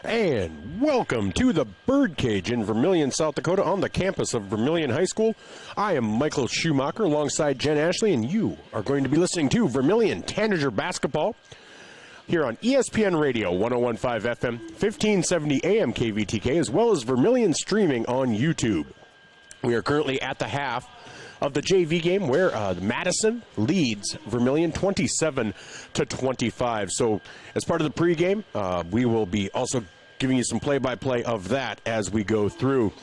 And welcome to the Birdcage in Vermilion, South Dakota on the campus of Vermilion High School. I am Michael Schumacher alongside Jen Ashley, and you are going to be listening to Vermilion Tanager Basketball here on ESPN Radio 101.5 FM, 1570 AM KVTK, as well as Vermilion streaming on YouTube. We are currently at the half of the JV game where Madison leads Vermilion 27-25. So as part of the pregame, we will be also giving you some play-by-play of that as we go through.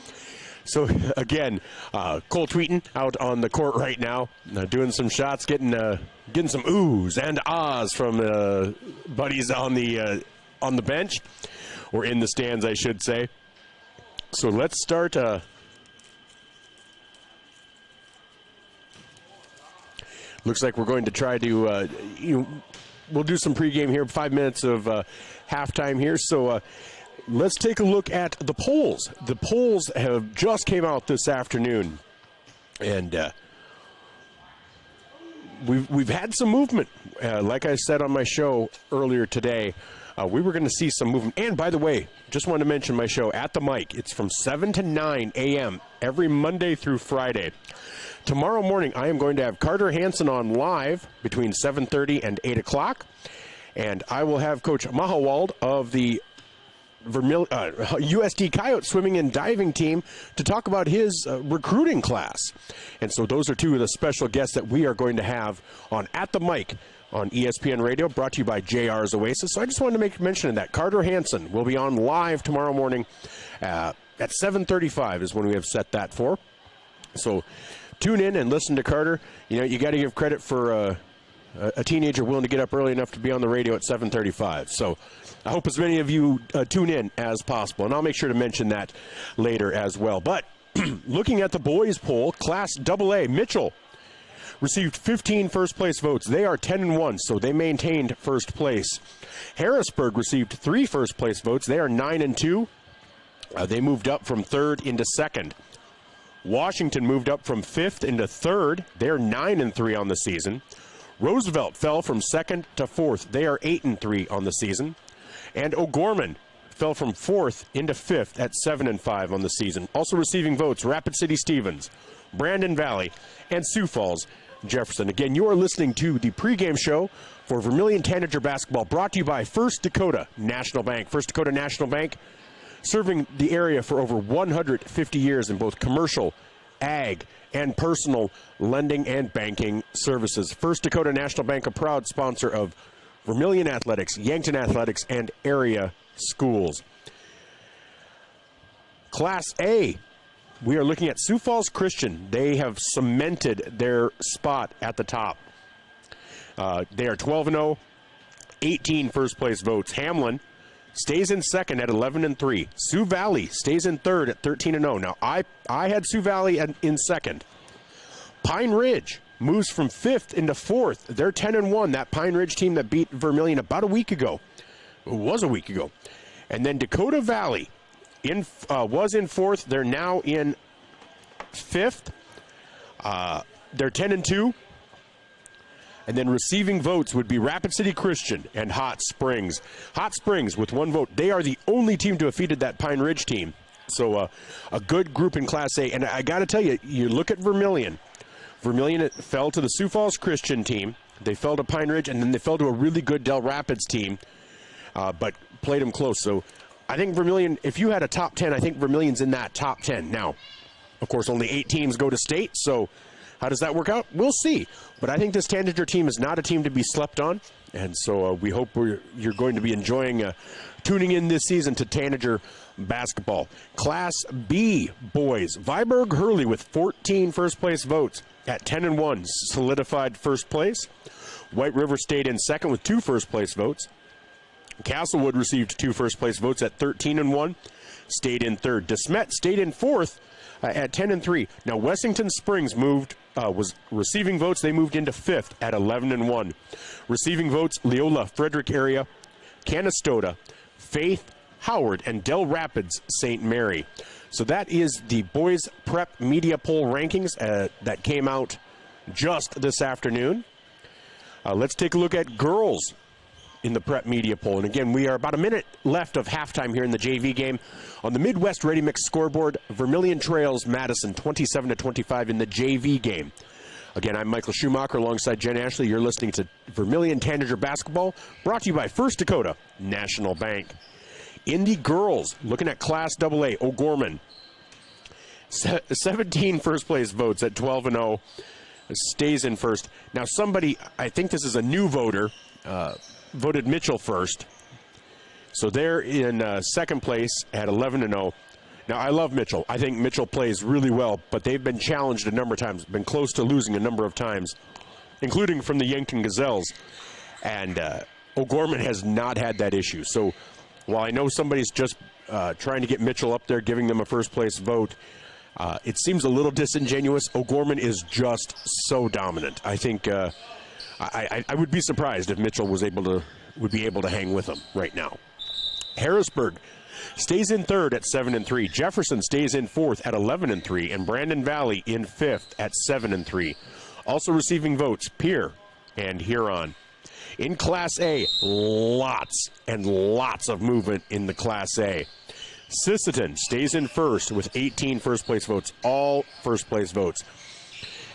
So again, Cole Tweeton out on the court right now, doing some shots, getting some oohs and ahs from buddies on the bench, or in the stands, I should say. So let's start. Looks like we're going to try to, we'll do some pregame here, 5 minutes of halftime here. So let's take a look at the polls. The polls have just came out this afternoon, and we've had some movement. Like I said on my show earlier today, we were going to see some movement. And by the way, just wanted to mention my show, At the Mic. It's from 7 to 9 a.m. every Monday through Friday. Tomorrow morning, I am going to have Carter Hansen on live between 7:30 and 8 o'clock. And I will have Coach Mahawald of the USD Coyote swimming and diving team to talk about his recruiting class. And so those are two of the special guests that we are going to have on At the Mic on ESPN Radio, brought to you by JR's Oasis. So I just wanted to make mention of that. Carter Hansen will be on live tomorrow morning at 7:35 is when we have set that for. So tune in and listen to Carter. You know, you got to give credit for a teenager willing to get up early enough to be on the radio at 7:35. So I hope as many of you tune in as possible, and I'll make sure to mention that later as well. But looking at the boys poll, Class AA, Mitchell received 15 first-place votes. They are 10-1, so they maintained first place. Harrisburg received 3 first-place votes. They are 9-2. They moved up from third into second. Washington moved up from 5th into 3rd. They're 9-3 on the season. Roosevelt fell from 2nd to 4th. They are 8-3 on the season. And O'Gorman fell from 4th into 5th at 7-5 on the season. Also receiving votes, Rapid City Stevens, Brandon Valley, and Sioux Falls Jefferson. Again, you are listening to the pregame show for Vermilion Tanager Basketball, brought to you by First Dakota National Bank. First Dakota National Bank, serving the area for over 150 years in both commercial, ag, and personal lending and banking services. First Dakota National Bank, a proud sponsor of Vermilion Athletics, Yankton Athletics, and area schools. Class A, we are looking at Sioux Falls Christian. They have cemented their spot at the top. They are 12-0, 18 first-place votes. Hamlin stays in second at 11-3. Sioux Valley stays in third at 13-0. Now, I had Sioux Valley in second. Pine Ridge moves from 5th into 4th. They're 10-1. That Pine Ridge team that beat Vermilion about a week ago. It was a week ago. And then Dakota Valley was in 4th. They're now in 5th. They're 10-2. And then receiving votes would be Rapid City Christian and Hot Springs. Hot Springs with 1 vote. They are the only team to have defeated that Pine Ridge team. So a good group in Class A. And I got to tell you, you look at Vermilion. Vermilion fell to the Sioux Falls Christian team. They fell to Pine Ridge, and then they fell to a really good Del Rapids team, but played them close. So I think Vermilion, if you had a top 10, I think Vermilion's in that top 10. Now, of course, only 8 teams go to state, so how does that work out? We'll see. But I think this Tanager team is not a team to be slept on, and so we hope you're going to be enjoying tuning in this season to Tanager basketball. Class B boys, Viborg Hurley with 14 first-place votes at 10-1, solidified first place. White River stayed in second with 2 first-place votes. Castlewood received 2 first-place votes at 13-1, stayed in third. DeSmet stayed in 4th at 10-3. Now Wessington Springs was receiving votes. They moved into 5th at 11-1. Receiving votes, Leola, Frederick area, Canastota, Faith, Howard, and Del Rapids St. Mary. So that is the boys prep media poll rankings that came out just this afternoon. Let's take a look at girls in the prep media poll. And again, we are about a minute left of halftime here in the JV game. On the Midwest Ready Mix scoreboard, Vermilion trails Madison 27-25 in the JV game. Again, I'm Michael Schumacher alongside Jen Ashley. You're listening to Vermilion Tanager Basketball, brought to you by First Dakota National Bank. In the girls, looking at Class AA, O'Gorman, 17 first place votes at 12-0, stays in first. Now somebody, I think this is a new voter, voted Mitchell first. So they're in second place at 11-0. Now, I love Mitchell. I think Mitchell plays really well, but they've been challenged a number of times, been close to losing a number of times, including from the Yankton Gazelles. And O'Gorman has not had that issue. So while I know somebody's just trying to get Mitchell up there, giving them a first-place vote, it seems a little disingenuous. O'Gorman is just so dominant. I think I would be surprised if Mitchell would be able to hang with them right now. Harrisburg stays in third at 7-3. Jefferson stays in fourth at 11-3, and Brandon Valley in fifth at 7-3. Also receiving votes, Pierre and Huron. In Class A, lots and lots of movement in the Class A. Sisseton stays in first with 18 first-place votes, all first-place votes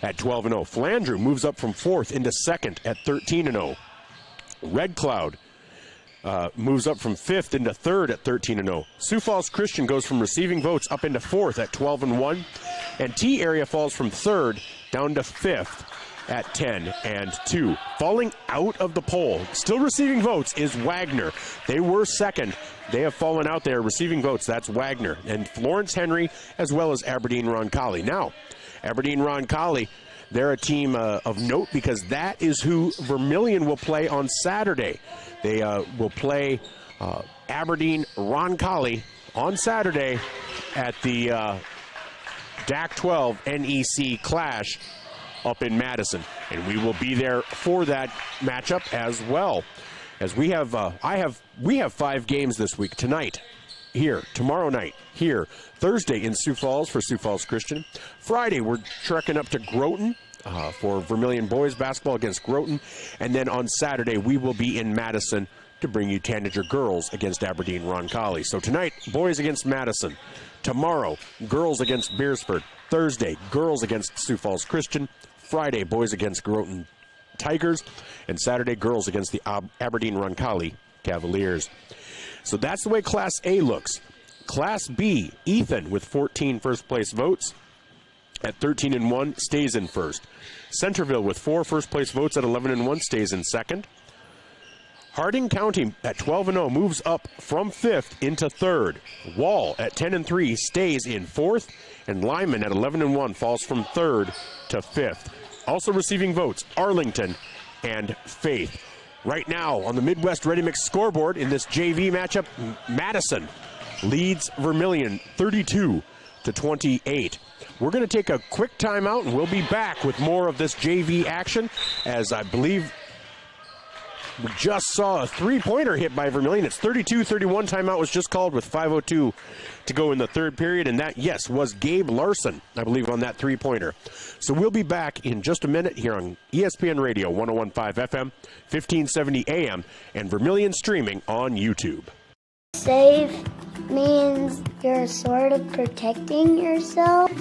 at 12-0. Flandreau moves up from fourth into second at 13-0. Red Cloud moves up from fifth into third at 13-0. Sioux Falls Christian goes from receiving votes up into fourth at 12-1. And T area falls from third down to fifth at 10-2. Falling out of the poll, still receiving votes, is Wagner. They were second. They have fallen out there receiving votes. That's Wagner. And Florence Henry as well as Aberdeen Roncalli. Now, Aberdeen Roncalli, they're a team of note because that is who Vermilion will play on Saturday. They will play Aberdeen Roncalli on Saturday at the DAC 12 NEC Clash up in Madison. And we will be there for that matchup as well. As we have, we have 5 games this week. Tonight, here. Tomorrow night, here. Thursday in Sioux Falls for Sioux Falls Christian. Friday, we're trekking up to Groton for Vermilion Boys basketball against Groton. And then on Saturday, we will be in Madison to bring you Tanager girls against Aberdeen Roncalli. So tonight, boys against Madison. Tomorrow, girls against Beersford. Thursday, girls against Sioux Falls Christian. Friday, boys against Groton Tigers. And Saturday, girls against the Aberdeen Roncalli Cavaliers. So that's the way Class A looks. Class B, Ethan with 14 first-place votes at 13-1 stays in first. Centerville with 4 first-place votes at 11-1 stays in second. Harding County at 12-0 moves up from fifth into third. Wall at 10-3 stays in fourth. And Lyman at 11-1 falls from third to fifth. Also receiving votes, Arlington and Faith. Right now on the Midwest Ready Mix scoreboard in this JV matchup, Madison leads Vermilion 32-28. We're going to take a quick timeout and we'll be back with more of this JV action, as I believe we just saw a three-pointer hit by Vermilion. It's 32-31. Timeout was just called with 5:02 to go in the third period, and that, yes, was Gabe Larson, I believe, on that three-pointer. So we'll be back in just a minute here on ESPN Radio 101.5 FM, 1570 AM, and Vermilion streaming on YouTube. Safe means you're sort of protecting yourself.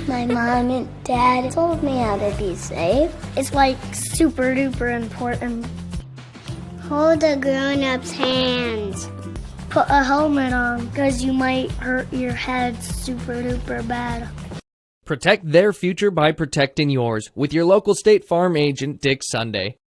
My mom and dad told me how to be safe. It's like super duper important. Hold a grown-up's hands. Put a helmet on because you might hurt your head super duper bad. Protect their future by protecting yours with your local State Farm agent, Dick Sunday.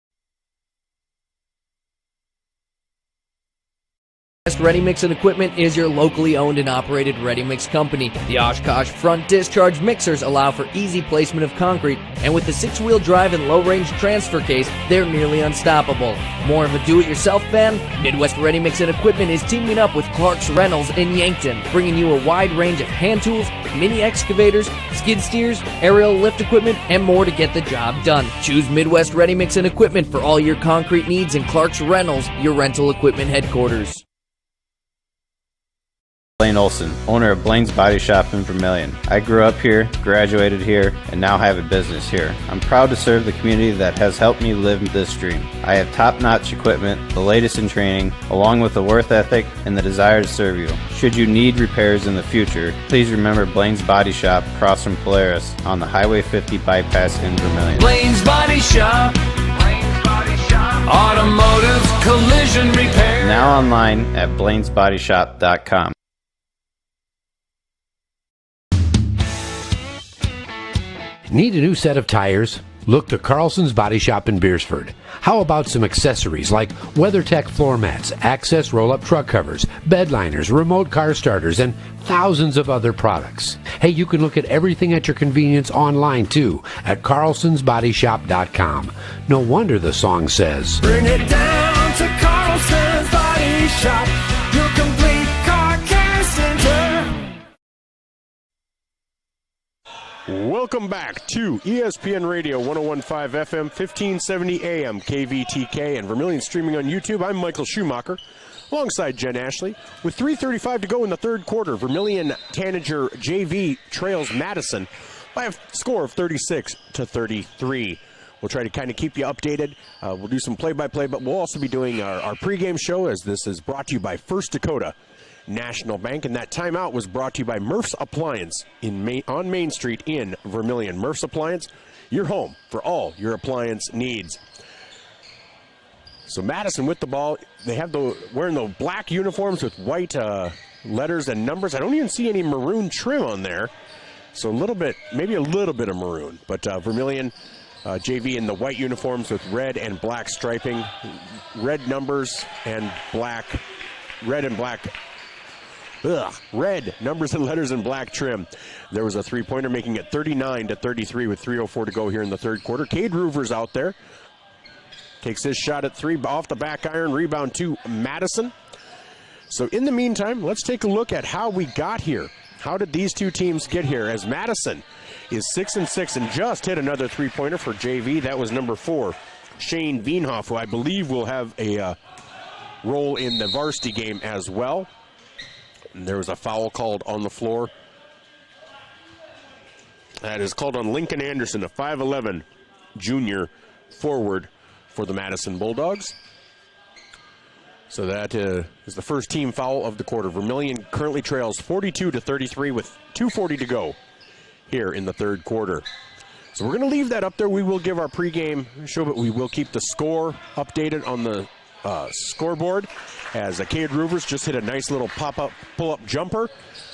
Ready Mix and Equipment is your locally owned and operated ready mix company. The Oshkosh front discharge mixers allow for easy placement of concrete, and with the 6-wheel drive and low-range transfer case, they're nearly unstoppable. More of a do-it-yourself fan? Midwest Ready Mix and Equipment is teaming up with Clark's Rentals in Yankton, bringing you a wide range of hand tools, mini excavators, skid steers, aerial lift equipment, and more to get the job done. Choose Midwest Ready Mix and Equipment for all your concrete needs, and Clark's Rentals, your rental equipment headquarters. Blaine Olson, owner of Blaine's Body Shop in Vermilion. I grew up here, graduated here, and now have a business here. I'm proud to serve the community that has helped me live this dream. I have top-notch equipment, the latest in training, along with the work ethic and the desire to serve you. Should you need repairs in the future, please remember Blaine's Body Shop across from Polaris on the Highway 50 bypass in Vermilion. Blaine's Body Shop. Automotive collision repair. Now online at blainesbodyshop.com. Need a new set of tires? Look to Carlson's Body Shop in Beersford. How about some accessories like WeatherTech floor mats, access roll-up truck covers, bed liners, remote car starters, and thousands of other products. Hey, you can look at everything at your convenience online too at carlsonsbodyshop.com. No wonder the song says, Bring it down to Carlson's Body Shop, your complete car care center. Welcome back to ESPN Radio 101.5 FM, 1570 AM, KVTK, and Vermilion streaming on YouTube. I'm Michael Schumacher, alongside Jen Ashley. With 3:35 to go in the third quarter, Vermilion Tanager JV trails Madison by a score of 36-33. We'll try to kind of keep you updated. We'll do some play-by-play, but we'll also be doing our pregame show, as this is brought to you by First Dakota National Bank, and that timeout was brought to you by Murph's Appliance on Main Street in Vermilion. Murph's Appliance, your home for all your appliance needs. So Madison with the ball. They have wearing the black uniforms with white letters and numbers. I don't even see any maroon trim on there. So maybe a little bit of maroon, but Vermilion JV in the white uniforms with red and black striping, red numbers and black, red numbers and letters and black trim. There was a three-pointer making it 39-33 with 3:04 to go here in the third quarter. Cade Roover's out there. Takes his shot at three off the back iron. Rebound to Madison. So in the meantime, let's take a look at how we got here. How did these two teams get here? As Madison is 6-6 and just hit another three-pointer for JV. That was number 4, Shane Veenhoff, who I believe will have a role in the varsity game as well. And there was a foul called on the floor. That is called on Lincoln Anderson, a 5'11" junior forward for the Madison Bulldogs. So that is the first team foul of the quarter. Vermilion currently trails 42-33 with 2:40 to go here in the third quarter. So we're going to leave that up there. We will give our pregame show, but we will keep the score updated on the scoreboard, as Cade Roovers just hit a nice little pop-up, pull-up jumper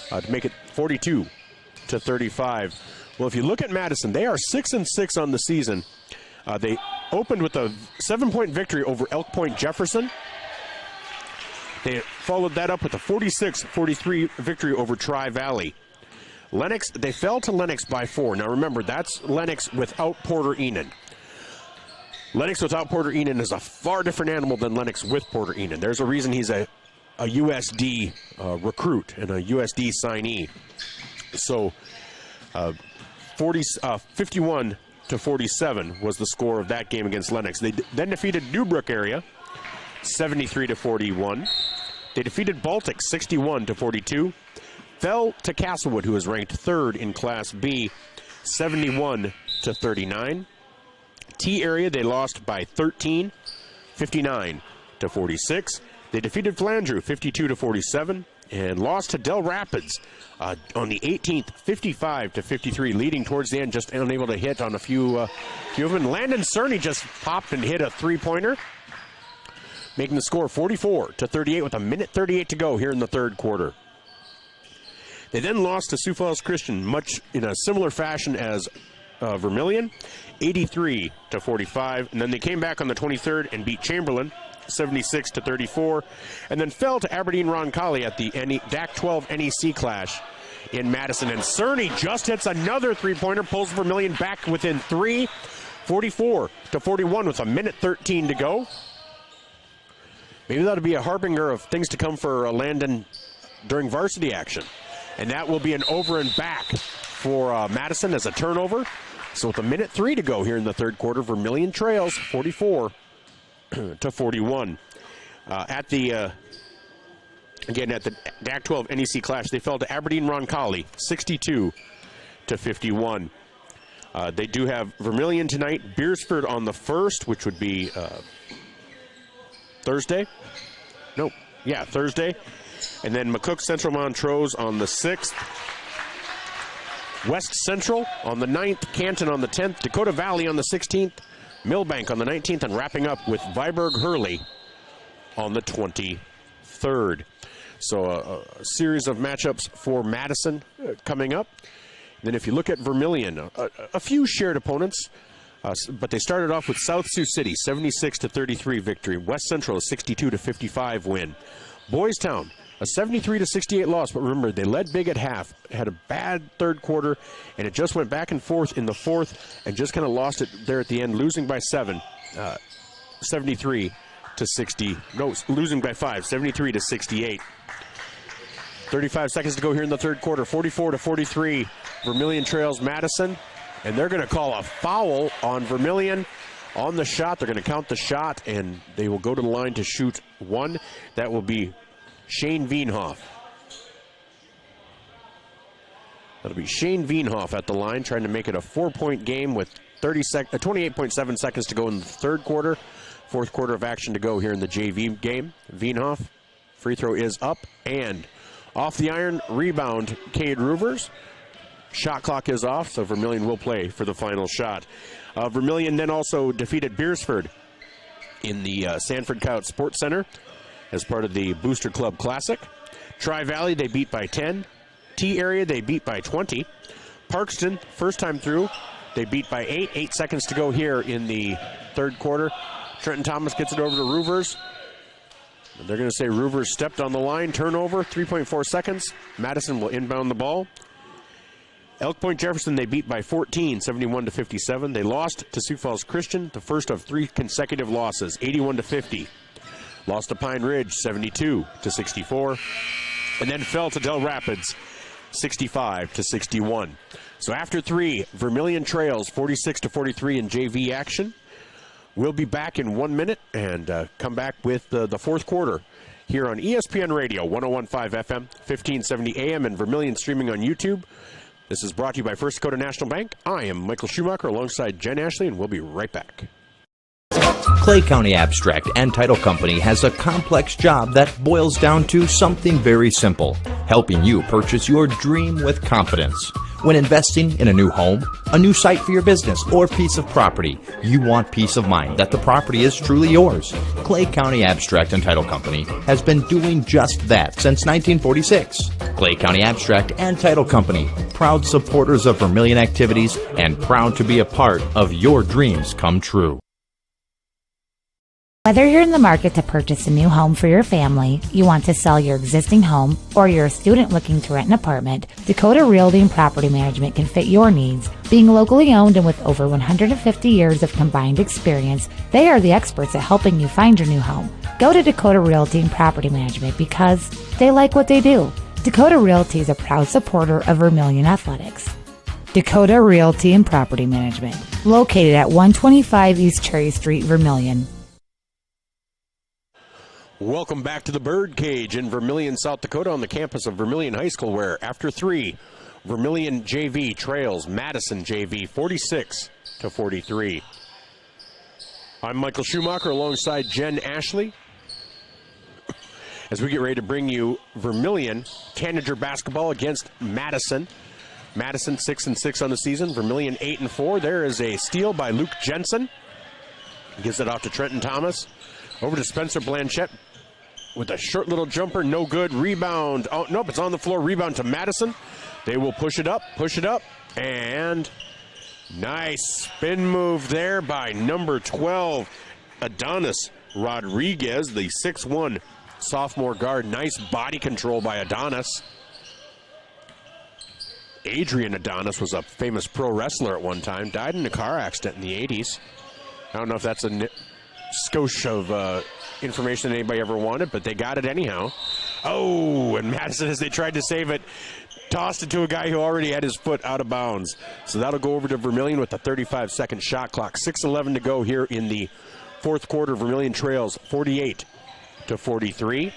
to make it 42-35. Well, if you look at Madison, they are 6-6 on the season. They opened with a 7-point victory over Elk Point Jefferson. They followed that up with a 46-43 victory over Tri-Valley. Lennox, they fell to Lennox by 4. Now remember, that's Lennox without Porter Enan. Lennox without Porter Enan is a far different animal than Lennox with Porter Enan. There's a reason he's a USD recruit and a USD signee. So 51-47 was the score of that game against Lennox. They then defeated Newbrook area 73-41. They defeated Baltic 61-42. Fell to Castlewood, who is ranked 3rd in Class B, 71-39. T area, they lost by 13, 59-46. They defeated Flandreau 52-47 and lost to Del Rapids on the 18th, 55-53, leading towards the end, just unable to hit on a few of them. Landon Cerny just popped and hit a three-pointer, making the score 44-38 with 1:38 to go here in the third quarter. They then lost to Sioux Falls Christian, much in a similar fashion as Vermilion, 83-45, and then they came back on the 23rd and beat Chamberlain 76-34, and then fell to Aberdeen Roncalli at the DAC 12 NEC clash in Madison. And Cerny just hits another three-pointer, pulls Vermilion back within 3, 44-41 with 1:13 to go. Maybe that'll be a harbinger of things to come for Landon during varsity action. And that will be an over and back for Madison as a turnover. So with 1:03 to go here in the third quarter, Vermilion trails 44-41. At the Again, at the DAC 12 NEC Clash, they fell to Aberdeen Roncalli, 62-51. They do have Vermilion tonight, Beersford on the 1st, which would be Thursday. Nope. Yeah, Thursday. And then McCook Central Montrose on the 6th. West Central on the 9th. Canton on the 10th. Dakota Valley on the 16th. Millbank on the 19th. And wrapping up with Viborg Hurley on the 23rd. So a series of matchups for Madison coming up. And then if you look at Vermilion, a few shared opponents. But they started off with South Sioux City, 76-33 victory. West Central, a 62-55 win. Boys Town, a 73-68 loss. But remember, they led big at half, had a bad third quarter, and it just went back and forth in the fourth, and just kind of lost it there at the end, losing by 7, 73-60. No, losing by 5, 73-68. 35 seconds to go here in the third quarter. 44-43, Vermilion trails Madison. And they're going to call a foul on Vermilion on the shot. They're going to count the shot, and they will go to the line to shoot one. That will be Shane Veenhoff. That'll be Shane Veenhoff at the line, trying to make it a 4-point game with 28.7 seconds to go in the third quarter. Fourth quarter of action to go here in the JV game. Veenhoff, free throw is up, and off the iron, rebound, Cade Roovers. Shot clock is off, so Vermilion will play for the final shot. Vermilion then also defeated Beersford in the Sanford Coyote Sports Center as part of the Booster Club Classic. Tri-Valley, they beat by 10. T-Area, they beat by 20. Parkston, first time through, they beat by 8. 8 seconds to go here in the third quarter. Trenton Thomas gets it over to Roovers. They're going to say Roovers stepped on the line. Turnover, 3.4 seconds. Madison will inbound the ball. Elk Point Jefferson, they beat by 14, 71-57. They lost to Sioux Falls Christian, the first of 3 consecutive losses, 81-50. Lost to Pine Ridge, 72-64. And then fell to Del Rapids, 65-61. So after 3, Vermilion trails 46-43 in JV action. We'll be back in 1 minute and come back with the fourth quarter here on ESPN Radio, 101.5 FM, 1570 AM, and Vermilion streaming on YouTube. This is brought to you by First Dakota National Bank. I am Michael Schumacher alongside Jen Ashley, and we'll be right back. Clay County Abstract and Title Company has a complex job that boils down to something very simple: helping you purchase your dream with confidence. When investing in a new home, a new site for your business, or piece of property, you want peace of mind that the property is truly yours. Clay County Abstract and Title Company has been doing just that since 1946. Clay County Abstract and Title Company, proud supporters of Vermilion activities and proud to be a part of your dreams come true. Whether you're in the market to purchase a new home for your family, you want to sell your existing home, or you're a student looking to rent an apartment, Dakota Realty and Property Management can fit your needs. Being locally owned and with over 150 years of combined experience, they are the experts at helping you find your new home. Go to Dakota Realty and Property Management because they like what they do. Dakota Realty is a proud supporter of Vermilion Athletics. Dakota Realty and Property Management, located at 125 East Cherry Street, Vermilion. Welcome back to the Birdcage in Vermilion, South Dakota, on the campus of Vermilion High School, where after 3, Vermilion JV trails Madison JV 46-43. I'm Michael Schumacher alongside Jen Ashley as we get ready to bring you Vermilion Tanager basketball against Madison. Madison 6-6 on the season. Vermilion 8-4. There is a steal by Luke Jensen. He gives it off to Trenton Thomas. Over to Spencer Blanchette with a short little jumper, no good. Rebound. Oh, nope, it's on the floor. Rebound to Madison. They will push it up, and nice spin move there by number 12, Adonis Rodriguez, the 6'1" sophomore guard. Nice body control by Adonis. Adrian Adonis was a famous pro wrestler at one time, died in a car accident in the 80s. I don't know if that's a skosh of information that anybody ever wanted, but they got it anyhow. Oh, and Madison, as they tried to save it, tossed it to a guy who already had his foot out of bounds. So that'll go over to Vermilion with a 35-second shot clock. 6:11 to go here in the fourth quarter. Vermilion trails 48-43.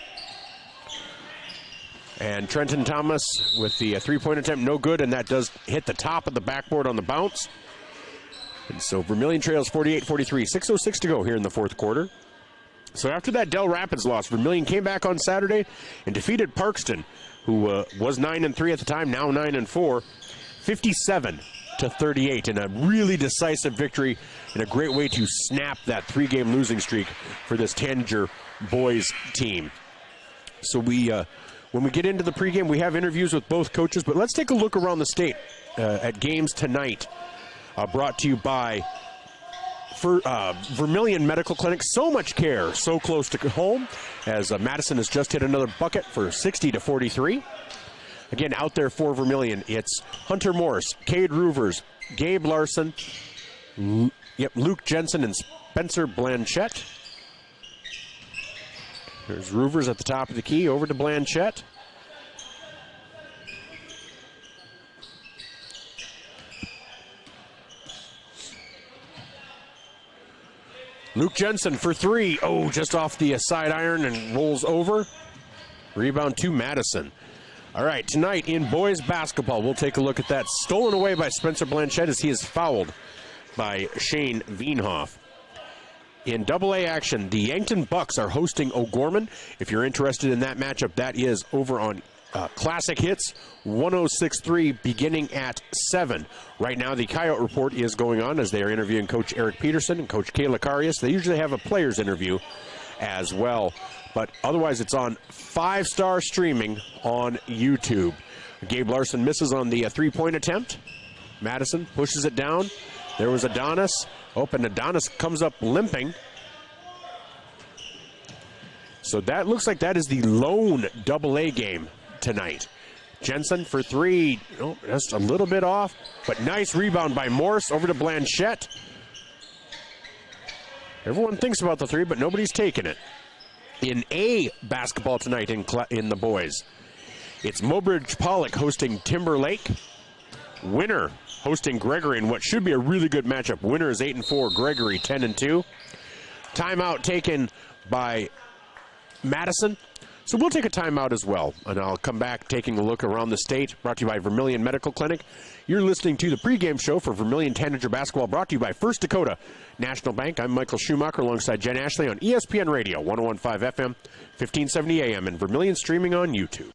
And Trenton Thomas with the three-point attempt, no good, and that does hit the top of the backboard on the bounce. And so Vermilion trails 48-43, 6:06 to go here in the fourth quarter. So after that Del Rapids loss, Vermilion came back on Saturday and defeated Parkston, who was 9-3 at the time, now 9-4, 57-38, in a really decisive victory and a great way to snap that three-game losing streak for this Tanager Boys team. So when we get into the pregame, we have interviews with both coaches, but let's take a look around the state at games tonight, brought to you by Vermilion Medical Clinic. So much care, so close to home, as Madison has just hit another bucket for 60-43. Again, out there for Vermilion, it's Hunter Morse, Cade Roovers, Gabe Larson, Luke Jensen, and Spencer Blanchette. There's Roovers at the top of the key, over to Blanchette. Luke Jensen for three. Oh, just off the side iron and rolls over. Rebound to Madison. All right, tonight in boys basketball, we'll take a look at that. Stolen away by Spencer Blanchette as he is fouled by Shane Veenhoff. In AA action, the Yankton Bucks are hosting O'Gorman. If you're interested in that matchup, that is over on Classic Hits 106.3 beginning at 7. Right now, the Coyote Report is going on as they are interviewing Coach Eric Peterson and Coach Kayla Carius. They usually have a players interview as well. But otherwise, it's on 5-star streaming on YouTube. Gabe Larson misses on the three-point attempt. Madison pushes it down. There was Adonis. Oh, and Adonis comes up limping. So that looks like that is the lone AA game tonight. Jensen for three. Oh, just a little bit off, but nice rebound by Morse over to Blanchette. Everyone thinks about the three, but nobody's taking it. In A basketball tonight in the boys, it's Mobridge Pollock hosting Timberlake. Winner hosting Gregory in what should be a really good matchup. Winner is 8-4, Gregory 10-2. Timeout taken by Madison. So we'll take a timeout as well, and I'll come back taking a look around the state, brought to you by Vermilion Medical Clinic. You're listening to the pregame show for Vermilion Tanager Basketball, brought to you by First Dakota National Bank. I'm Michael Schumacher alongside Jen Ashley on ESPN Radio, 101.5 FM, 1570 AM, and Vermilion streaming on YouTube.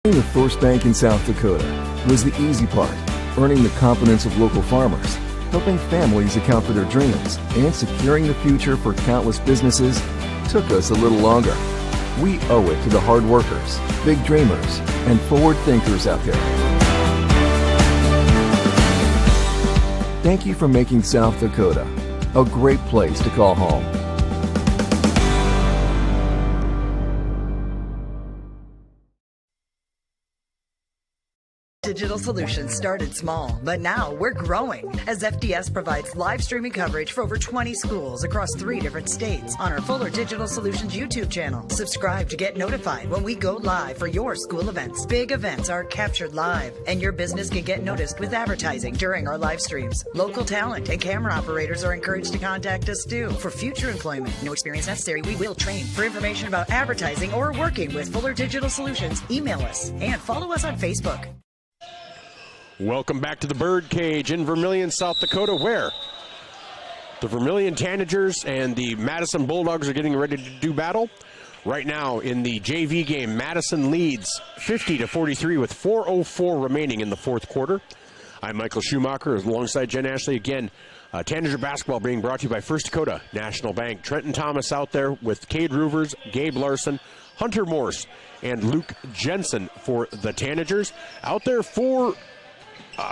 The First Bank in South Dakota was the easy part, earning the confidence of local farmers, helping families account for their dreams, and securing the future for countless businesses took us a little longer. We owe it to the hard workers, big dreamers, and forward thinkers out there. Thank you for making South Dakota a great place to call home. Digital Solutions started small, but now we're growing as FDS provides live streaming coverage for over 20 schools across 3 different states on our Fuller Digital Solutions YouTube channel. Subscribe to get notified when we go live for your school events. Big events are captured live, and your business can get noticed with advertising during our live streams. Local talent and camera operators are encouraged to contact us too. For future employment, no experience necessary, we will train. For information about advertising or working with Fuller Digital Solutions, email us and follow us on Facebook. Welcome back to the Birdcage in Vermilion, South Dakota, where the Vermilion Tanagers and the Madison Bulldogs are getting ready to do battle. Right now in the JV game, Madison leads 50-43 with 4:04 remaining in the fourth quarter. I'm Michael Schumacher alongside Jen Ashley. Again, Tanager Basketball being brought to you by First Dakota National Bank. Trenton Thomas out there with Cade Roovers, Gabe Larson, Hunter Morse, and Luke Jensen for the Tanagers. Out there for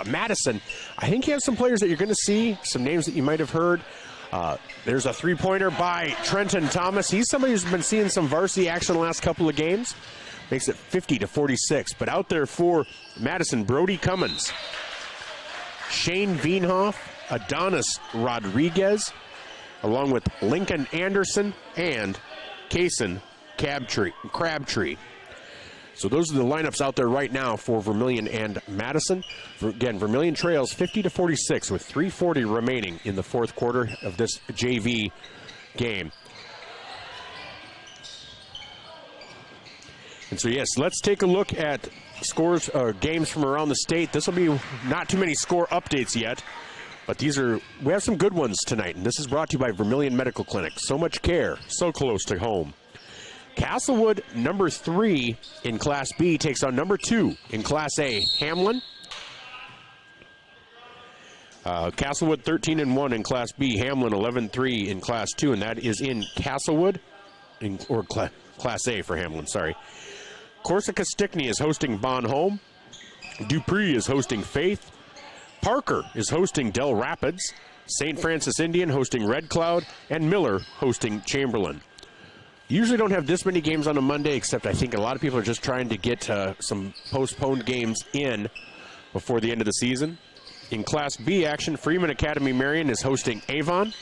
Madison, I think you have some players that you're going to see, some names that you might have heard. There's a three-pointer by Trenton Thomas. He's somebody who's been seeing some varsity action the last couple of games. Makes it 50-46. But out there for Madison, Brody Cummins, Shane Veenhoff, Adonis Rodriguez, along with Lincoln Anderson and Kaysen Crabtree. So those are the lineups out there right now for Vermilion and Madison. Again, Vermilion trails 50-46 with 3:40 remaining in the fourth quarter of this JV game. And so, yes, let's take a look at scores, games from around the state. This will be not too many score updates yet, but we have some good ones tonight. And this is brought to you by Vermilion Medical Clinic. So much care, so close to home. Castlewood, number 3 in Class B, takes on number 2 in Class A, Hamlin. Castlewood 13-1 in Class B, Hamlin 11-3 in Class 2, and that is in Castlewood, or Class A for Hamlin, sorry. Corsica Stickney is hosting Bon Home. Dupree is hosting Faith. Parker is hosting Del Rapids. St. Francis Indian hosting Red Cloud, and Miller hosting Chamberlain. Usually don't have this many games on a Monday, except I think a lot of people are just trying to get some postponed games in before the end of the season. In Class B action, Freeman Academy Marion is hosting Avon.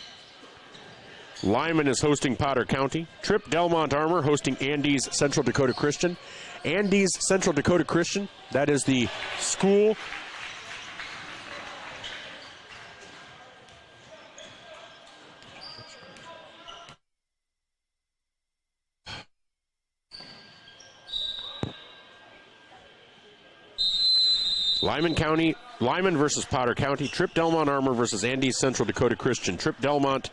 Lyman is hosting Potter County. Tripp Delmont Armor hosting Andes Central Dakota Christian. Andes Central Dakota Christian, that is the school. Lyman versus Potter County. Tripp Delmont Armor versus Andes Central Dakota Christian. Tripp Delmont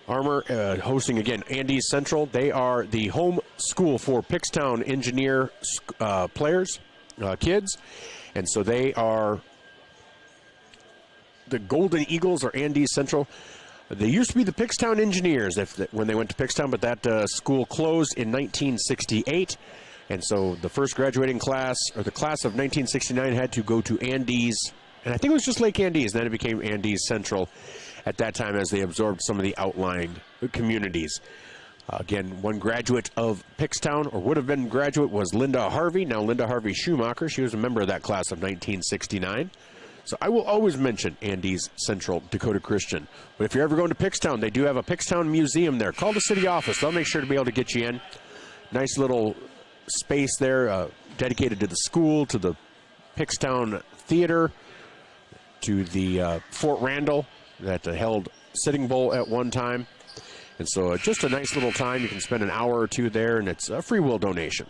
Armor hosting again Andes Central. They are the home school for Pickstown Engineer players, kids, and so they are the Golden Eagles or Andes Central. They used to be the Pickstown Engineers when they went to Pickstown, but that school closed in 1968. And so the first graduating class, or the class of 1969, had to go to Andes. And I think it was just Lake Andes. Then it became Andes Central at that time as they absorbed some of the outlying communities. Again, one graduate of Pickstown, or would have been graduate, was Linda Harvey. Now Linda Harvey Schumacher. She was a member of that class of 1969. So I will always mention Andes Central Dakota Christian. But if you're ever going to Pickstown, they do have a Pickstown Museum there. Call the city office. They'll make sure to be able to get you in. Nice little space there dedicated to the school, to the Pickstown Theater, to the Fort Randall that held Sitting Bull at one time. And so just a nice little time. You can spend an hour or two there, and it's a free will donation.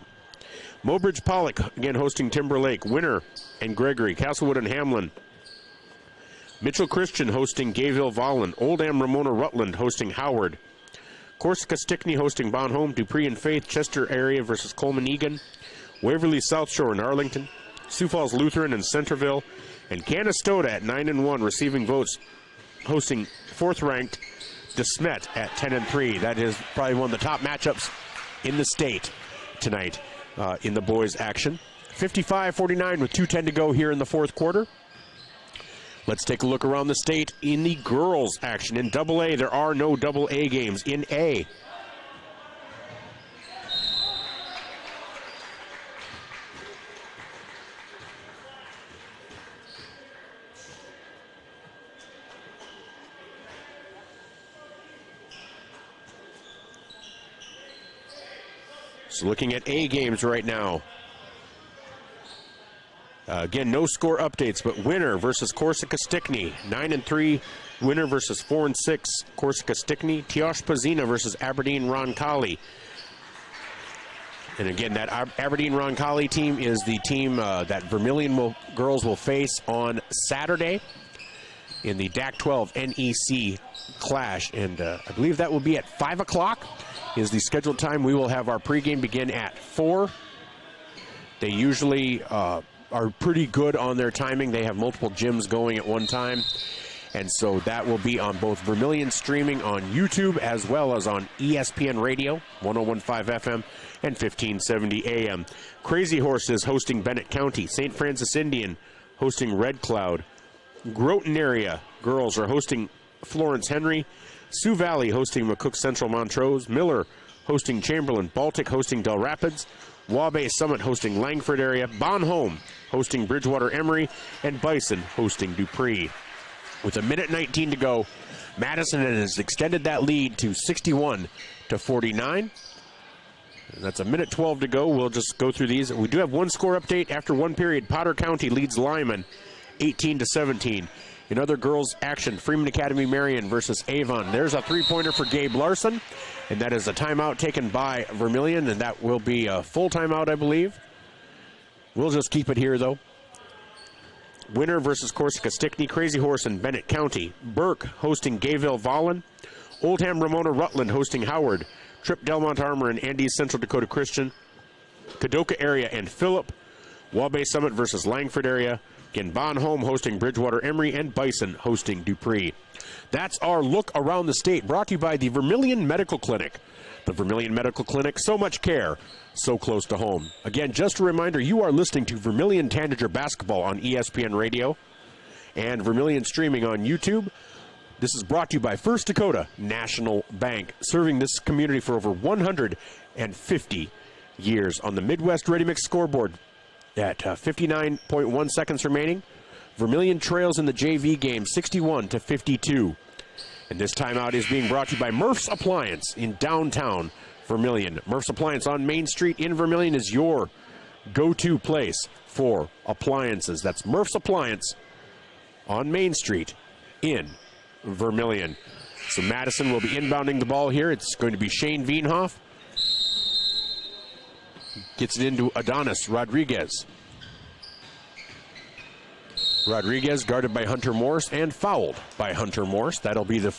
Mobridge Pollock, again, hosting Timberlake. Winter and Gregory. Castlewood and Hamlin. Mitchell Christian hosting Gayville Vollen. Oldham Ramona Rutland hosting Howard. Corsica Stickney hosting Bon Home. Dupree and Faith, Chester area versus Coleman Egan. Waverly South Shore and Arlington. Sioux Falls Lutheran and Centerville. And Canastota at 9-1, receiving votes, hosting 4th-ranked DeSmet at 10-3. That is probably one of the top matchups in the state tonight in the boys' action. 55-49 with 2:10 to go here in the fourth quarter. Let's take a look around the state in the girls' action. In AA, there are no AA games. In A, so looking at A games right now. Again, no score updates, but Winter versus Corsica Stickney. 9-3, Winter versus 4-6, Corsica Stickney. Tiosh Pazina versus Aberdeen Roncalli. And again, that Aberdeen Roncalli team is the team that Vermilion girls will face on Saturday in the DAC 12 NEC Clash. And I believe that will be at 5 o'clock is the scheduled time. We will have our pregame begin at 4. They usually are pretty good on their timing. They have multiple gyms going at one time. And so that will be on both Vermilion streaming on YouTube as well as on ESPN Radio, 101.5 FM and 1570 AM. Crazy Horses hosting Bennett County. St. Francis Indian hosting Red Cloud. Groton area girls are hosting Florence Henry. Sioux Valley hosting McCook Central Montrose. Miller hosting Chamberlain. Baltic hosting Del Rapids. Wabash Summit hosting Langford area. Bon Home hosting Bridgewater Emory. And Bison hosting Dupree. With 1:19 to go, Madison has extended that lead to 61-49. That's 1:12 to go. We'll just go through these. We do have one score update after one period. Potter County leads Lyman 18-17. In other girls' action, Freeman Academy Marion versus Avon. There's a three-pointer for Gabe Larson, and that is a timeout taken by Vermilion, and that will be a full timeout, I believe. We'll just keep it here, though. Winner versus Corsica Stickney, Crazy Horse in Bennett County. Burke hosting Gayville Vollen. Oldham Ramona Rutland hosting Howard. Trip Delmont Armor and Andes Central Dakota Christian. Kadoka area and Phillip. Waubay Summit versus Langford area. Again, Bonholm hosting Bridgewater Emery, and Bison hosting Dupree. That's our look around the state, brought to you by the Vermilion Medical Clinic. The Vermilion Medical Clinic, so much care, so close to home. Again, just a reminder, you are listening to Vermilion Tanager Basketball on ESPN Radio and Vermilion Streaming on YouTube. This is brought to you by First Dakota National Bank, serving this community for over 150 years. On the Midwest Ready Mix scoreboard, at 59.1 seconds remaining, Vermilion trails in the JV game 61-52. And this timeout is being brought to you by Murph's Appliance in downtown Vermilion. Murph's Appliance on Main Street in Vermilion is your go-to place for appliances. That's Murph's Appliance on Main Street in Vermilion. So Madison will be inbounding the ball here. It's going to be Shane Wienhoff. Gets it into Adonis Rodriguez. Rodriguez guarded by Hunter Morse and fouled by Hunter Morse. That'll be the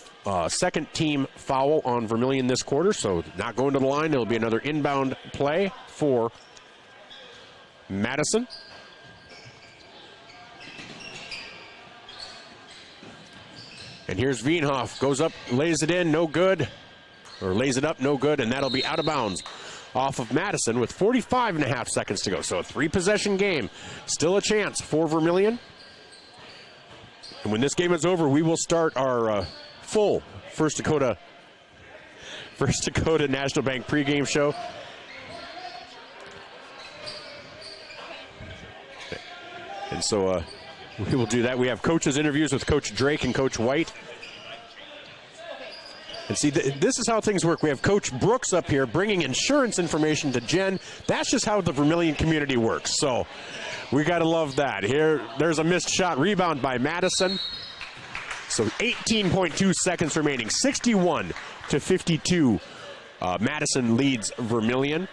second team foul on Vermilion this quarter, so not going to the line. It'll be another inbound play for Madison. And here's Wienhoff, goes up, lays it in, no good. Or lays it up, no good, and that'll be out of bounds off of Madison with 45.5 seconds to go. So a three-possession game. Still a chance for Vermilion. And when this game is over, we will start our full First Dakota National Bank pregame show. And so we will do that. We have coaches' interviews with Coach Drake and Coach White. And see, this is how things work. We have Coach Brooks up here bringing insurance information to Jen. That's just how the Vermilion community works. So we got to love that. Here, there's a missed shot. Rebound by Madison. So 18.2 seconds remaining. 61-52. Madison leads Vermilion.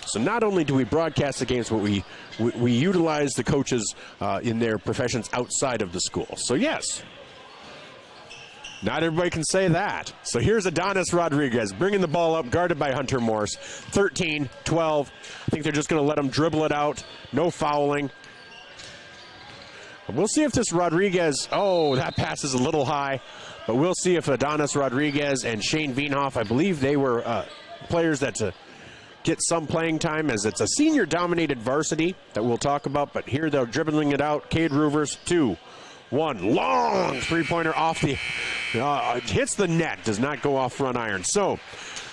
So not only do we broadcast the games, but we utilize the coaches in their professions outside of the school. So yes, not everybody can say that. So here's Adonis Rodriguez bringing the ball up, guarded by Hunter Morse. 13-12. I think they're just going to let him dribble it out. No fouling. We'll see if this Rodriguez, that pass is a little high. But we'll see if Adonis Rodriguez and Shane Wienhoff, I believe they were players that get some playing time, as it's a senior-dominated varsity that we'll talk about. But here they're dribbling it out. Cade Roovers, 2-1. Long three-pointer off the, hits the net, does not go off front iron. So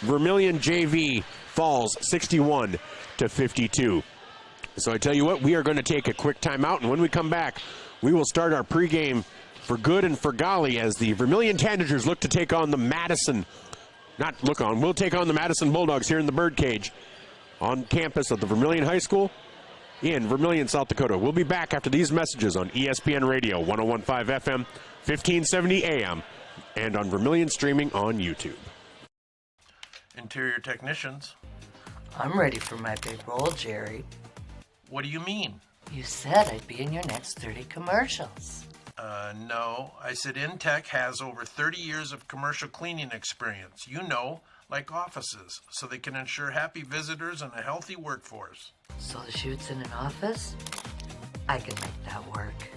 Vermilion JV falls 61-52. So I tell you what, we are going to take a quick timeout, and when we come back, we will start our pregame for good and for golly as the Vermilion Tanagers look to take on the we'll take on the Madison Bulldogs here in the Birdcage on campus of the Vermilion High School in Vermilion, South Dakota. We'll be back after these messages on ESPN Radio, 101.5 FM, 1570 AM, and on Vermilion streaming on YouTube. Interior technicians. I'm ready for my big role, Jerry. What do you mean? You said I'd be in your next 30 commercials. No. I said Intech has over 30 years of commercial cleaning experience. You know, like offices, so they can ensure happy visitors and a healthy workforce. So the shoot's in an office? I can make that work.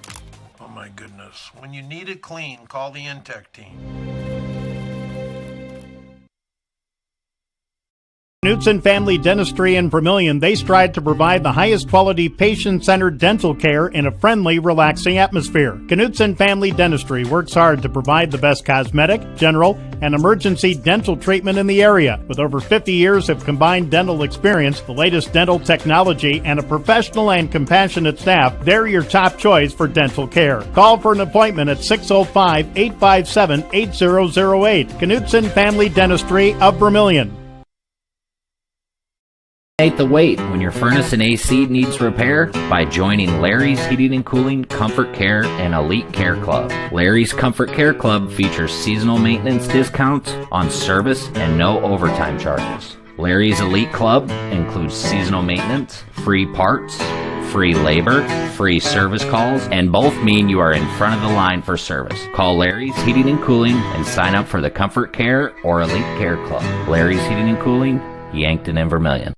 Oh my goodness. When you need it clean, call the Intech team. Knutson Family Dentistry in Vermilion, they strive to provide the highest quality patient-centered dental care in a friendly, relaxing atmosphere. Knutson Family Dentistry works hard to provide the best cosmetic, general, and emergency dental treatment in the area. With over 50 years of combined dental experience, the latest dental technology, and a professional and compassionate staff, they're your top choice for dental care. Call for an appointment at 605-857-8008. Knutson Family Dentistry of Vermilion. The wait when your furnace and AC needs repair by joining Larry's Heating and Cooling Comfort Care and Elite Care Club. Larry's Comfort Care Club features seasonal maintenance discounts on service and no overtime charges. Larry's Elite Club includes seasonal maintenance, free parts, free labor, free service calls, and both mean you are in front of the line for service. Call Larry's Heating and Cooling and sign up for the Comfort Care or Elite Care Club. Larry's Heating and Cooling, Yankton and Vermilion.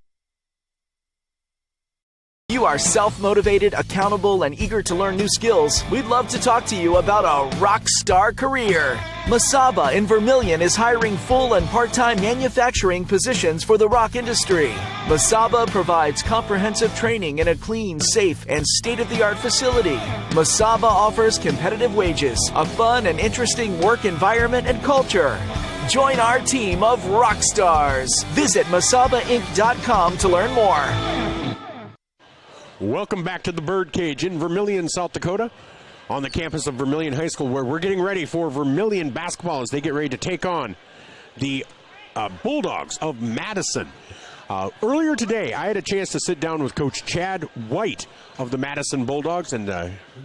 You are self-motivated, accountable, and eager to learn new skills. We'd love to talk to you about a rock star career. Masaba in Vermilion is hiring full and part-time manufacturing positions for the rock industry. Masaba provides comprehensive training in a clean, safe, and state-of-the-art facility. Masaba offers competitive wages, a fun and interesting work environment and culture. Join our team of rock stars. Visit masabainc.com to learn more. Welcome back to the Birdcage in Vermilion, South Dakota, on the campus of Vermilion High School, where we're getting ready for Vermilion basketball as they get ready to take on the Bulldogs of Madison. Earlier today, I had a chance to sit down with Coach Chad White of the Madison Bulldogs and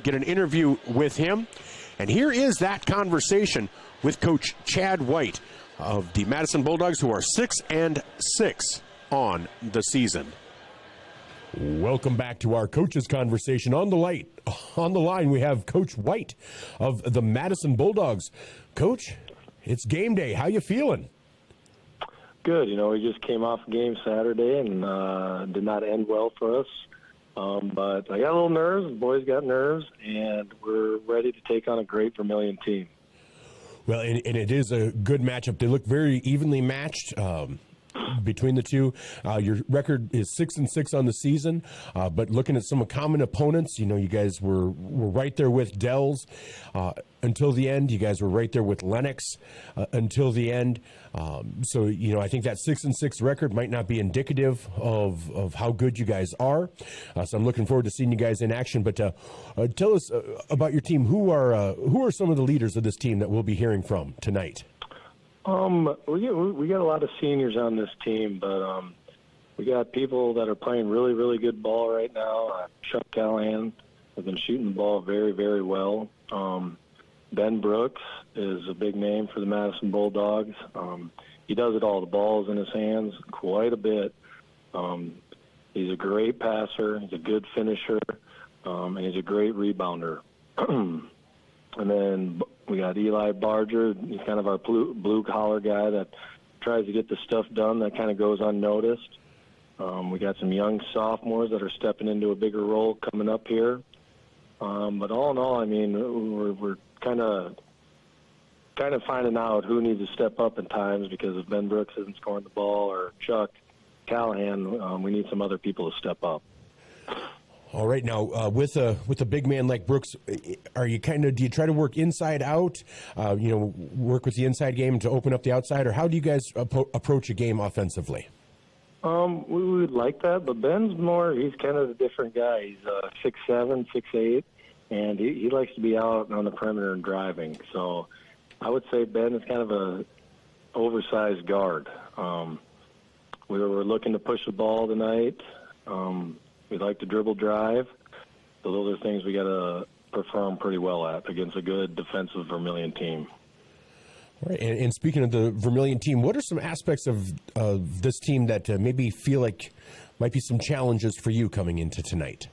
get an interview with him. And here is that conversation with Coach Chad White of the Madison Bulldogs, who are 6-6 on the season. Welcome back to our coaches conversation. On the line, we have Coach White of the Madison Bulldogs. Coach, it's game day. How you feeling? Good. We just came off game Saturday and did not end well for us. But I got a little nerves. The boys got nerves, and we're ready to take on a great Vermilion team. Well, and it is a good matchup. They look very evenly matched. Between the two, your record is 6-6 on the season, but looking at some common opponents, you guys were right there with Dells until the end. You guys were right there with Lennox until the end. So I think that 6-6 record might not be indicative of how good you guys are. So I'm looking forward to seeing you guys in action. But tell us about your team. Who are some of the leaders of this team that we'll be hearing from tonight? We got a lot of seniors on this team, but we got people that are playing really, really good ball right now. Chuck Callahan has been shooting the ball very, very well. Ben Brooks is a big name for the Madison Bulldogs. He does it all. The ball's in his hands quite a bit. He's a great passer. He's a good finisher, and he's a great rebounder. And then we got Eli Barger. He's kind of our blue-collar guy that tries to get the stuff done that kind of goes unnoticed. We got some young sophomores that are stepping into a bigger role coming up here. But all in all, we're kind of finding out who needs to step up in times, because if Ben Brooks isn't scoring the ball or Chuck Callahan, we need some other people to step up. All right, now with a big man like Brooks, do you try to work inside out, work with the inside game to open up the outside, or how do you guys approach a game offensively? We would like that, but Ben's he's kind of a different guy. He's 6'7", 6'8", and he likes to be out on the perimeter and driving. So I would say Ben is kind of a oversized guard. We were looking to push the ball tonight. We like to dribble drive. So those are things we got to perform pretty well at against a good defensive Vermilion team. All right, and speaking of the Vermilion team, what are some aspects of this team that maybe feel like might be some challenges for you coming into tonight?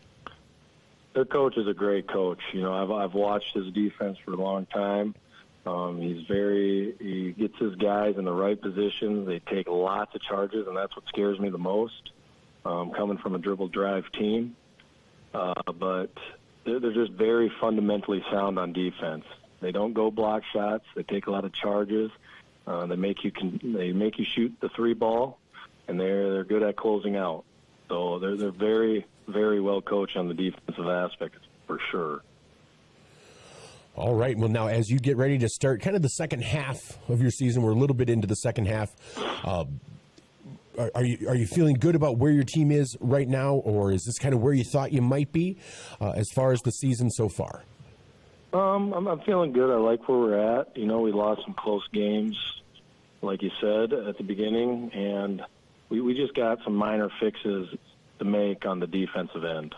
Their coach is a great coach. I've watched his defense for a long time. He gets his guys in the right positions. They take lots of charges, and that's what scares me the most. Coming from a dribble drive team, but they're just very fundamentally sound on defense. They don't go block shots. They take a lot of charges. They make you shoot the three ball, and they're good at closing out. So they're very, very well coached on the defensive aspect for sure. All right. Well, now as you get ready to start kind of the second half of your season, we're a little bit into the second half. Are you feeling good about where your team is right now, or is this kind of where you thought you might be as far as the season so far? I'm feeling good. I like where we're at. We lost some close games, like you said, at the beginning, and we just got some minor fixes to make on the defensive end.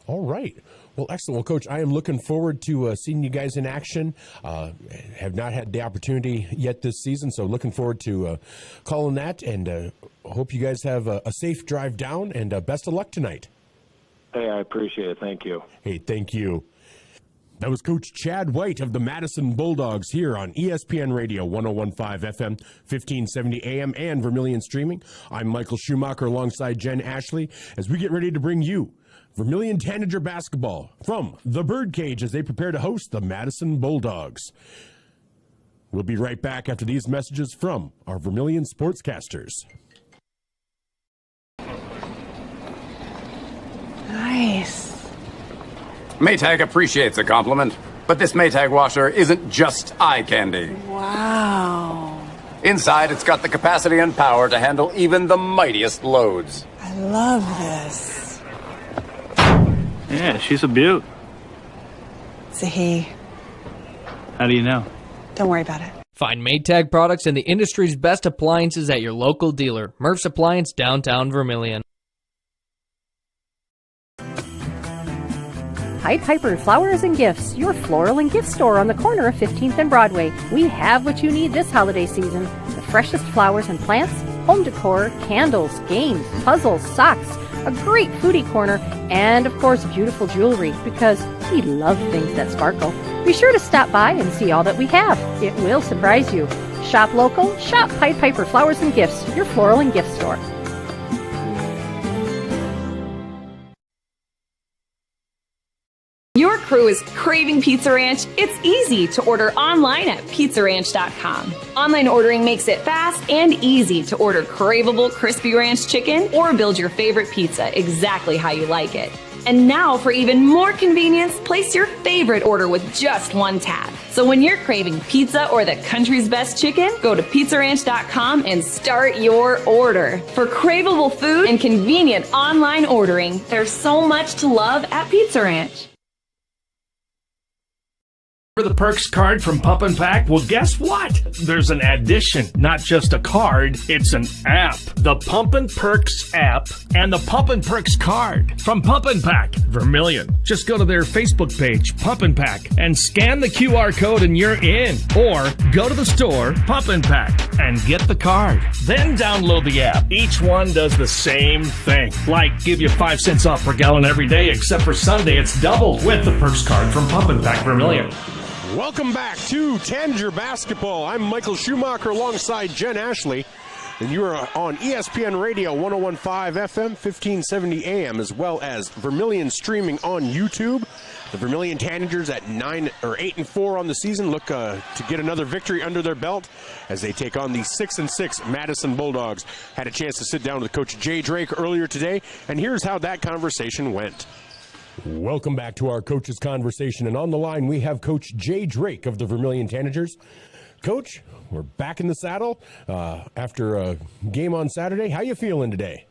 All right. Well, excellent. Well, Coach, I am looking forward to seeing you guys in action. Have not had the opportunity yet this season, so looking forward to calling that, and hope you guys have a safe drive down, and best of luck tonight. Hey, I appreciate it. Thank you. Hey, thank you. That was Coach Chad White of the Madison Bulldogs here on ESPN Radio 101.5 FM, 1570 AM, and Vermilion Streaming. I'm Michael Schumacher alongside Jen Ashley as we get ready to bring you Vermilion Tanager basketball from the Birdcage as they prepare to host the Madison Bulldogs. We'll be right back after these messages from our Vermilion sportscasters. Nice. Maytag appreciates a compliment, but this Maytag washer isn't just eye candy. Wow. Inside, it's got the capacity and power to handle even the mightiest loads. I love this. Yeah, she's a beaut. It's a he. How do you know? Don't worry about it. Find Maytag products and the industry's best appliances at your local dealer. Murph's Appliance, downtown Vermilion. Pied Piper Flowers and Gifts, your floral and gift store on the corner of 15th and Broadway. We have what you need this holiday season. The freshest flowers and plants, home decor, candles, games, puzzles, socks, a great foodie corner, and of course beautiful jewelry, because we love things that sparkle. Be sure to stop by and see all that we have. It will surprise you. Shop local, shop Pied Piper Flowers and Gifts, your floral and gift store. Your crew is craving Pizza Ranch? It's easy to order online at pizzaranch.com. Online ordering makes it fast and easy to order craveable crispy ranch chicken or build your favorite pizza exactly how you like it. And now, for even more convenience, place your favorite order with just one tap. So when you're craving pizza or the country's best chicken, go to pizzaranch.com and start your order. For craveable food and convenient online ordering, there's so much to love at Pizza Ranch. For the Perks card from Pump and Pack? Well, guess what? There's an addition, not just a card, it's an app. The Pump and Perks app and the Pump and Perks card from Pump and Pack, Vermilion. Just go to their Facebook page, Pump and Pack, and scan the QR code and you're in. Or go to the store, Pump and Pack, and get the card. Then download the app. Each one does the same thing. Like give you 5 cents off per gallon every day, except for Sunday, it's doubled with the Perks card from Pump and Pack, Vermilion. Welcome back to Tanager Basketball. I'm Michael Schumacher alongside Jen Ashley, and you are on ESPN Radio 101.5 FM, 1570 AM, as well as Vermilion streaming on YouTube. The Vermilion Tanagers at 8-4 on the season look to get another victory under their belt as they take on the 6-6 Madison Bulldogs. Had a chance to sit down with Coach Jay Drake earlier today, and here's how that conversation went. Welcome back to our coaches conversation, and on the line we have Coach Jay Drake of the Vermilion Tanagers. Coach, we're back in the saddle after a game on Saturday. How you feeling today?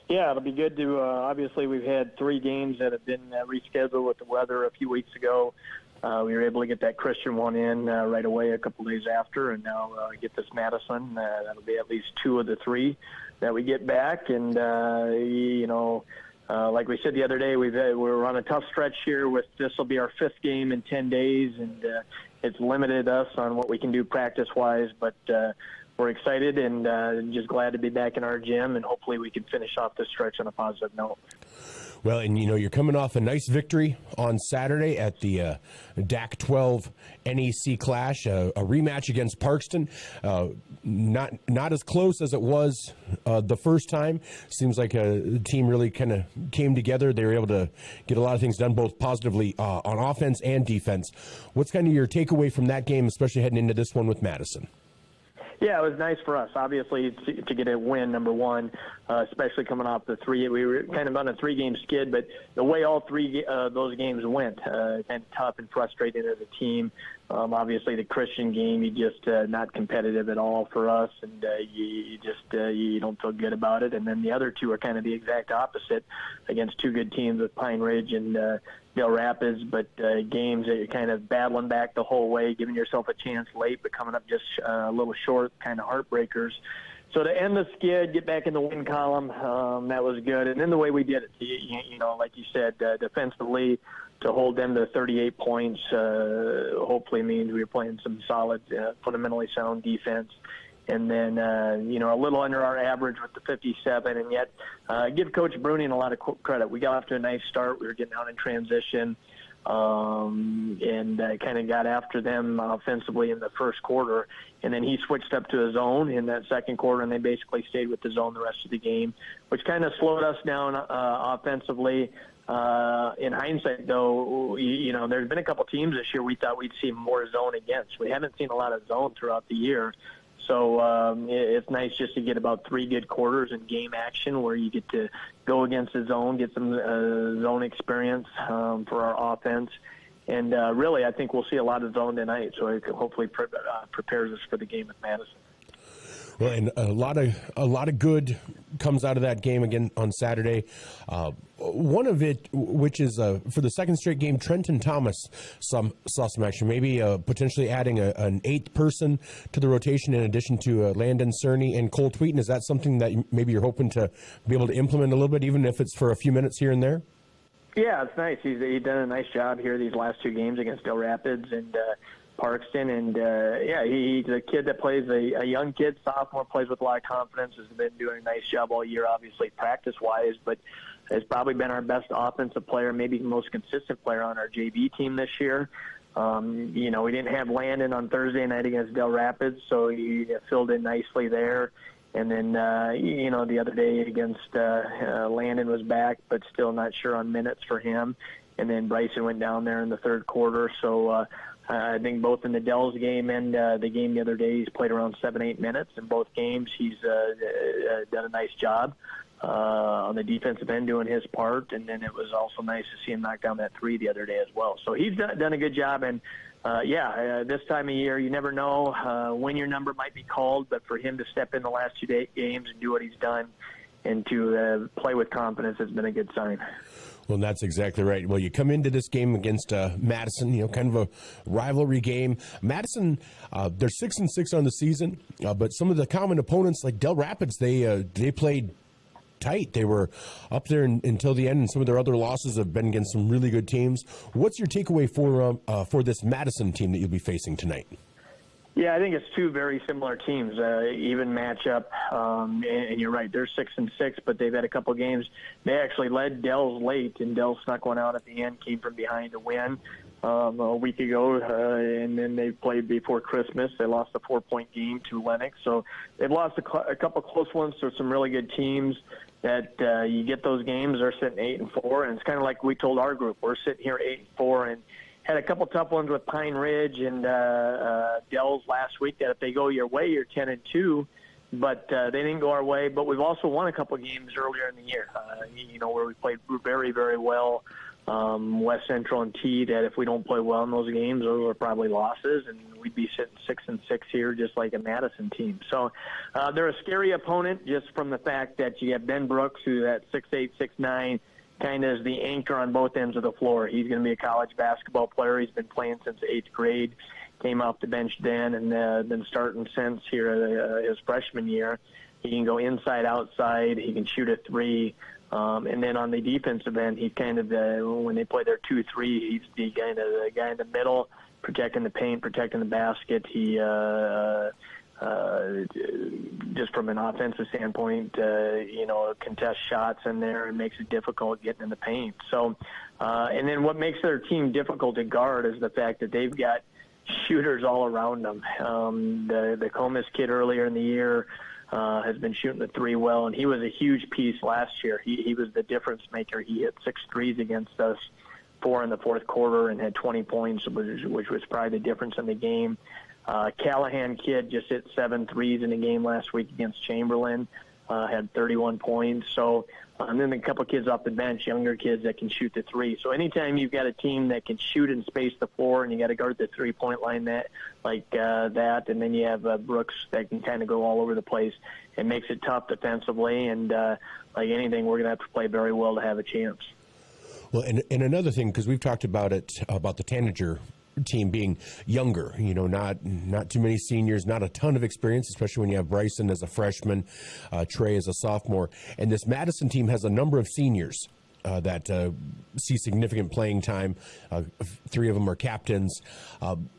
Yeah, it'll be good to obviously we've had 3 games that have been rescheduled with the weather a few weeks ago. We were able to get that Christian one in right away a couple days after, and now get this Madison. That'll be at least 2 of the 3 that we get back, and like we said the other day, we're on a tough stretch here. This will be our 5th game in 10 days, and it's limited us on what we can do practice-wise. But we're excited and just glad to be back in our gym, and hopefully we can finish off this stretch on a positive note. Well, and you're coming off a nice victory on Saturday at the DAC 12 NEC Clash, a rematch against Parkston. Not as close as it was the first time. Seems like the team really kind of came together. They were able to get a lot of things done, both positively on offense and defense. What's kind of your takeaway from that game, especially heading into this one with Madison? Yeah, it was nice for us, obviously, to get a win, number one, especially coming off the 3. We were kind of on a 3-game skid, but the way all 3 those games went, kind of tough and frustrating as a team. Obviously, the Christian game, you just not competitive at all for us, and you don't feel good about it. And then the other 2 are kind of the exact opposite against 2 good teams with Pine Ridge and Del Rapids, but games that you're kind of battling back the whole way, giving yourself a chance late, but coming up just a little short, kind of heartbreakers. So to end the skid, get back in the win column, that was good. And then the way we did it, you know, like you said, defensively, to hold them to 38 points hopefully means we were playing some solid, fundamentally sound defense. And then, you know, a little under our average with the 57, and yet give Coach Bruning a lot of credit. We got off to a nice start. We were getting out in transition. And kind of got after them offensively in the first quarter. And then he switched up to his zone in that second quarter, and they basically stayed with the zone the rest of the game, which kind of slowed us down offensively. In hindsight, though, you know, there's been a couple teams this year we thought we'd see more zone against. We haven't seen a lot of zone throughout the year. So it's nice just to get about 3 good quarters in game action where you get to go against the zone, get some zone experience for our offense. And really, I think we'll see a lot of zone tonight, so it hopefully prepares us for the game at Madison. Well, and a lot of good comes out of that game again on Saturday. One of it, which is for the second straight game, Trenton Thomas saw some action. Maybe potentially adding an 8th person to the rotation in addition to Landon Cerny and Cole Tweeten. Is that something that maybe you're hoping to be able to implement a little bit, even if it's for a few minutes here and there? Yeah, it's nice. He's done a nice job here these last 2 games against Del Rapids and Parkston, and he's a kid that plays a young kid, sophomore, plays with a lot of confidence, has been doing a nice job all year, obviously practice-wise, but has probably been our best offensive player, maybe the most consistent player on our JV team this year. You know, we didn't have Landon on Thursday night against Del Rapids, so he filled in nicely there. And then, you know, the other day against Landon was back, but still not sure on minutes for him. And then Bryson went down there in the third quarter. So I think both in the Dells game and the game the other day, he's played around 7-8 minutes. In both games, he's done a nice job on the defensive end doing his part. And then it was also nice to see him knock down that 3 the other day as well. So he's done a good job. And this time of year, you never know when your number might be called, but for him to step in the last 2 games and do what he's done and to play with confidence has been a good sign. Well, that's exactly right. Well, you come into this game against Madison, you know, kind of a rivalry game. Madison, they're 6-6 on the season, but some of the common opponents like Del Rapids, they played tight. They were up there until the end, and some of their other losses have been against some really good teams. What's your takeaway for this Madison team that you'll be facing tonight? Yeah, I think it's 2 very similar teams, even matchup. And you're right, they're 6-6, but they've had a couple games. They actually led Dell's late, and Dell snuck one out at the end, came from behind to win a week ago, and then they played before Christmas. They lost a 4-point game to Lennox. So they've lost a couple close ones to some really good teams that you get those games. They're sitting 8-4, and it's kind of like we told our group. We're sitting here 8-4, and had a couple tough ones with Pine Ridge and Dells last week that if they go your way, you're 10-2. But they didn't go our way. But we've also won a couple games earlier in the year, you know, where we played very, very well. West Central and T, that if we don't play well in those games, those are probably losses, and we'd be sitting 6-6 here just like a Madison team. So they're a scary opponent just from the fact that you have Ben Brooks, who's at 6'8", 6'9", kind of is the anchor on both ends of the floor. He's going to be a college basketball player. He's been playing since 8th grade, came off the bench then, and been starting since here his freshman year. He can go inside, outside. He can shoot a 3. And then on the defensive end, he's kind of when they play their 2-3, he's the guy in the middle, protecting the paint, protecting the basket. He just from an offensive standpoint, you know, contest shots in there and makes it difficult getting in the paint. So, and then what makes their team difficult to guard is the fact that they've got shooters all around them. The Comas kid earlier in the year has been shooting the 3 well, and he was a huge piece last year. He was the difference maker. He hit 6 threes against us, 4 in the fourth quarter, and had 20 points, which was probably the difference in the game. Callahan kid just hit 7 threes in the game last week against Chamberlain, had 31 points. So, and then a couple kids off the bench, younger kids that can shoot the 3. So anytime you've got a team that can shoot and space the floor, and you got to guard the 3-point line that, and then you have Brooks that can kind of go all over the place, it makes it tough defensively. And like anything, we're going to have to play very well to have a chance. Well, and another thing, because we've talked about it, about the Tanager team being younger, not too many seniors, not a ton of experience, especially when you have Bryson as a freshman, Trey as a sophomore. And this Madison team has a number of seniors that see significant playing time. 3 of them are captains.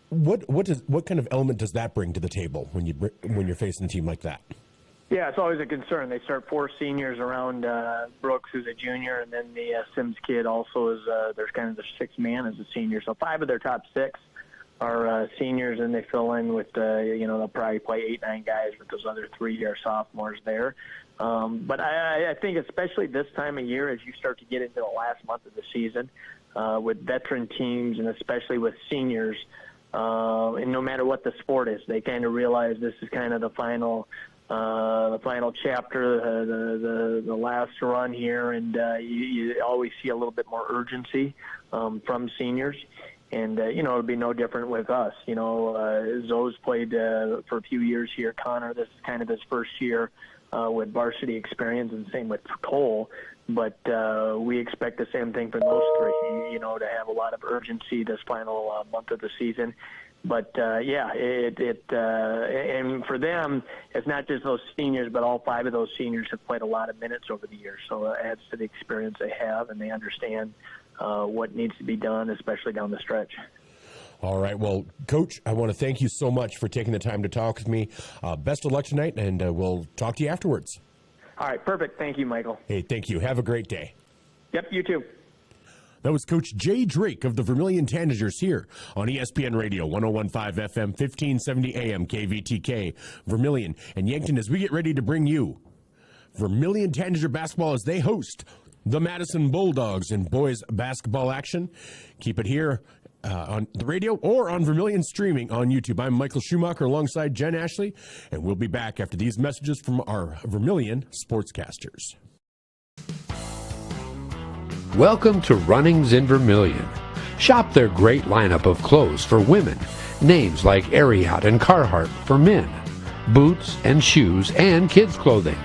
What kind of element does that bring to the table when you're facing a team like that? Yeah, it's always a concern. They start 4 seniors around Brooks, who's a junior, and then the Sims kid also is. There's kind of the 6th man as a senior. So 5 of their top 6 are seniors, and they fill in with they'll probably play 8-9 guys, but those other 3 are sophomores there. But I think especially this time of year, as you start to get into the last month of the season, with veteran teams and especially with seniors, and no matter what the sport is, they kind of realize this is kind of the final chapter, the last run here, and you always see a little bit more urgency from seniors. And, it'll be no different with us. Zoe's played for a few years here. Connor, this is kind of his first year with varsity experience, and same with Cole. But we expect the same thing from those 3, to have a lot of urgency this final month of the season. But, and for them, it's not just those seniors, but all 5 of those seniors have played a lot of minutes over the years. So it adds to the experience they have, and they understand what needs to be done, especially down the stretch. All right. Well, Coach, I want to thank you so much for taking the time to talk with me. Best of luck tonight, and we'll talk to you afterwards. All right. Perfect. Thank you, Michael. Hey, thank you. Have a great day. Yep, you too. That was Coach Jay Drake of the Vermilion Tanagers here on ESPN Radio, 101.5 FM, 1570 AM, KVTK, Vermilion and Yankton, as we get ready to bring you Vermilion Tanager basketball as they host the Madison Bulldogs in boys basketball action. Keep it here on the radio or on Vermilion streaming on YouTube. I'm Michael Schumacher alongside Jen Ashley, and we'll be back after these messages from our Vermilion sportscasters. Welcome to Runnings in Vermilion. Shop their great lineup of clothes for women. Names like Ariat and Carhartt for men. Boots and shoes and kids' clothing.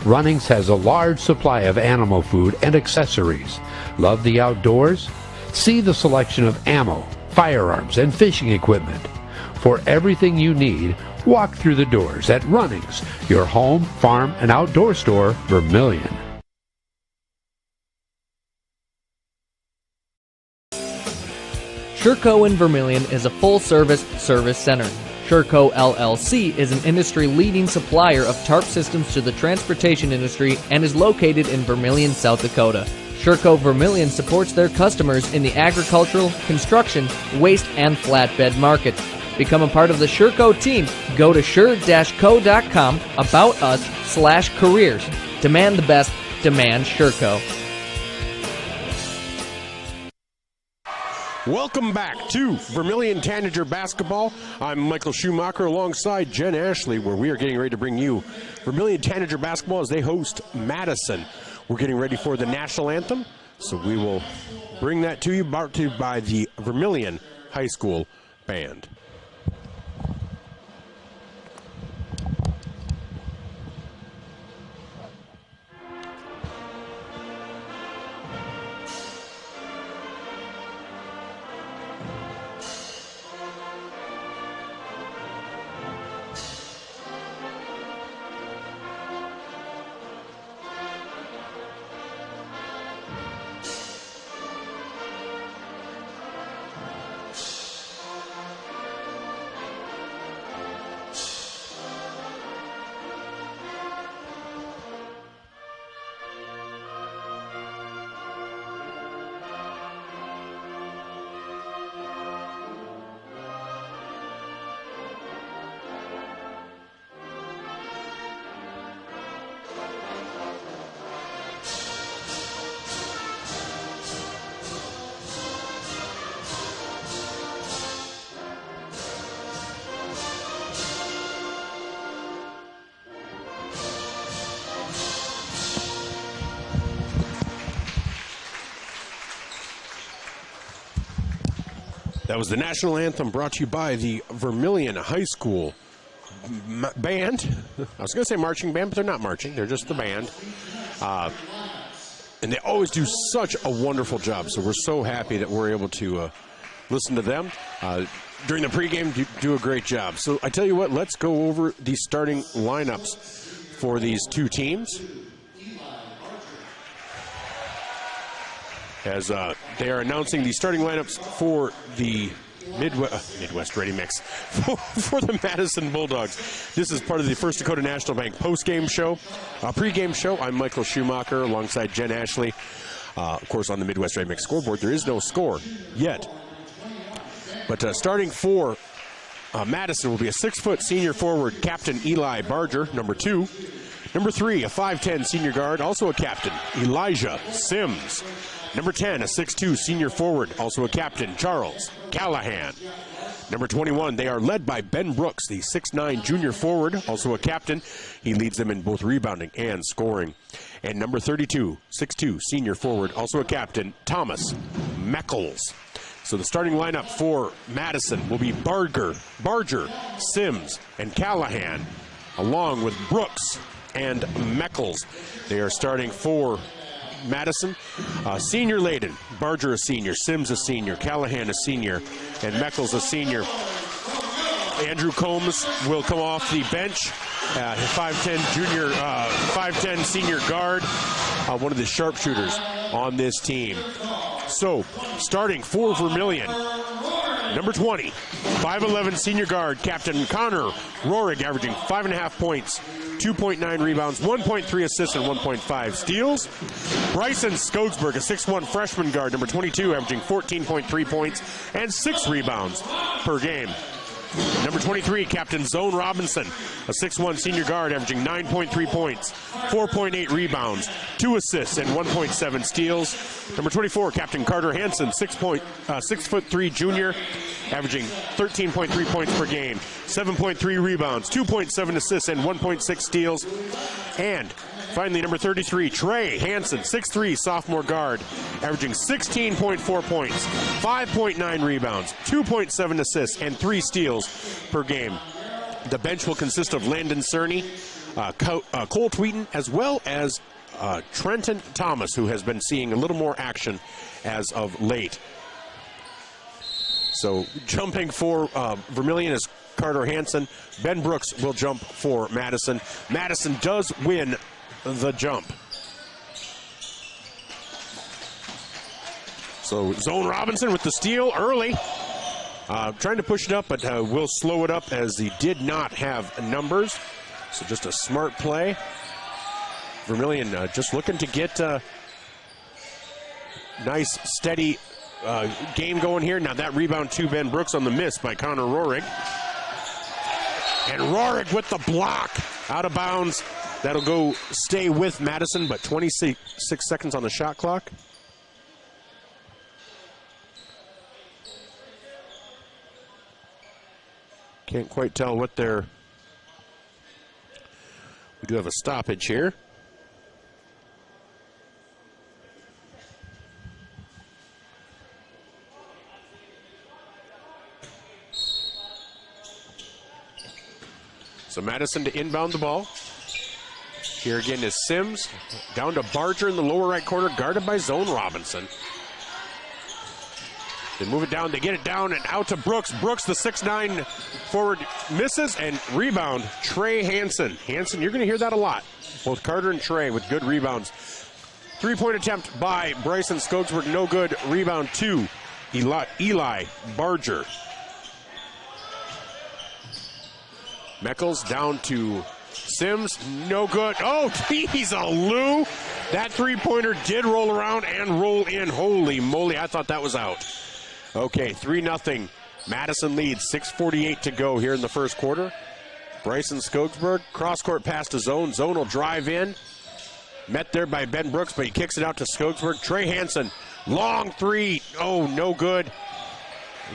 Runnings has a large supply of animal food and accessories. Love the outdoors? See the selection of ammo, firearms, and fishing equipment. For everything you need, walk through the doors at Runnings, your home, farm, and outdoor store, Vermilion. Sherco in Vermilion is a full-service service center. Sherco LLC is an industry-leading supplier of tarp systems to the transportation industry and is located in Vermilion, South Dakota. Sherco Vermilion supports their customers in the agricultural, construction, waste, and flatbed markets. Become a part of the Sherco team. Go to sure-co.com, about us/careers. Demand the best. Demand Sherco. Welcome back to Vermilion Tanager basketball. I'm Michael Schumacher alongside Jen Ashley, where we are getting ready to bring you Vermilion Tanager basketball as they host Madison. We're getting ready for the national anthem, so we will bring that to you, brought to you by the Vermilion High School Band. That was the national anthem brought to you by the Vermilion High School Band. I was going to say marching band, but they're not marching. They're just the band. And they always do such a wonderful job. So we're so happy that we're able to listen to them during the pregame, do a great job. So I tell you what, let's go over the starting lineups for these two teams. As they are announcing the starting lineups for the Midwest Ready Mix for the Madison Bulldogs. This is part of the First Dakota National Bank postgame show, pregame show. I'm Michael Schumacher alongside Jen Ashley. Of course, on the Midwest Ready Mix scoreboard, there is no score yet. But starting for Madison will be a 6-foot senior forward, Captain Eli Barger, number 2. Number 3, a 5'10 senior guard, also a captain, Elijah Sims. Number 10, a 6'2 senior forward, also a captain, Charles Callahan. Number 21, they are led by Ben Brooks, the 6'9 junior forward, also a captain. He leads them in both rebounding and scoring. And number 32, 6'2 senior forward, also a captain, Thomas Meckles. So the starting lineup for Madison will be Barger, Sims, and Callahan, along with Brooks and Meckles. They are starting for Madison. Senior laden, Barger a senior, Sims a senior, Callahan a senior, and Meckles a senior. Andrew Combs will come off the bench, 5'10 senior guard, one of the sharpshooters on this team. So, starting for Vermilion, number 20, 5'11 senior guard, Captain Connor Rohrig, averaging 5.5 points, 2.9 rebounds, 1.3 assists, and 1.5 steals. Bryson Skogsberg, a 6'1 freshman guard, number 22, averaging 14.3 points and 6 rebounds per game. Number 23, Captain Zone Robinson, a 6'1 senior guard, averaging 9.3 points, 4.8 rebounds, 2 assists, and 1.7 steals. Number 24, Captain Carter Hansen, 6'3 junior, averaging 13.3 points per game, 7.3 rebounds, 2.7 assists, and 1.6 steals. And finally, number 33, Trey Hansen, 6'3 sophomore guard, averaging 16.4 points, 5.9 rebounds, 2.7 assists, and 3 steals per game. The bench will consist of Landon Cerny, Cole Tweeton, as well as Trenton Thomas, who has been seeing a little more action as of late. So jumping for Vermilion is Carter Hansen. Ben Brooks will jump for Madison. Madison does win the jump. So Zone Robinson with the steal early. Trying to push it up, but will slow it up as he did not have numbers. So just a smart play. Vermilion just looking to get nice, steady game going here. Now that rebound to Ben Brooks on the miss by Connor Rohrig. And Rohrig with the block. Out of bounds. That'll go stay with Madison, but 26 seconds on the shot clock. Can't quite tell what they're... We do have a stoppage here. So Madison to inbound the ball. Here again is Sims. Down to Barger in the lower right corner, guarded by Zone Robinson. They move it down, they get it down and out to Brooks. Brooks, the 6'9 forward, misses, and rebound, Trey Hansen. Hansen, you're going to hear that a lot. Both Carter and Trey with good rebounds. 3-point attempt by Bryson Skogsberg, no good. Rebound to Eli Barger. Meckles down to Sims, no good. Oh, geez, a Lou. That three-pointer did roll around and roll in. Holy moly, I thought that was out. Okay, 3-0. Madison leads, 6:48 to go here in the first quarter. Bryson Skogsberg, cross-court pass to Zone. Zone will drive in. Met there by Ben Brooks, but he kicks it out to Skogsberg. Trey Hansen, long three. Oh, no good.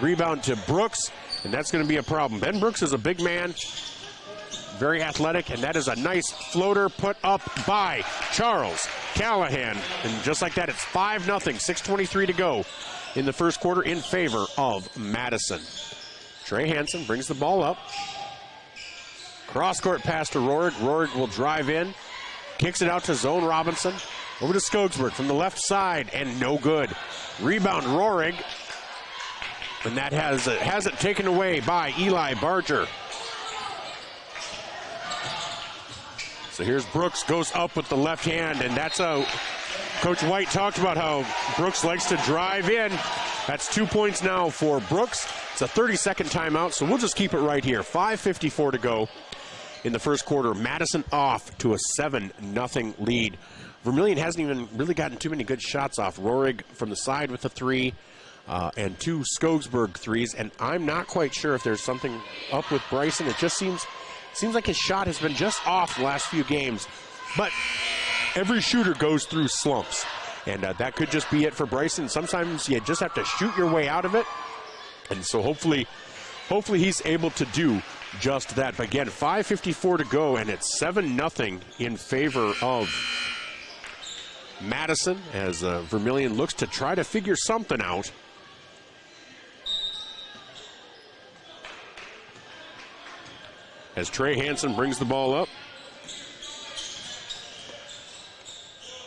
Rebound to Brooks, and that's going to be a problem. Ben Brooks is a big man, very athletic, and that is a nice floater put up by Charles Callahan. And just like that, it's 5-0, 6:23 to go in the first quarter in favor of Madison. Trey Hansen brings the ball up. Cross-court pass to Rohrig. Rohrig will drive in. Kicks it out to Zone Robinson. Over to Skogsberg from the left side, and no good. Rebound Rohrig. And that has it taken away by Eli Barger. So here's Brooks, goes up with the left hand, and that's how Coach White talked about how Brooks likes to drive in. That's 2 points now for Brooks. It's a 30-second timeout, so we'll just keep it right here. 5:54 to go in the first quarter. Madison off to a 7-0 lead. Vermilion hasn't even really gotten too many good shots off. Rohrig from the side with a 3, and 2 Skogsberg threes, and I'm not quite sure if there's something up with Bryson. It just seems like his shot has been just off the last few games, but every shooter goes through slumps, and that could just be it for Bryson. Sometimes you just have to shoot your way out of it, and so hopefully he's able to do just that. But again, 5:54 to go, and it's 7-0 in favor of Madison as Vermilion looks to try to figure something out. As Trey Hansen brings the ball up.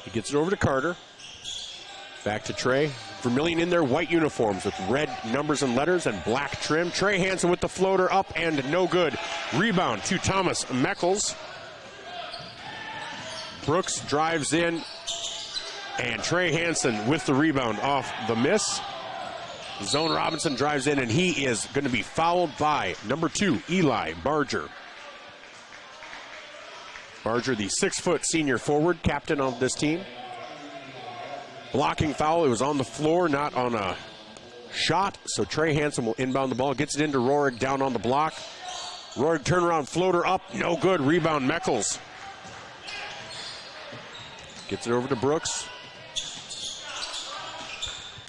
He gets it over to Carter. Back to Trey. Vermilion in their white uniforms with red numbers and letters and black trim. Trey Hansen with the floater up and no good. Rebound to Thomas Meckles. Brooks drives in, and Trey Hansen with the rebound off the miss. Zone Robinson drives in, and he is going to be fouled by number 2, Eli Barger. Barger, the 6-foot senior forward, captain of this team. Blocking foul. It was on the floor, not on a shot. So Trey Hansen will inbound the ball. Gets it into Rohrig down on the block. Rohrig turnaround floater up. No good. Rebound Meckles. Gets it over to Brooks.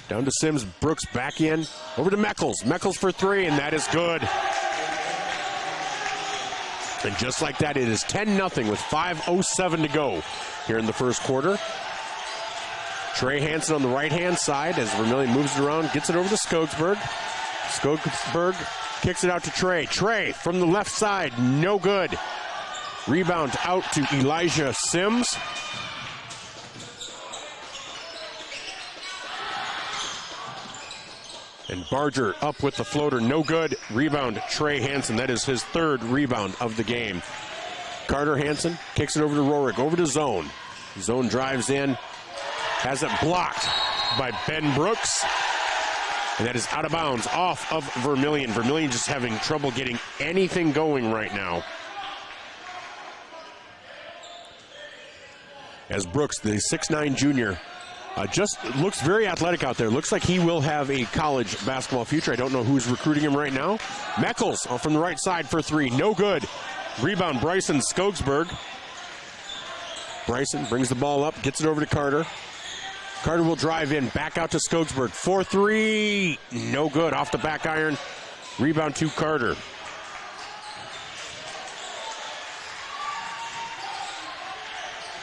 Down to Sims. Brooks back in. Over to Meckles. Meckles for 3, and that is good. And just like that, it is 10-0 with 5:07 to go here in the first quarter. Trey Hansen on the right-hand side as Vermilion moves it around, gets it over to Skogsberg. Skogsberg kicks it out to Trey. Trey from the left side, no good. Rebound out to Elijah Sims. And Barger up with the floater, no good. Rebound, Trey Hansen. That is his 3rd rebound of the game. Carter Hansen kicks it over to Rohrig, over to Zone. Zone drives in, has it blocked by Ben Brooks. And that is out of bounds, off of Vermilion. Vermilion just having trouble getting anything going right now. As Brooks, the 6'9 junior, just looks very athletic out there. Looks like he will have a college basketball future. I don't know who's recruiting him right now. Meckles from the right side for 3. No good. Rebound, Bryson Skogsberg. Bryson brings the ball up, gets it over to Carter. Carter will drive in, back out to Skogsberg. 4-3. No good. Off the back iron. Rebound to Carter.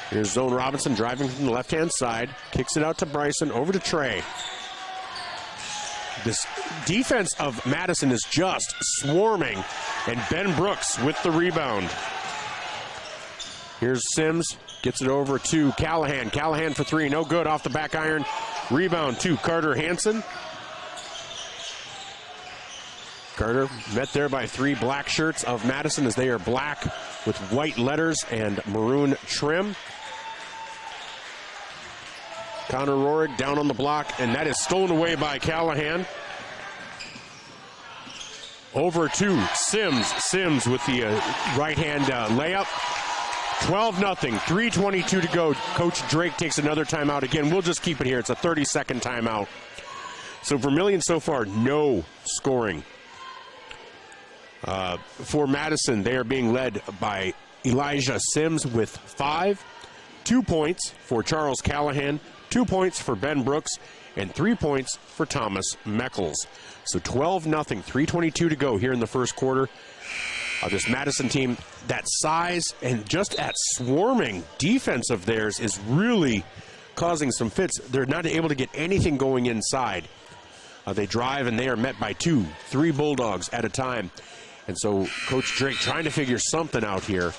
Here's Zone Robinson driving from the left-hand side. Kicks it out to Bryson. Over to Trey. This defense of Madison is just swarming. And Ben Brooks with the rebound. Here's Sims. Gets it over to Callahan. Callahan for 3. No good. Off the back iron. Rebound to Carter Hansen. Carter met there by 3 black shirts of Madison as they are black with white letters and maroon trim. Connor Rohrig down on the block, and that is stolen away by Callahan. Over to Sims. Sims with the right-hand layup. 12-0, 3:22 to go. Coach Drake takes another timeout. Again, we'll just keep it here. It's a 30-second timeout. So Vermilion so far, no scoring. For Madison, they are being led by Elijah Sims with 5. 2 points for Charles Callahan, 2 points for Ben Brooks, and 3 points for Thomas Meckles. So 12-0, 3:22 to go here in the first quarter. This Madison team, that size and just that swarming defense of theirs is really causing some fits. They're not able to get anything going inside. They drive and they are met by 2, 3 Bulldogs at a time. And so Coach Drake trying to figure something out here.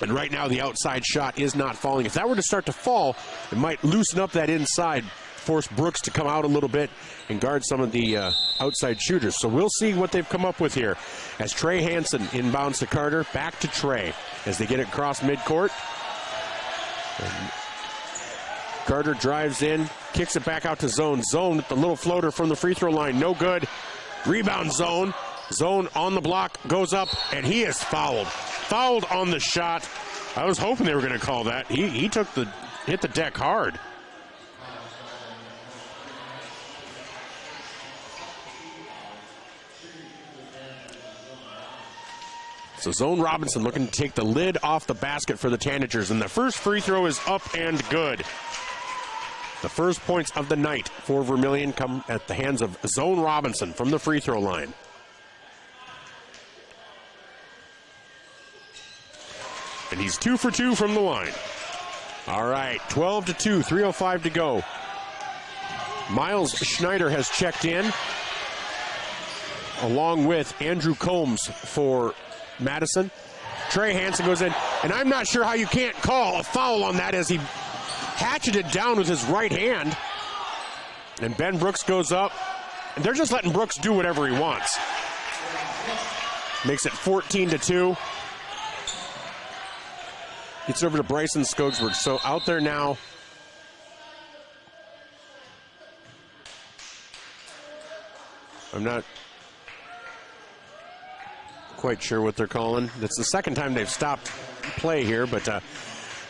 And right now the outside shot is not falling. If that were to start to fall, it might loosen up that inside force Brooks to come out a little bit and guard some of the outside shooters. So we'll see what they've come up with here. As Trey Hansen inbounds to Carter, back to Trey as they get it across midcourt. And Carter drives in, kicks it back out to Zone. Zone with the little floater from the free throw line, no good. Rebound Zone. Zone on the block, goes up, and he is fouled. Fouled on the shot. I was hoping they were going to call that. He hit the deck hard. So Zone Robinson looking to take the lid off the basket for the Tanagers, and the first free throw is up and good. The first points of the night for Vermilion come at the hands of Zone Robinson from the free throw line. And he's 2 for 2 from the line. All right, 12-2, 3:05 to go. Miles Schneider has checked in, along with Andrew Combs for Madison. Trey Hansen goes in, and I'm not sure how you can't call a foul on that as he hatcheted down with his right hand. And Ben Brooks goes up, and they're just letting Brooks do whatever he wants. Makes it 14-2. Gets over to Bryson Skogsberg. So out there now. I'm not quite sure what they're calling. That's the second time they've stopped play here, but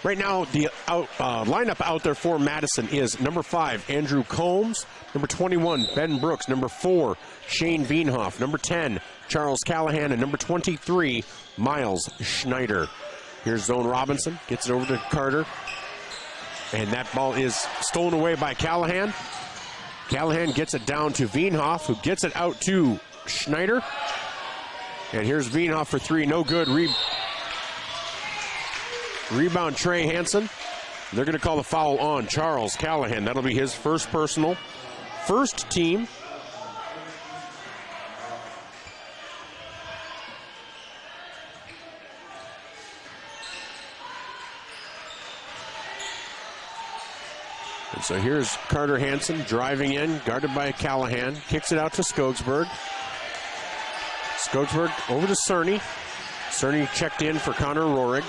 right now the lineup out there for Madison is number 5, Andrew Combs, number 21, Ben Brooks, number 4, Shane Veenhoff, number 10, Charles Callahan, and number 23, Miles Schneider. Here's Zone Robinson, gets it over to Carter, and that ball is stolen away by Callahan. Callahan gets it down to Veenhoff, who gets it out to Schneider. And here's Veenhoff for 3, no good. Rebound Trey Hansen. They're going to call the foul on Charles Callahan. That'll be his first personal. First team. And so here's Carter Hansen driving in, guarded by Callahan. Kicks it out to Skogsberg. Skogsberg over to Cerny. Cerny checked in for Connor Rohrig.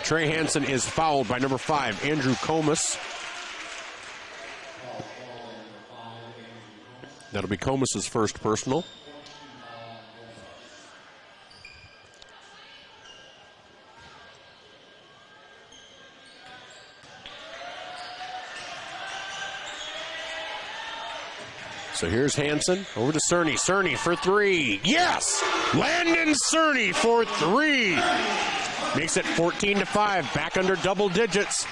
Trey Hansen is fouled by number 5, Andrew Comus. That'll be Comus's first personal. So here's Hansen over to Cerny. Cerny for 3. Yes! Landon Cerny for 3. Makes it 14-5, back under double digits.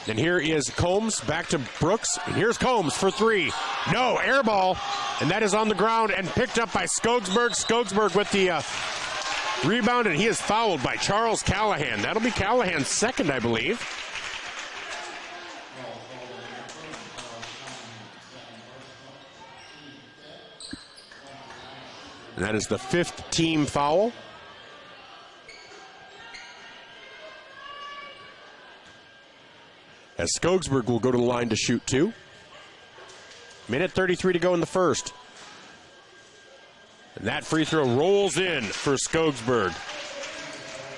And here is Combs back to Brooks. And here's Combs for 3. No, air ball. And that is on the ground and picked up by Skogsberg. Skogsberg with the rebound, and he is fouled by Charles Callahan. That'll be Callahan's second, I believe. And that is the 5th team foul. As Skogsberg will go to the line to shoot 2. Minute 33 to go in the first. And that free throw rolls in for Skogsberg.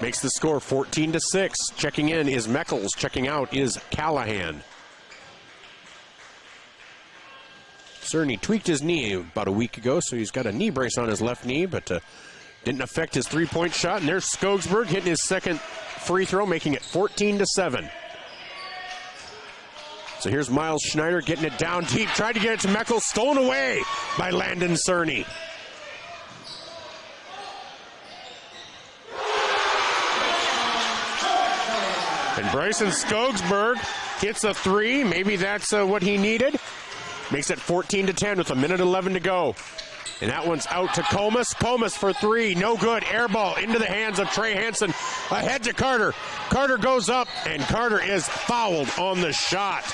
Makes the score 14-6. Checking in is Meckles. Checking out is Callahan. Cerny tweaked his knee about a week ago, so he's got a knee brace on his left knee, but didn't affect his three-point shot. And there's Skogsberg hitting his second free throw, making it 14-7. So here's Miles Schneider getting it down deep, tried to get it to Meckles, stolen away by Landon Cerny. And Bryson Skogsberg hits a 3. Maybe that's what he needed. Makes it 14-10 with a minute 11 to go. And that one's out to Comus. Comus for 3. No good. Air ball into the hands of Trey Hansen. Ahead to Carter. Carter goes up, and Carter is fouled on the shot.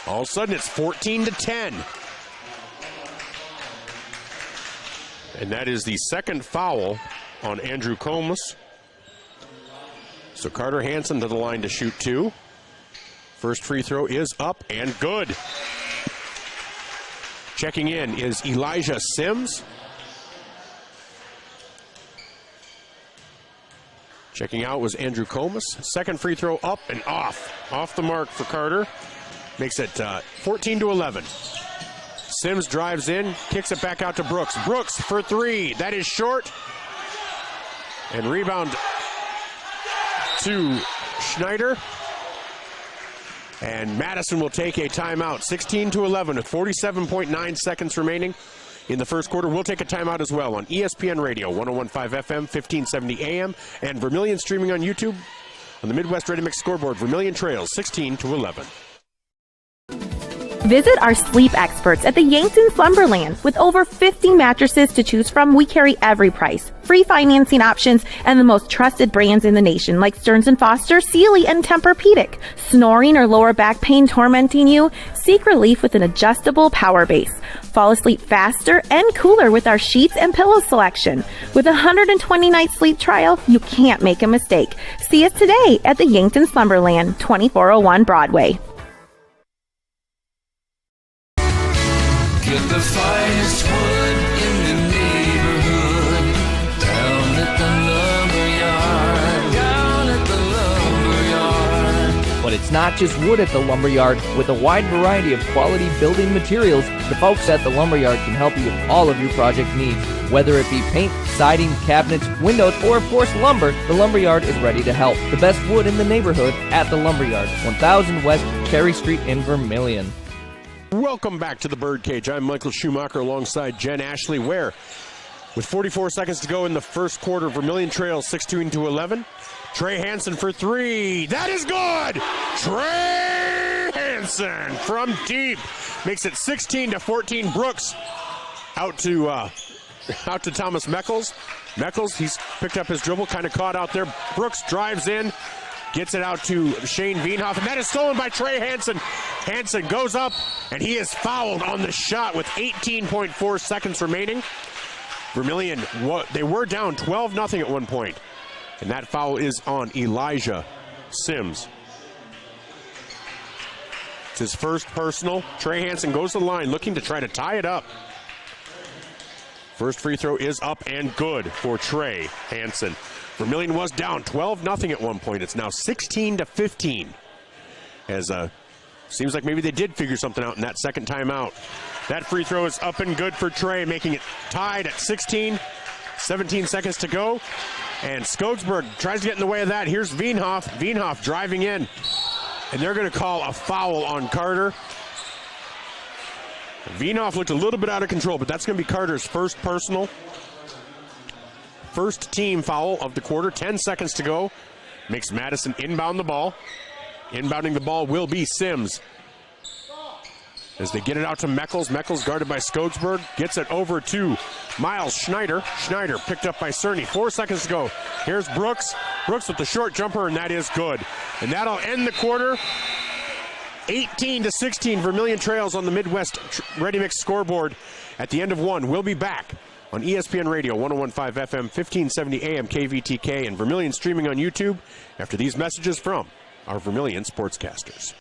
All of a sudden, it's 14-10. And that is the second foul on Andrew Comus. So Carter Hansen to the line to shoot 2. First free throw is up and good. Checking in is Elijah Sims. Checking out was Andrew Comas. Second free throw up and off. Off the mark for Carter. Makes it 14-11. Sims drives in, kicks it back out to Brooks. Brooks for 3. That is short. And rebound to Schneider. And Madison will take a timeout. 16-11 with 47.9 seconds remaining in the first quarter. We'll take a timeout as well on ESPN Radio, 101.5 FM, 1570 AM, and Vermilion streaming on YouTube on the Midwest Ready Mix scoreboard. Vermilion trails 16-11. Visit our sleep experts at the Yankton Slumberland. With over 50 mattresses to choose from, we carry every price, free financing options, and the most trusted brands in the nation like Stearns & Foster, Sealy, and Tempur-Pedic. Snoring or lower back pain tormenting you? Seek relief with an adjustable power base. Fall asleep faster and cooler with our sheets and pillow selection. With a 120-night sleep trial, you can't make a mistake. See us today at the Yankton Slumberland, 2401 Broadway. Get the finest wood in the neighborhood. Down at the lumberyard. But it's not just wood at the lumberyard. With a wide variety of quality building materials, the folks at the lumberyard can help you with all of your project needs. Whether it be paint, siding, cabinets, windows, or of course lumber, the lumberyard is ready to help. The best wood in the neighborhood at the lumberyard, 1000 West Cherry Street in Vermilion. Welcome back to the Birdcage. I'm Michael Schumacher alongside Jen Ashley Ware. With 44 seconds to go in the first quarter, Vermilion trails 16-11. Trey Hansen for 3. That is good! Trey Hansen from deep makes it 16-14. Brooks out to Thomas Meckles. Meckles, he's picked up his dribble, kind of caught out there. Brooks drives in. Gets it out to Shane Veenhoff, and that is stolen by Trey Hansen. Hansen goes up, and he is fouled on the shot with 18.4 seconds remaining. Vermilion, they were down 12-0 at one point, and that foul is on Elijah Sims. It's his first personal. Trey Hansen goes to the line, looking to try to tie it up. First free throw is up and good for Trey Hansen. Vermilion was down 12-0 at one point. It's now 16-15. As seems like maybe they did figure something out in that second timeout. That free throw is up and good for Trey, making it tied at 16. 17 seconds to go. And Skogsberg tries to get in the way of that. Here's Veenhoff. Veenhoff driving in. And they're going to call a foul on Carter. Veenhoff looked a little bit out of control, but that's going to be Carter's first personal. First team foul of the quarter. 10 seconds to go. Makes Madison inbound the ball. Inbounding the ball will be Sims. As they get it out to Meckles. Meckles guarded by Skogsberg. Gets it over to Miles Schneider. Schneider picked up by Cerny. 4 seconds to go. Here's Brooks. Brooks with the short jumper, and that is good. And that'll end the quarter. 18-16. Vermilion trails on the Midwest Ready Mix scoreboard at the end of one. We'll be back on ESPN Radio, 101.5 FM, 1570 AM KVTK, and Vermilion streaming on YouTube after these messages from our Vermilion sportscasters.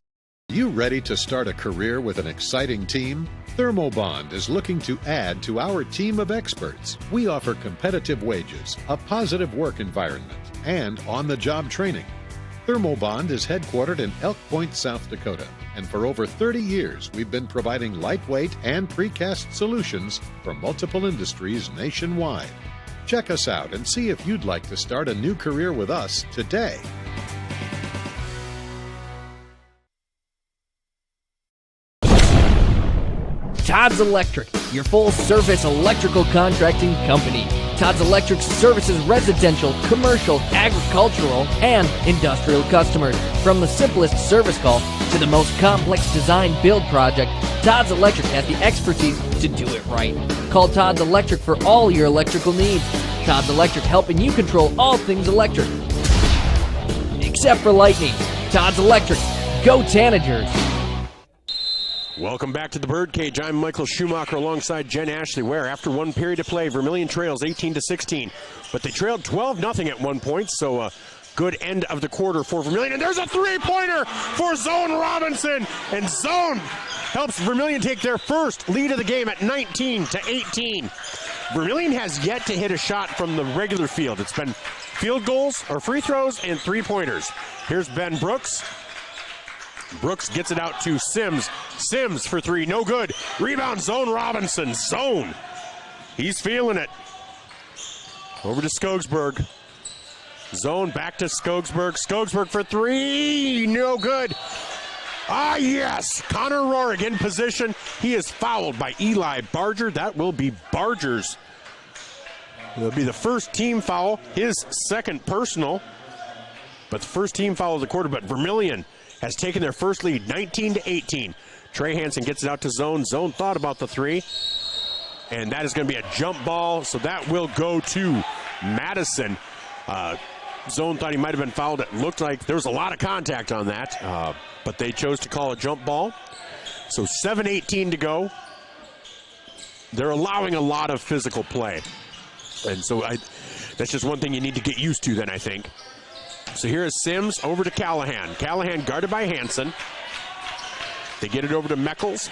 You ready to start a career with an exciting team? Thermobond is looking to add to our team of experts. We offer competitive wages, a positive work environment, and on-the-job training. Thermobond is headquartered in Elk Point, South Dakota, and for over 30 years we've been providing lightweight and precast solutions for multiple industries nationwide. Check us out and see if you'd like to start a new career with us today. Todd's Electric, your full-service electrical contracting company. Todd's Electric services residential, commercial, agricultural, and industrial customers. From the simplest service call to the most complex design-build project, Todd's Electric has the expertise to do it right. Call Todd's Electric for all your electrical needs. Todd's Electric, helping you control all things electric. Except for lightning. Todd's Electric. Go Tanagers. Welcome back to the Birdcage. I'm Michael Schumacher alongside Jen Ashley Ware. After one period of play, Vermilion trails 18-16. But they trailed 12-0 at one point, so Good end of the quarter for Vermilion. And there's a three-pointer for Zone Robinson. And Zone helps Vermilion take their first lead of the game at 19-18. Vermilion has yet to hit a shot from the regular field. It's been field goals or free throws and three-pointers. Here's Ben Brooks. Brooks gets it out to Sims. Sims for three, no good. Rebound, Zone Robinson. Zone. He's feeling it. Over to Skogsberg. Zone back to Skogsberg. Skogsberg for three, no good. Ah, yes. Connor Rohrig in position. He is fouled by Eli Barger. That will be Barger's. It'll be the first team foul, his second personal. But the first team foul of the quarter. But Vermilion has taken their first lead, 19-18. Trey Hansen gets it out to Zone. Zone thought about the three. And that is going to be a jump ball. So that will go to Madison. Zone thought he might have been fouled. It looked like there was a lot of contact on that. But they chose to call a jump ball. So 7:18 to go. They're allowing a lot of physical play. And so that's just one thing you need to get used to then, I think. So here is Sims over to Callahan. Callahan guarded by Hansen. They get it over to Meckles.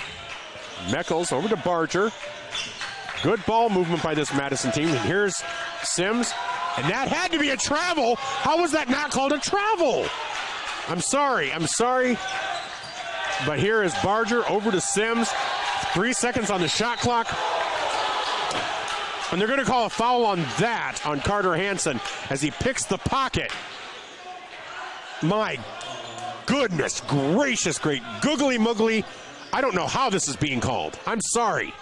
Meckles over to Barger. Good ball movement by this Madison team. And here's Sims. And that had to be a travel. How was that not called a travel? I'm sorry. But here is Barger over to Sims. 3 seconds on the shot clock. And they're going to call a foul on that on Carter Hansen as he picks the pocket. My goodness gracious, great googly muggly. I don't know how this is being called. I'm sorry.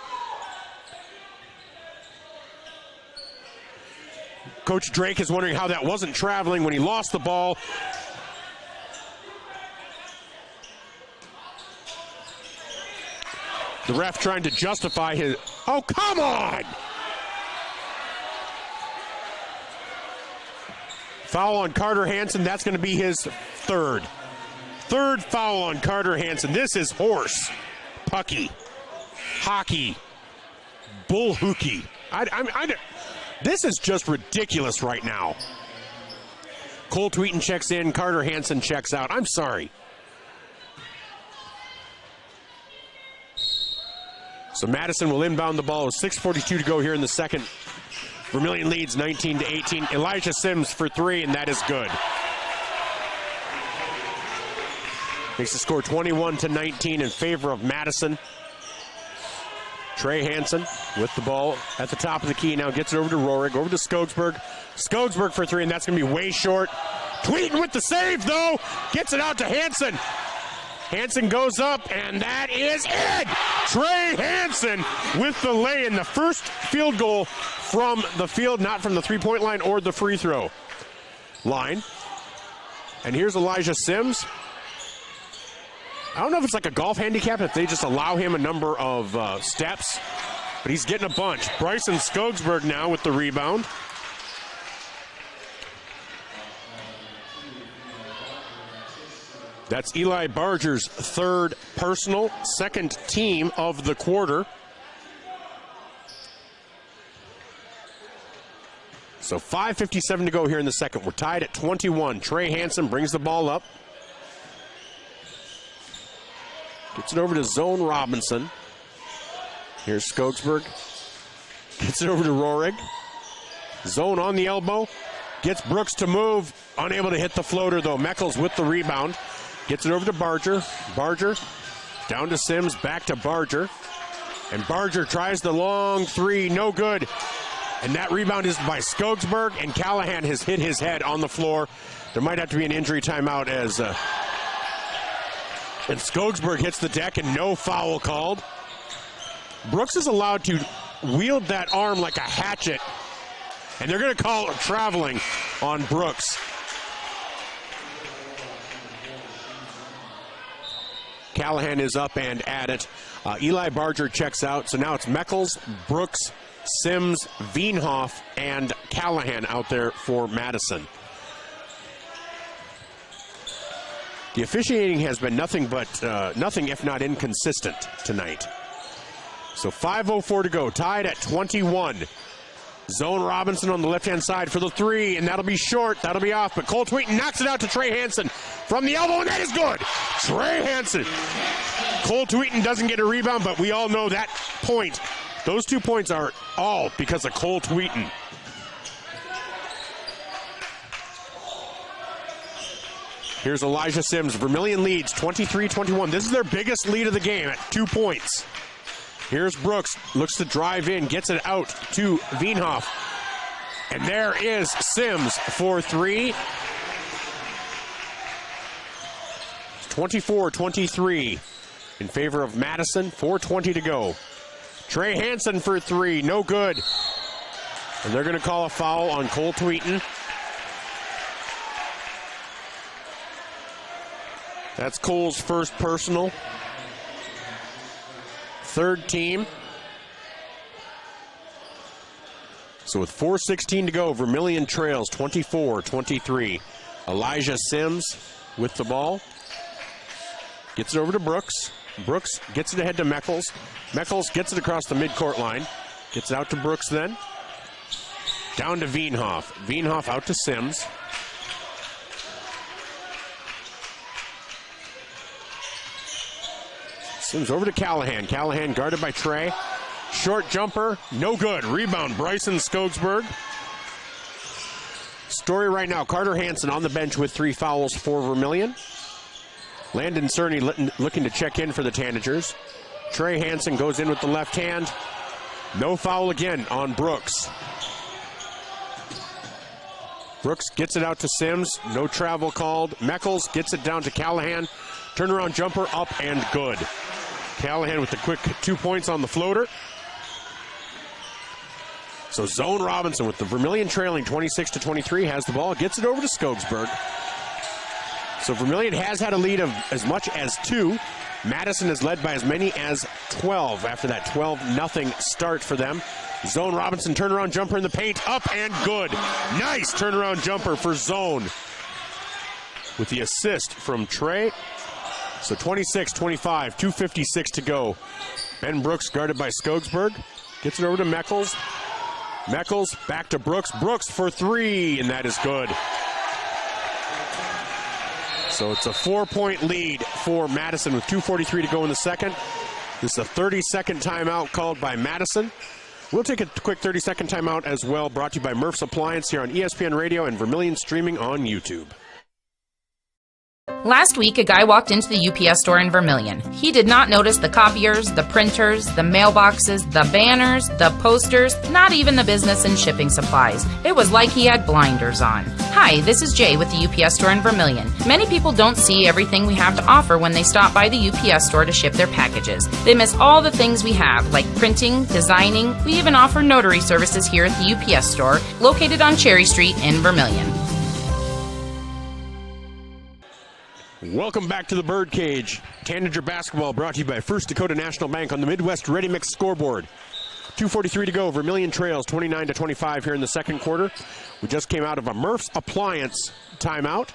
Coach Drake is wondering how that wasn't traveling when he lost the ball. The ref trying to justify his... Oh, come on! Foul on Carter Hansen. That's going to be his third. Third foul on Carter Hansen. This is horse, pucky, hockey, bull hooky. This is just ridiculous right now. Cole Tweeten checks in. Carter Hansen checks out. I'm sorry. So Madison will inbound the ball with 6:42 to go here in the second. Vermilion leads 19-18. Elijah Sims for three, and that is good. Makes the score 21-19 in favor of Madison. Trey Hansen with the ball at the top of the key. Now gets it over to Rohrig, over to Skogsberg. Skogsberg for three, and that's going to be way short. Tweeten with the save, though. Gets it out to Hansen. Hansen goes up, and that is it! Trey Hansen with the lay-in. The first field goal from the field, not from the three-point line or the free throw line. And here's Elijah Sims. I don't know if it's like a golf handicap, if they just allow him a number of steps, but he's getting a bunch. Bryson Skogsberg now with the rebound. That's Eli Barger's third personal, second team of the quarter. So 5:57 to go here in the second. We're tied at 21. Trey Hansen brings the ball up. Gets it over to Zone Robinson. Here's Skogsberg. Gets it over to Rohrig. Zone on the elbow. Gets Brooks to move. Unable to hit the floater, though. Meckles with the rebound. Gets it over to Barger. Barger down to Sims. Back to Barger. And Barger tries the long three. No good. And that rebound is by Skogsberg. And Callahan has hit his head on the floor. There might have to be an injury timeout as... And Skogsberg hits the deck and no foul called. Brooks is allowed to wield that arm like a hatchet. And they're going to call it traveling on Brooks. Callahan is up and at it. Eli Barger checks out. So now it's Meckles, Brooks, Sims, Veenhoff, and Callahan out there for Madison. The officiating has been nothing if not inconsistent tonight. So 5:04 to go, tied at 21. Zone Robinson on the left-hand side for the three, and that'll be short. That'll be off, but Cole Tweeten knocks it out to Trey Hansen from the elbow, and that is good. Trey Hansen. Cole Tweeten doesn't get a rebound, but we all know that point. Those 2 points are all because of Cole Tweeten. Here's Elijah Sims. Vermilion leads 23-21. This is their biggest lead of the game at 2 points. Here's Brooks, looks to drive in, gets it out to Veenhoff. And there is Sims for three. 24-23 in favor of Madison, 4:20 to go. Trey Hansen for three, no good. And they're going to call a foul on Cole Tweeten. That's Cole's first personal. Third team. So with 4:16 to go, Vermilion trails 24-23. Elijah Sims with the ball. Gets it over to Brooks. Brooks gets it ahead to Meckles. Meckles gets it across the midcourt line. Gets it out to Brooks then. Down to Veenhoff. Veenhoff out to Sims. Sims over to Callahan. Callahan guarded by Trey. Short jumper, no good. Rebound, Bryson Skogsberg. Story right now, Carter Hansen on the bench with 3 fouls for Vermilion. Landon Cerny looking to check in for the Tanagers. Trey Hansen goes in with the left hand. No foul again on Brooks. Brooks gets it out to Sims. No travel called. Meckles gets it down to Callahan. Turnaround jumper up and good. Callahan with the quick 2 points on the floater. So Zone Robinson with the Vermilion trailing 26-23 has the ball. Gets it over to Skogsberg. So Vermilion has had a lead of as much as 2. Madison has led by as many as 12 after that 12-0 start for them. Zone Robinson turnaround jumper in the paint, up and good. Nice turnaround jumper for Zone with the assist from Trey. So 26-25, 2:56 to go. Ben Brooks guarded by Skogsberg. Gets it over to Meckles. Meckles back to Brooks. Brooks for 3, and that is good. So it's a 4-point lead for Madison with 2:43 to go in the second. This is a 30-second timeout called by Madison. We'll take a quick 30-second timeout as well, brought to you by Murph's Appliance here on ESPN Radio and Vermilion streaming on YouTube. Last week, a guy walked into the UPS store in Vermilion. He did not notice the copiers, the printers, the mailboxes, the banners, the posters, not even the business and shipping supplies. It was like he had blinders on. Hi, this is Jay with the UPS store in Vermilion. Many people don't see everything we have to offer when they stop by the UPS store to ship their packages. They miss all the things we have, like printing, designing. We even offer notary services here at the UPS store, located on Cherry Street in Vermilion. Welcome back to the Birdcage. Tanager basketball brought to you by First Dakota National Bank on the Midwest Ready Mix scoreboard. 2:43 to go. Vermilion trails 29-25 here in the second quarter. We just came out of a Murph's Appliance timeout.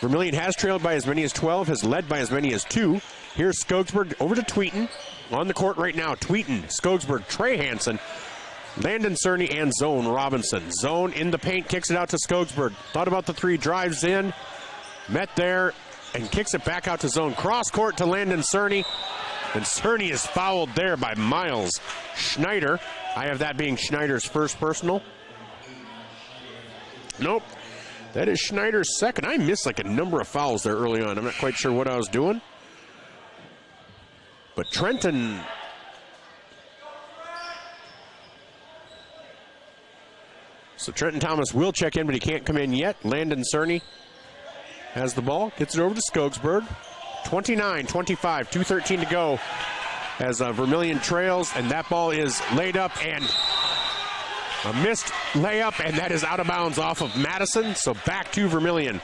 Vermilion has trailed by as many as 12, has led by as many as 2. Here's Skogsberg over to Tweeten. On the court right now, Tweeten, Skogsberg, Trey Hansen, Landon Cerny, and Zone Robinson. Zone in the paint, kicks it out to Skogsberg. Thought about the 3, drives in, met there, and kicks it back out to Zone. Cross court to Landon Cerny. And Cerny is fouled there by Miles Schneider. I have that being Schneider's first personal. Nope. That is Schneider's second. I missed like a number of fouls there early on. I'm not quite sure what I was doing. But Trenton... So Trenton Thomas will check in, but he can't come in yet. Landon Cerny has the ball, gets it over to Skogsberg. 29-25, 2:13 to go as Vermilion trails, and that ball is laid up and a missed layup, and that is out of bounds off of Madison. So back to Vermilion.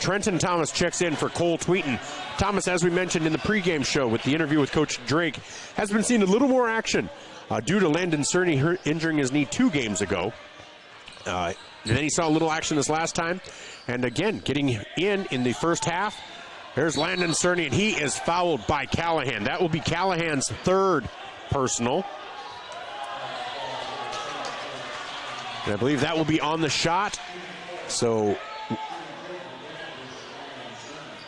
Trenton Thomas checks in for Cole Tweeten. Thomas, as we mentioned in the pregame show with the interview with Coach Drake, has been seeing a little more action due to Landon Cerny injuring his knee 2 games ago. And then he saw a little action this last time. And again, getting in the first half. There's Landon Cerny, and he is fouled by Callahan. That will be Callahan's 3rd personal. And I believe that will be on the shot. So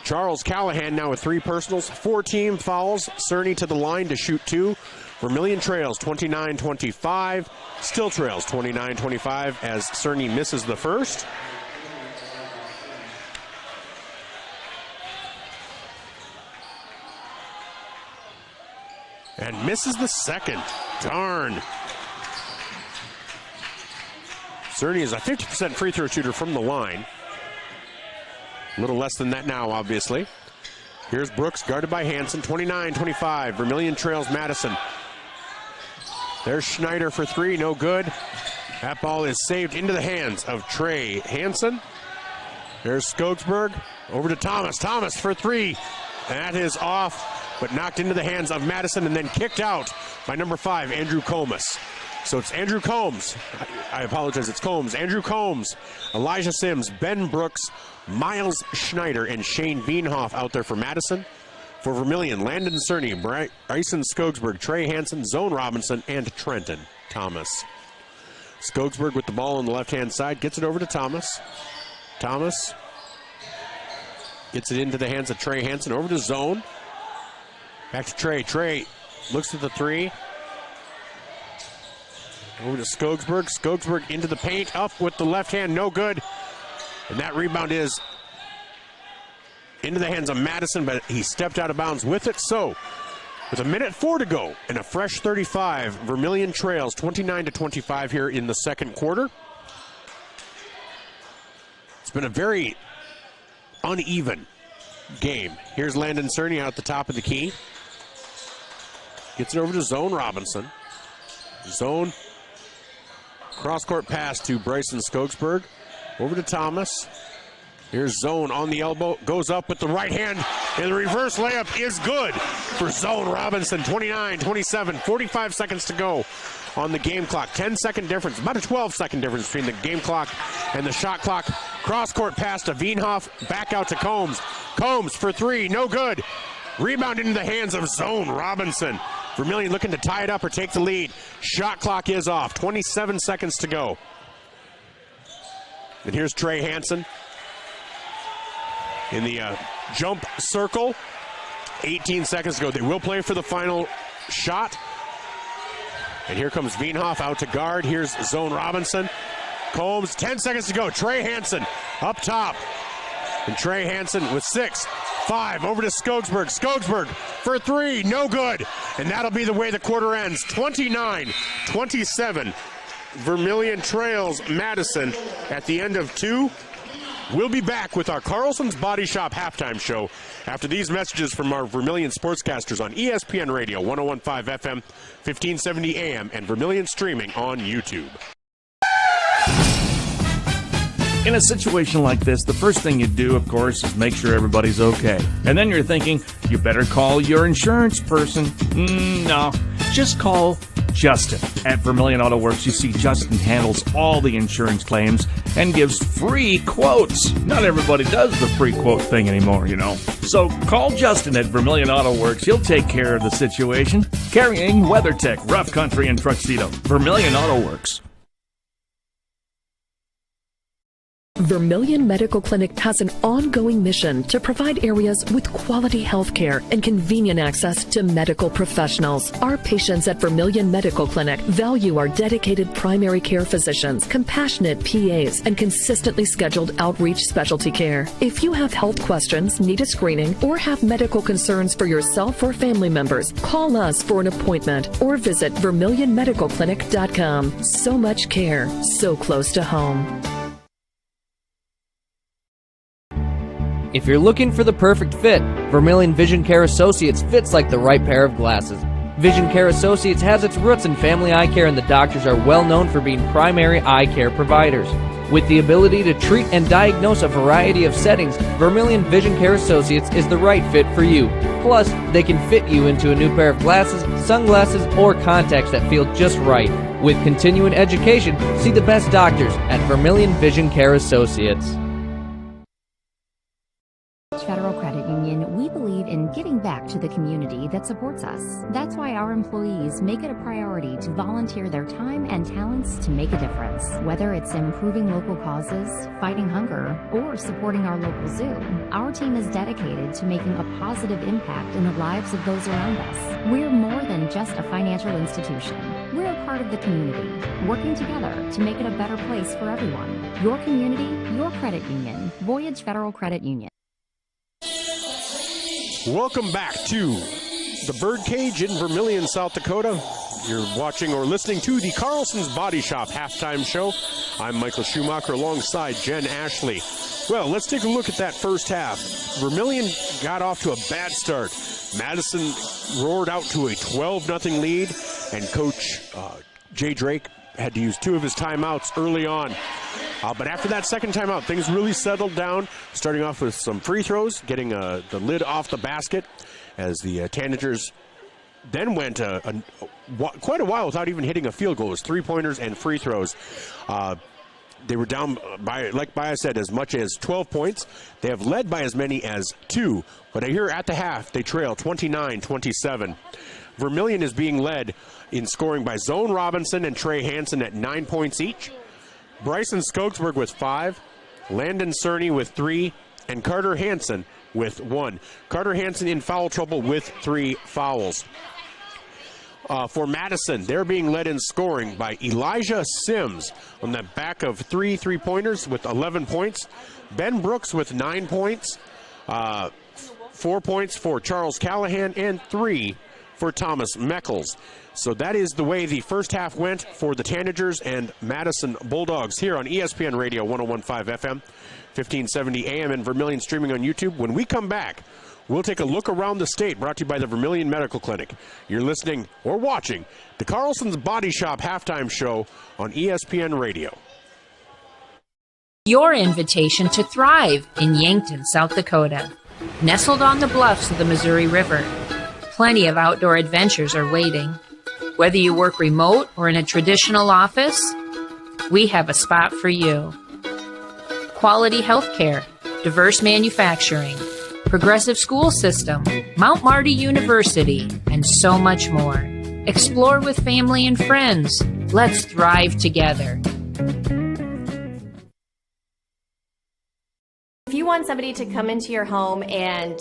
Charles Callahan now with 3 personals, 4 team fouls. Cerny to the line to shoot 2. Vermilion trails 29-25. Still trails 29-25 as Cerny misses the first. And misses the second. Darn. Cerny is a 50% free throw shooter from the line. A little less than that now, obviously. Here's Brooks, guarded by Hansen, 29-25. Vermilion trails Madison. There's Schneider for 3, no good. That ball is saved into the hands of Trey Hansen. There's Skogsberg, over to Thomas. Thomas for 3. That is off, but knocked into the hands of Madison and then kicked out by number 5, Andrew Comas. So it's Andrew Combs. I apologize, it's Combs. Andrew Combs, Elijah Sims, Ben Brooks, Miles Schneider, and Shane Veenhoff out there for Madison. For Vermilion, Landon Cerny, Bryson Skogsberg, Trey Hansen, Zone Robinson, and Trenton Thomas. Skogsberg with the ball on the left-hand side, gets it over to Thomas. Thomas gets it into the hands of Trey Hansen, over to Zone. Back to Trey. Trey looks at the 3. Over to Skogsberg. Skogsberg into the paint, up with the left hand, no good. And that rebound is into the hands of Madison, but he stepped out of bounds with it. So, with 1:04 to go and a fresh 35, Vermilion trails 29-25 here in the second quarter. It's been a very uneven game. Here's Landon Cerny out at the top of the key. Gets it over to Zone Robinson. Zone. Cross-court pass to Bryson Skogsberg. Over to Thomas. Here's Zone on the elbow. Goes up with the right hand. And the reverse layup is good for Zone Robinson. 29-27. 45 seconds to go on the game clock. 10-second difference. About a 12-second difference between the game clock and the shot clock. Cross-court pass to Veenhoff. Back out to Combs. Combs for 3. No good. Rebound into the hands of Zone Robinson. Vermilion looking to tie it up or take the lead. Shot clock is off. 27 seconds to go. And here's Trey Hansen in the jump circle. 18 seconds to go. They will play for the final shot. And here comes Veenhoff out to guard. Here's Zone Robinson. Combs, 10 seconds to go. Trey Hansen up top. And Trey Hansen with 6. 5 over to Skogsberg. Skogsberg for 3, no good. And that'll be the way the quarter ends. 29-27. Vermilion trails Madison at the end of 2. We'll be back with our Carlson's Body Shop halftime show after these messages from our Vermilion sportscasters on ESPN Radio 101.5 FM, 1570 AM, and Vermilion streaming on YouTube. In a situation like this, the first thing you do, of course, is make sure everybody's okay. And then you're thinking, you better call your insurance person. No, just call Justin. At Vermilion Auto Works, you see Justin handles all the insurance claims and gives free quotes. Not everybody does the free quote thing anymore, you know. So call Justin at Vermilion Auto Works. He'll take care of the situation. Carrying WeatherTech, Rough Country, and Tuxedo. Vermilion Auto Works. Vermilion Medical Clinic has an ongoing mission to provide areas with quality health care and convenient access to medical professionals. Our patients at Vermilion Medical Clinic value our dedicated primary care physicians, compassionate PAs, and consistently scheduled outreach specialty care. If you have health questions, need a screening, or have medical concerns for yourself or family members, call us for an appointment or visit VermilionMedicalClinic.com. So much care, so close to home. If you're looking for the perfect fit, Vermilion Vision Care Associates fits like the right pair of glasses. Vision Care Associates has its roots in family eye care, and the doctors are well known for being primary eye care providers. With the ability to treat and diagnose a variety of settings, Vermilion Vision Care Associates is the right fit for you. Plus, they can fit you into a new pair of glasses, sunglasses, or contacts that feel just right. With continuing education, see the best doctors at Vermilion Vision Care Federal Credit Union, we believe in giving back to the the community that supports us. That's why our employees make it a priority to volunteer their time and talents to make a difference. Whether it's improving local causes, fighting hunger, or supporting our local zoo, our team is dedicated to making a positive impact in the lives of those around us. We're more than just a financial institution. We're a part of the community, working together to make it a better place for everyone. Your community, your credit union. Voyage Federal Credit Union. Welcome back to the Birdcage in Vermilion, South Dakota. You're watching or listening to the Carlson's Body Shop halftime show. I'm Michael Schumacher alongside Jen Ashley. Well, let's take a look at that first half. Vermilion got off to a bad start. Madison roared out to a 12-0 lead, and Coach Jay Drake had to use 2 of his timeouts early on. But after that second timeout, things really settled down, starting off with some free throws, getting the lid off the basket, as the Tanagers then went quite a while without even hitting a field goal. It was 3-pointers and free throws. They were down by, like Baya said, as much as 12 points. They have led by as many as 2, but here at the half, they trail 29-27. Vermilion is being led in scoring by Zone Robinson and Trey Hansen at 9 points each. Bryson Skogsberg with 5, Landon Cerny with 3, and Carter Hansen with 1. Carter Hansen in foul trouble with 3 fouls. For Madison, they're being led in scoring by Elijah Sims on the back of 3 3-pointers with 11 points. Ben Brooks with 9 points, 4 points for Charles Callahan, and 3 for Thomas Meckles. So that is the way the first half went for the Tanagers and Madison Bulldogs here on ESPN Radio 101.5 FM, 1570 AM in Vermilion, streaming on YouTube. When we come back, we'll take a look around the state, brought to you by the Vermilion Medical Clinic. You're listening or watching the Carlson's Body Shop halftime show on ESPN Radio. Your invitation to thrive in Yankton, South Dakota. Nestled on the bluffs of the Missouri River, plenty of outdoor adventures are waiting. Whether you work remote or in a traditional office, we have a spot for you. Quality health care, diverse manufacturing, progressive school system, Mount Marty University, and so much more. Explore with family and friends. Let's thrive together. If you want somebody to come into your home and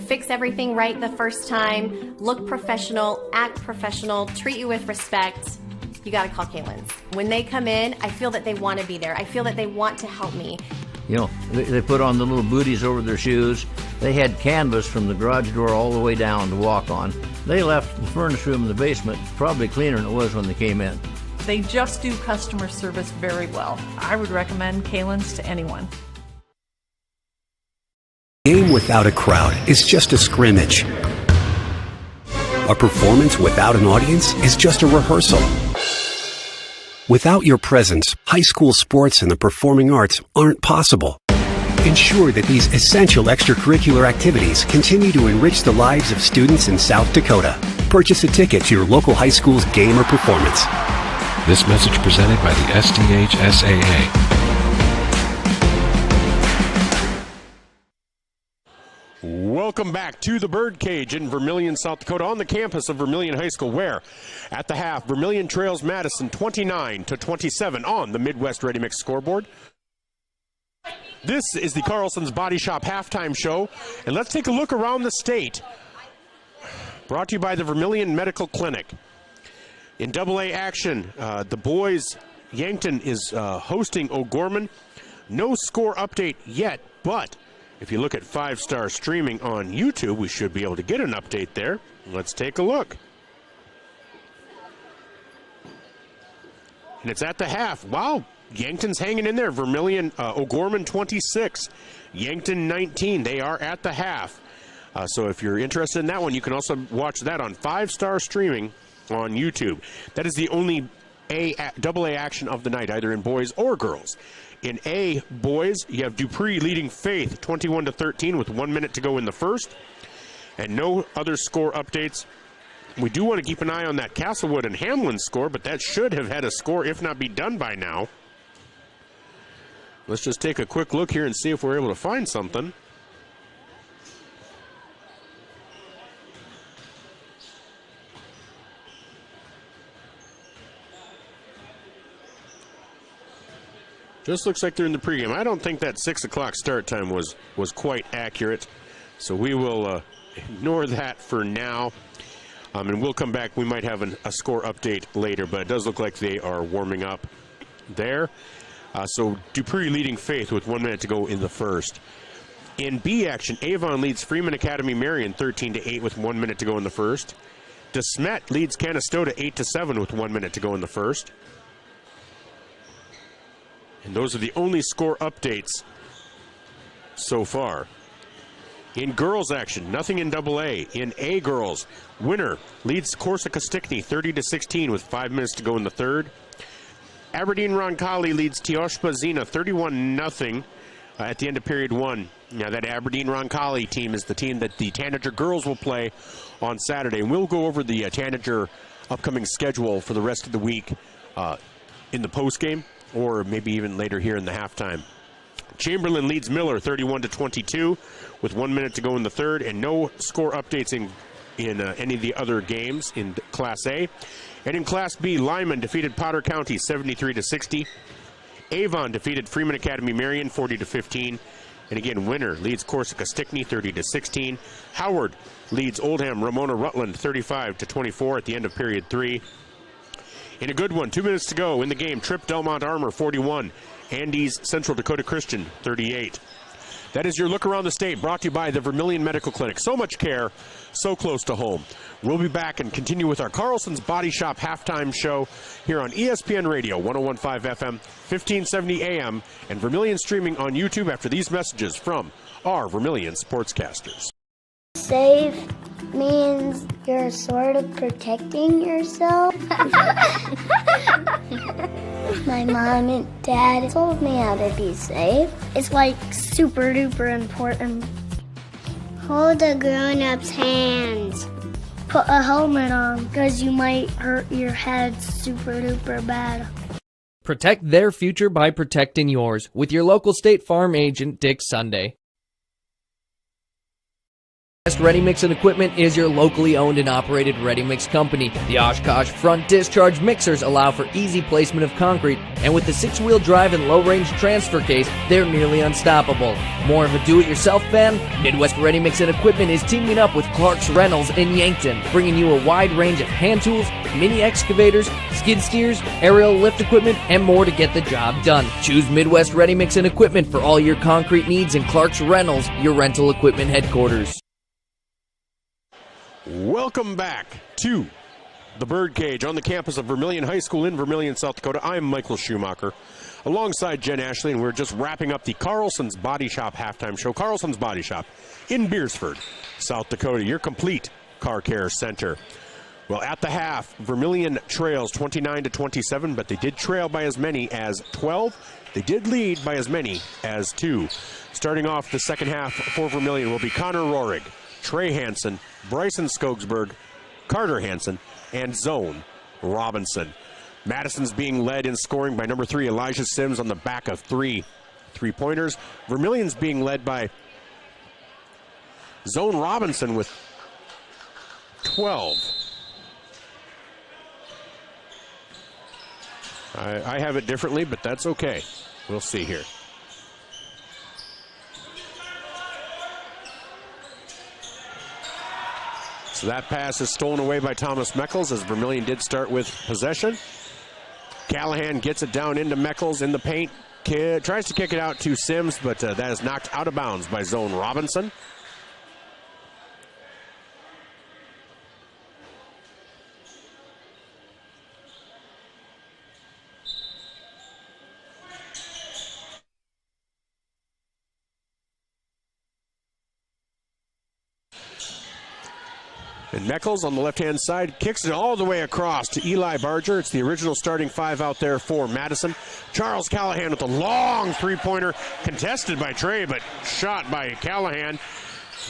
fix everything right the first time, look professional, act professional, treat you with respect, you got to call Kaylin's. When they come in, I feel that they want to be there. I feel that they want to help me. You know, they put on the little booties over their shoes. They had canvas from the garage door all the way down to walk on. They left the furnace room in the basement probably cleaner than it was when they came in. They just do customer service very well. I would recommend Kaylin's to anyone. A game without a crowd is just a scrimmage. A performance without an audience is just a rehearsal. Without your presence, high school sports and the performing arts aren't possible. Ensure that these essential extracurricular activities continue to enrich the lives of students in South Dakota. Purchase a ticket to your local high school's game or performance. This message presented by the SDHSAA. Welcome back to the Birdcage in Vermilion, South Dakota, on the campus of Vermilion High School, where at the half, Vermilion trails Madison 29-27 on the Midwest Ready Mix scoreboard. This is the Carlson's Body Shop halftime show, and let's take a look around the state. Brought to you by the Vermilion Medical Clinic. In AA action, the boys, Yankton is hosting O'Gorman. No score update yet, but if you look at 5-star streaming on YouTube, we should be able to get an update there. Let's take a look. And it's at the half. Wow, Yankton's hanging in there. Vermilion, O'Gorman 26, Yankton 19. They are at the half. So if you're interested in that one, you can also watch that on 5-star streaming on YouTube. That is the only AA action of the night, either in boys or girls. In A, boys, you have Dupree leading Faith 21-13 with 1 minute to go in the first. And no other score updates. We do want to keep an eye on that Castlewood and Hamlin score, but that should have had a score, if not be done by now. Let's just take a quick look here and see if we're able to find something. Just looks like they're in the pregame. I don't think that 6 o'clock start time was quite accurate, so we will ignore that for now. And we'll come back. We might have a score update later, but it does look like they are warming up there. So Dupree leading Faith with 1 minute to go in the first. In B action, Avon leads Freeman Academy Marion 13-8 with 1 minute to go in the first. DeSmet leads Canastota 8-7 with 1 minute to go in the first. And those are the only score updates so far. In girls action, nothing in AA. In A girls, Winner leads Corsica Stickney 30-16 with 5 minutes to go in the third. Aberdeen Roncalli leads Teoshpa Zena 31-0 at the end of period one. Now that Aberdeen Roncalli team is the team that the Tanager girls will play on Saturday. And we'll go over the Tanager upcoming schedule for the rest of the week in the postgame, or maybe even later here in the halftime. Chamberlain leads Miller 31-22 with 1 minute to go in the third, and no score updates in any of the other games in Class A. And in Class B, Lyman defeated Potter County 73-60. Avon defeated Freeman Academy Marion 40-15. And again, Winner leads Corsica Stickney 30-16. Howard leads Oldham Ramona Rutland 35-24 at the end of period three. In a good one, 2 minutes to go in the game, Tripp Delmont Armor 41. Andes Central Dakota Christian 38. That is your look around the state, brought to you by the Vermilion Medical Clinic. So much care, so close to home. We'll be back and continue with our Carlson's Body Shop halftime show here on ESPN Radio, 101.5 FM, 1570 AM, and Vermilion streaming on YouTube after these messages from our Vermilion sportscasters. Safe means you're sort of protecting yourself. My mom and dad told me how to be safe. It's like super duper important. Hold a grown-up's hands. Put a helmet on because you might hurt your head super duper bad. Protect their future by protecting yours with your local State Farm agent, Dick Sunday. Best Ready Mix and Equipment is your locally owned and operated ready mix company. The Oshkosh front discharge mixers allow for easy placement of concrete, and with the 6-wheel drive and low-range transfer case, they're nearly unstoppable. More of a do-it-yourself fan? Midwest Ready Mix and Equipment is teaming up with Clark's Rentals in Yankton, bringing you a wide range of hand tools, mini excavators, skid steers, aerial lift equipment, and more to get the job done. Choose Midwest Ready Mix and Equipment for all your concrete needs, and Clark's Rentals, your rental equipment headquarters. Welcome back to the Birdcage on the campus of Vermilion High School in Vermilion, South Dakota. I'm Michael Schumacher alongside Jen Ashley, and we're just wrapping up the Carlson's Body Shop halftime show. Carlson's Body Shop in Beersford, South Dakota, your complete car care center. Well, at the half, Vermilion trails 29-27, but they did trail by as many as 12. They did lead by as many as 2. Starting off the second half for Vermilion will be Connor Rohrig, Trey Hansen, Bryson Skogsberg, Carter Hansen, and Zone Robinson. Madison's being led in scoring by number 3, Elijah Sims, on the back of 3 3-pointers. Vermilion's being led by Zone Robinson with 12. I have it differently, but that's okay. We'll see here. So that pass is stolen away by Thomas Meckles, as Vermilion did start with possession. Callahan gets it down into Meckles in the paint. Tries to kick it out to Sims, but that is knocked out of bounds by Zone Robinson. And Meckles on the left-hand side kicks it all the way across to Eli Barger. It's the original starting 5 out there for Madison. Charles Callahan with a long three-pointer, contested by Trey, but shot by Callahan.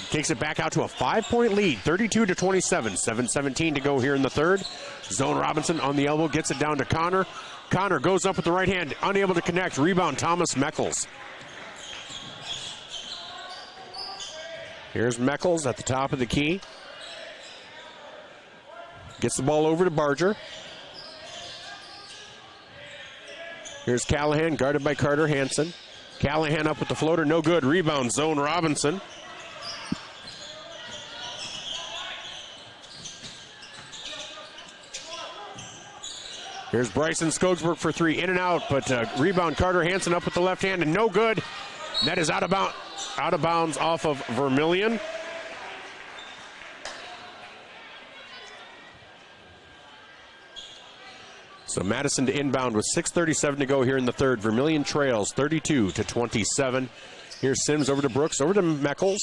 Takes it back out to a 5-point lead, 32-27, 7:17 to go here in the third. Zone Robinson on the elbow, gets it down to Connor. Connor goes up with the right hand, unable to connect. Rebound, Thomas Meckles. Here's Meckles at the top of the key. Gets the ball over to Barger. Here's Callahan, guarded by Carter Hansen. Callahan up with the floater, no good. Rebound, Zone Robinson. Here's Bryson Skogsberg for three, in and out, but rebound Carter Hansen up with the left hand, and no good. That is out of bounds off of Vermilion. So Madison to inbound with 6:37 to go here in the third. Vermilion trails 32-27. Here's Sims over to Brooks, over to Meckles.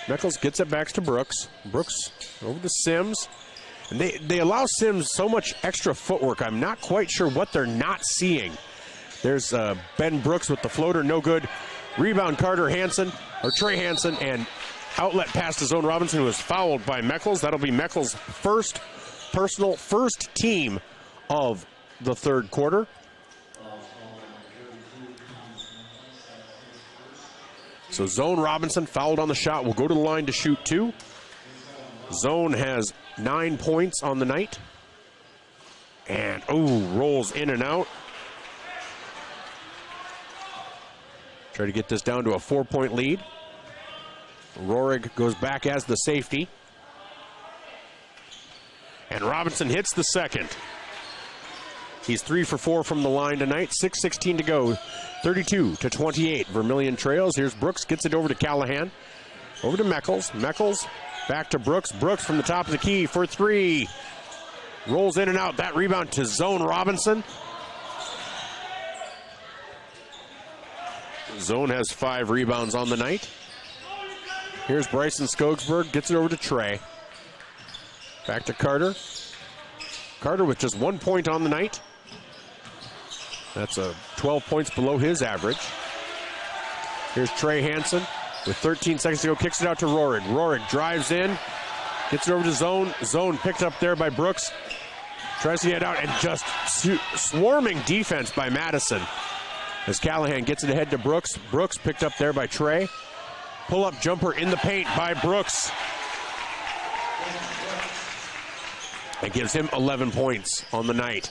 Meckles gets it back to Brooks. Brooks over to Sims. And they allow Sims so much extra footwork. I'm not quite sure what they're not seeing. There's Ben Brooks with the floater, no good. Rebound Carter Hansen, or Trey Hansen, and outlet pass to Zone Robinson, who was fouled by Meckles. That'll be Meckles' first team of the third quarter. So Zone Robinson fouled on the shot, will go to the line to shoot two. Zone has 9 points on the night. And, rolls in and out. Try to get this down to a 4-point lead. Rohrig goes back as the safety. And Robinson hits the second. He's 3 for 4 from the line tonight. 6:16 to go. 32-28. Vermilion trails. Here's Brooks. Gets it over to Callahan. Over to Meckles. Meckles back to Brooks. Brooks from the top of the key for three. Rolls in and out. That rebound to Zone Robinson. Zone has 5 rebounds on the night. Here's Bryson Skogsberg. Gets it over to Trey. Back to Carter. Carter with just 1 point on the night. That's 12 points below his average. Here's Trey Hansen with 13 seconds to go. Kicks it out to Rohrig. Rohrig drives in. Gets it over to Zone. Zone picked up there by Brooks. Tries to get out, and just swarming defense by Madison as Callahan gets it ahead to Brooks. Brooks picked up there by Trey. Pull-up jumper in the paint by Brooks. That gives him 11 points on the night.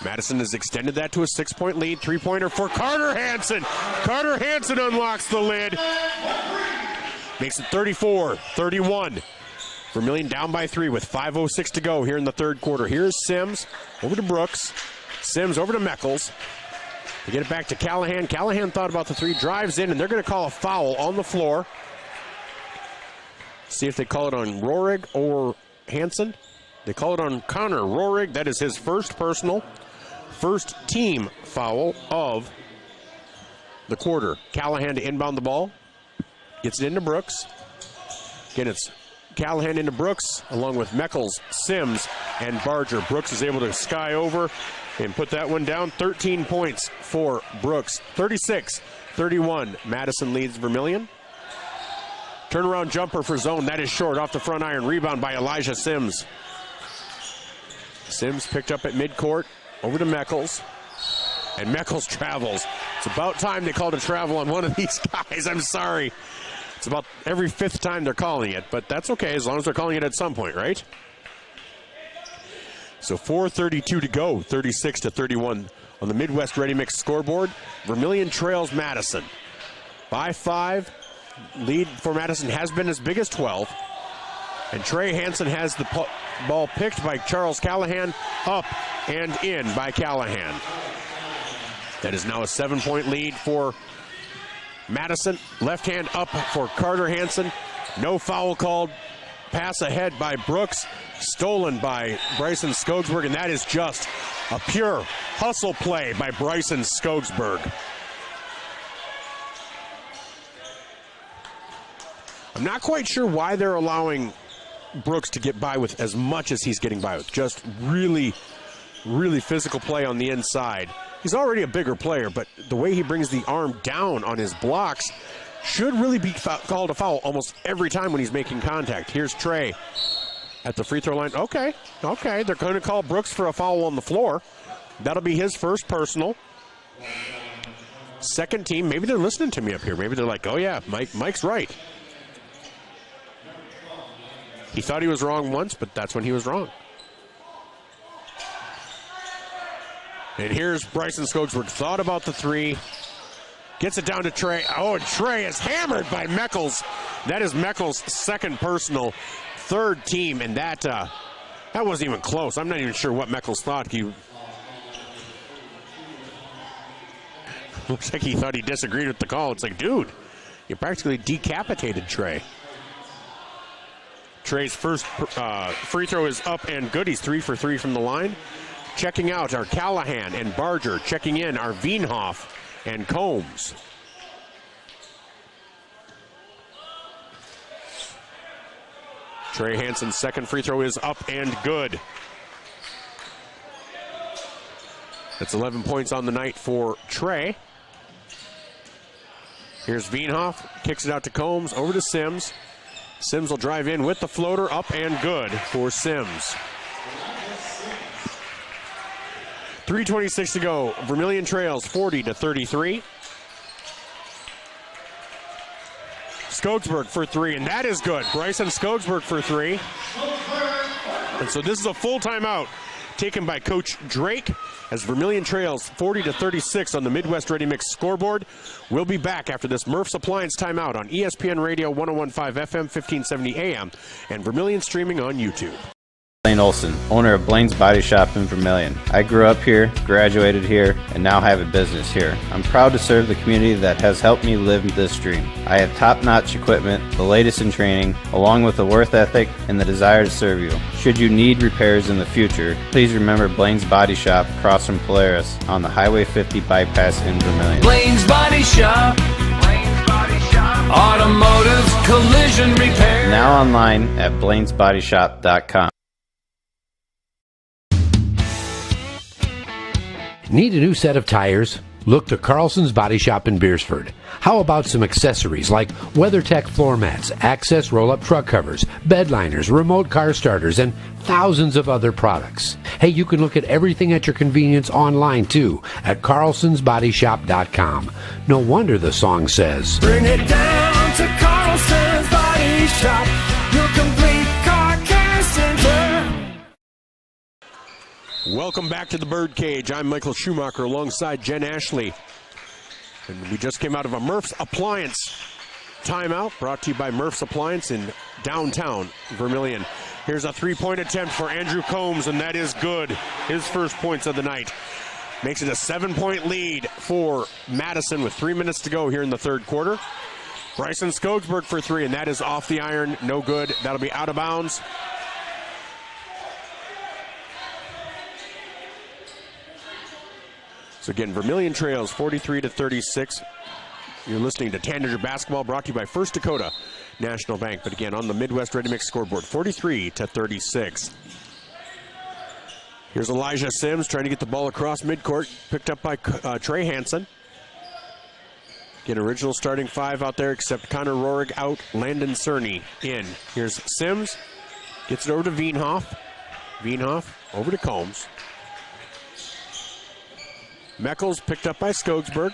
Madison has extended that to a 6-point lead. Three-pointer for Carter Hansen. Carter Hansen unlocks the lid. Makes it 34-31. Vermilion down by 3 with 5:06 to go here in the third quarter. Here's Sims over to Brooks. Sims over to Meckles. They get it back to Callahan. Callahan thought about the three, drives in, and they're going to call a foul on the floor. See if they call it on Rohrig or Hansen. They call it on Connor Rohrig. That is his first personal, first team foul of the quarter. Callahan to inbound the ball. Gets it into Brooks. Again, it's Callahan into Brooks, along with Meckles, Sims, and Barger. Brooks is able to sky over and put that one down. 13 points for Brooks. 36-31. Madison leads Vermilion. Turnaround jumper for Zone. That is short off the front iron. Rebound by Elijah Sims. Sims picked up at midcourt. Over to Meckles. And Meckles travels. It's about time they called a travel on one of these guys. I'm sorry. It's about every 5th time they're calling it, but that's okay as long as they're calling it at some point, right? So 4:32 to go, 36-31 on the Midwest Ready Mix scoreboard. Vermilion trails Madison by 5. Lead for Madison has been as big as 12. And Trey Hansen has the ball picked by Charles Callahan, up and in by Callahan. That is now a 7-point lead for Madison. Left hand up for Carter Hansen. No foul called. Pass ahead by Brooks. Stolen by Bryson Skogsberg, and that is just a pure hustle play by Bryson Skogsberg. I'm not quite sure why they're allowing Brooks to get by with as much as he's getting by with. Just really, really physical play on the inside. He's already a bigger player, but the way he brings the arm down on his blocks should really be called a foul almost every time when he's making contact. Here's Trey at the free throw line. Okay. They're going to call Brooks for a foul on the floor. That'll be his first personal. Second team, maybe they're listening to me up here. Maybe they're like, oh yeah, Mike's right. He thought he was wrong once, but that's when he was wrong. And here's Bryson Skogsberg. Thought about the three. Gets it down to Trey. Oh, and Trey is hammered by Meckles. That is Meckles' second personal, third team, and that wasn't even close. I'm not even sure what Meckles thought. Looks like he thought he disagreed with the call. It's like, dude, you practically decapitated Trey. Trey's first free throw is up and good. He's 3 for 3 from the line. Checking out are Callahan and Barger. Checking in are Veenhoff and Combs. Trey Hansen's second free throw is up and good. That's 11 points on the night for Trey. Here's Veenhoff, kicks it out to Combs, over to Sims. Sims will drive in with the floater, up and good for Sims. 3:26 to go. Vermilion trails 40-33. Skogsberg for three, and that is good. Bryson Skogsberg for three. And so this is a full timeout taken by Coach Drake as Vermilion trails 40-36 on the Midwest Ready Mix scoreboard. We'll be back after this Murph's Appliance timeout on ESPN Radio 101.5 FM, 1570 AM, and Vermilion streaming on YouTube. Blaine Olson, owner of Blaine's Body Shop in Vermilion. I grew up here, graduated here, and now have a business here. I'm proud to serve the community that has helped me live this dream. I have top-notch equipment, the latest in training, along with a work ethic and the desire to serve you. Should you need repairs in the future, please remember Blaine's Body Shop across from Polaris on the Highway 50 bypass in Vermilion. Blaine's Body Shop. Automotive collision repair. Now online at blainesbodyshop.com. Need a new set of tires? Look to Carlson's Body Shop in Beersford. How about some accessories like WeatherTech floor mats, access roll-up truck covers, bed liners, remote car starters, and thousands of other products. Hey, you can look at everything at your convenience online too at carlsonsbodyshop.com. No wonder the song says, Bring it down to Carlson's Body Shop, your complete car care center. Welcome back to the Birdcage. I'm Michael Schumacher alongside Jen Ashley. And we just came out of a Murph's Appliance timeout brought to you by Murph's Appliance in downtown Vermilion. Here's a three-point attempt for Andrew Combs, and that is good. His first points of the night. Makes it a 7-point lead for Madison with 3 minutes to go here in the third quarter. Bryson Skogsberg for three, and that is off the iron. No good. That'll be out of bounds. So again, Vermilion trails 43-36. You're listening to Tanager Basketball, brought to you by First Dakota National Bank. But again, on the Midwest Ready Mix scoreboard, 43-36. Here's Elijah Sims trying to get the ball across midcourt, picked up by Trey Hansen. Again, original starting five out there, except Connor Rohrig out, Landon Cerny in. Here's Sims, gets it over to Veenhoff. Veenhoff over to Combs. Meckles picked up by Skogsberg.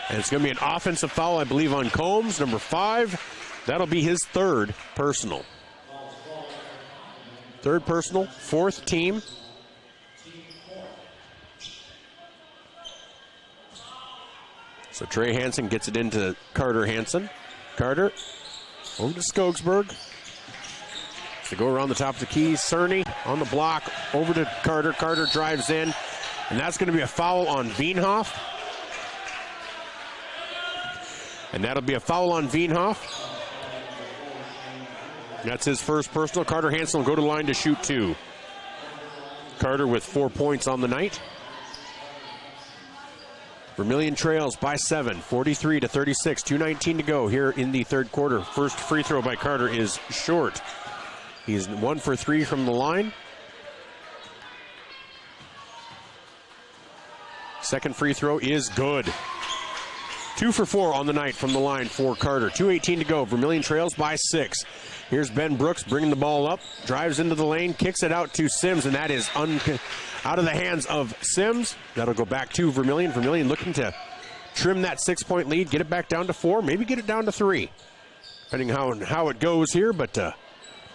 And it's going to be an offensive foul, I believe, on Combs, number 5. That'll be his third personal. Third personal, fourth team. So Trey Hansen gets it into Carter Hansen. Carter over to Skogsberg. To go around the top of the key, Cerny on the block, over to Carter. Carter drives in. And that's going to be a foul on Veenhoff. And that'll be a foul on Veenhoff. That's his first personal. Carter Hansen will go to the line to shoot 2. Carter with 4 points on the night. Vermilion trails by 7, 43-36, 2:19 to go here in the third quarter. First free throw by Carter is short. He's 1 for 3 from the line. Second free throw is good. 2 for 4 on the night from the line for Carter. 2:18 to go. Vermilion trails by 6. Here's Ben Brooks bringing the ball up. Drives into the lane. Kicks it out to Sims, and that is out of the hands of Sims. That'll go back to Vermilion. Vermilion looking to trim that 6-point lead. Get it back down to 4. Maybe get it down to 3. Depending on how it goes here. But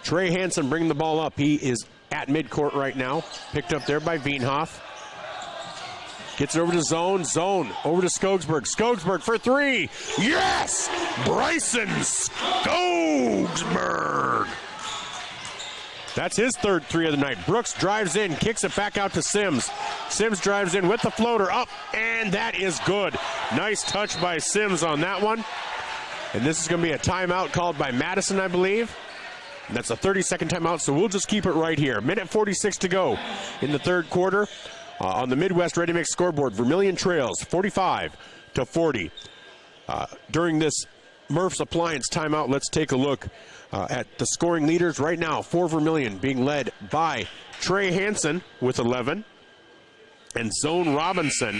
Trey Hansen bringing the ball up. He is at midcourt right now. Picked up there by Veenhoff. Gets it over to Zone. Zone over to Skogsberg. Skogsberg for three. Yes! Bryson Skogsberg. That's his third three of the night. Brooks drives in, kicks it back out to Sims. Sims drives in with the floater up, and that is good. Nice touch by Sims on that one. And this is going to be a timeout called by Madison, I believe. And that's a 30-second timeout, so we'll just keep it right here. Minute 46 to go in the third quarter. On the Midwest Ready Mix scoreboard, Vermilion trails 45-40. During this Murph's Appliance timeout, let's take a look at the scoring leaders right now. For Vermilion being led by Trey Hansen with 11 and Zone Robinson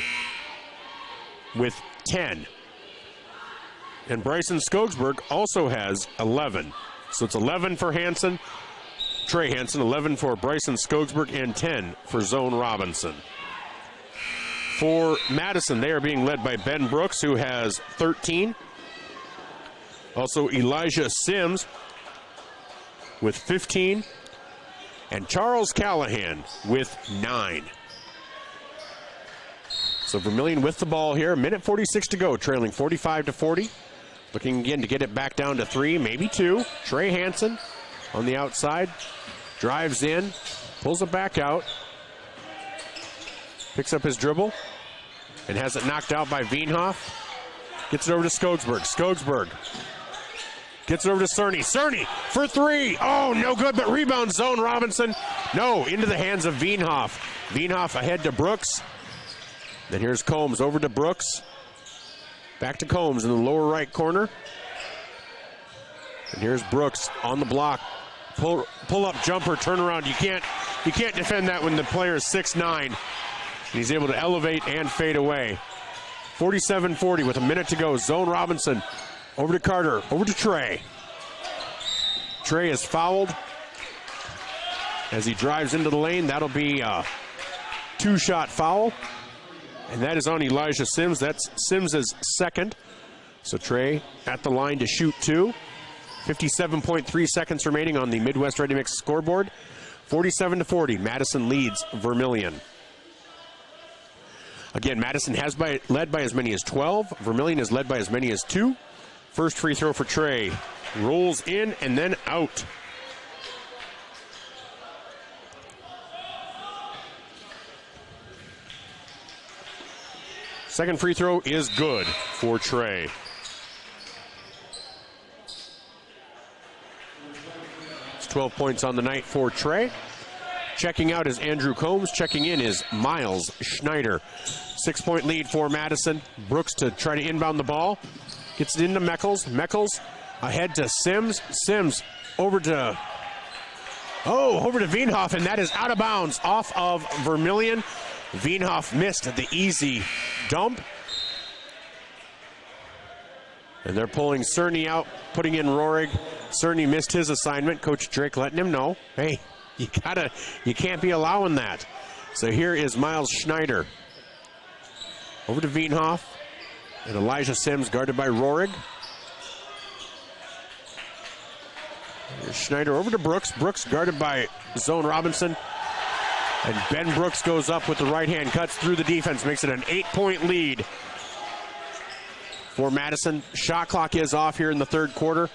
with 10. And Bryson Skogsberg also has 11. So it's 11 for Hansen, Trey Hansen, 11 for Bryson Skogsberg, and 10 for Zone Robinson. For Madison, they are being led by Ben Brooks, who has 13. Also Elijah Sims with 15. And Charles Callahan with 9. So Vermilion with the ball here. Minute 46 to go, trailing 45-40. Looking again to get it back down to 3, maybe 2. Trey Hansen on the outside. Drives in, pulls it back out. Picks up his dribble and has it knocked out by Veenhoff. Gets it over to Skogsberg. Skogsberg gets it over to Cerny. Cerny for 3. Oh, no good, but rebound. Zone Robinson. No, into the hands of Veenhoff. Veenhoff ahead to Brooks. Then here's Combs over to Brooks. Back to Combs in the lower right corner. And here's Brooks on the block. Pull up jumper, turnaround. You can't defend that when the player is 6'9". And he's able to elevate and fade away. 47-40 with a minute to go. Zone Robinson over to Carter, over to Trey. Trey is fouled as he drives into the lane. That'll be a 2-shot foul. And that is on Elijah Sims. That's Sims's second. So Trey at the line to shoot 2. 57.3 seconds remaining on the Midwest Ready Mix scoreboard. 47-40. Madison leads Vermilion. Again, Madison has led by as many as 12. Vermilion is led by as many as 2. First free throw for Trey. Rolls in and then out. Second free throw is good for Trey. It's 12 points on the night for Trey. Checking out is Andrew Combs. Checking in is Miles Schneider. 6-point lead for Madison. Brooks to try to inbound the ball. Gets it into Meckles. Meckles ahead to Sims. Sims over to Veenhoff, and that is out of bounds off of Vermilion. Veenhoff missed the easy dump. And they're pulling Cerny out, putting in Rohrig. Cerny missed his assignment. Coach Drake letting him know, hey, you can't be allowing that. So here is Miles Schneider. Over to Veenhoff. And Elijah Sims guarded by Rohrig. Here's Schneider over to Brooks. Brooks guarded by Zone Robinson. And Ben Brooks goes up with the right hand, cuts through the defense, makes it an 8-point lead for Madison. Shot clock is off here in the third quarter.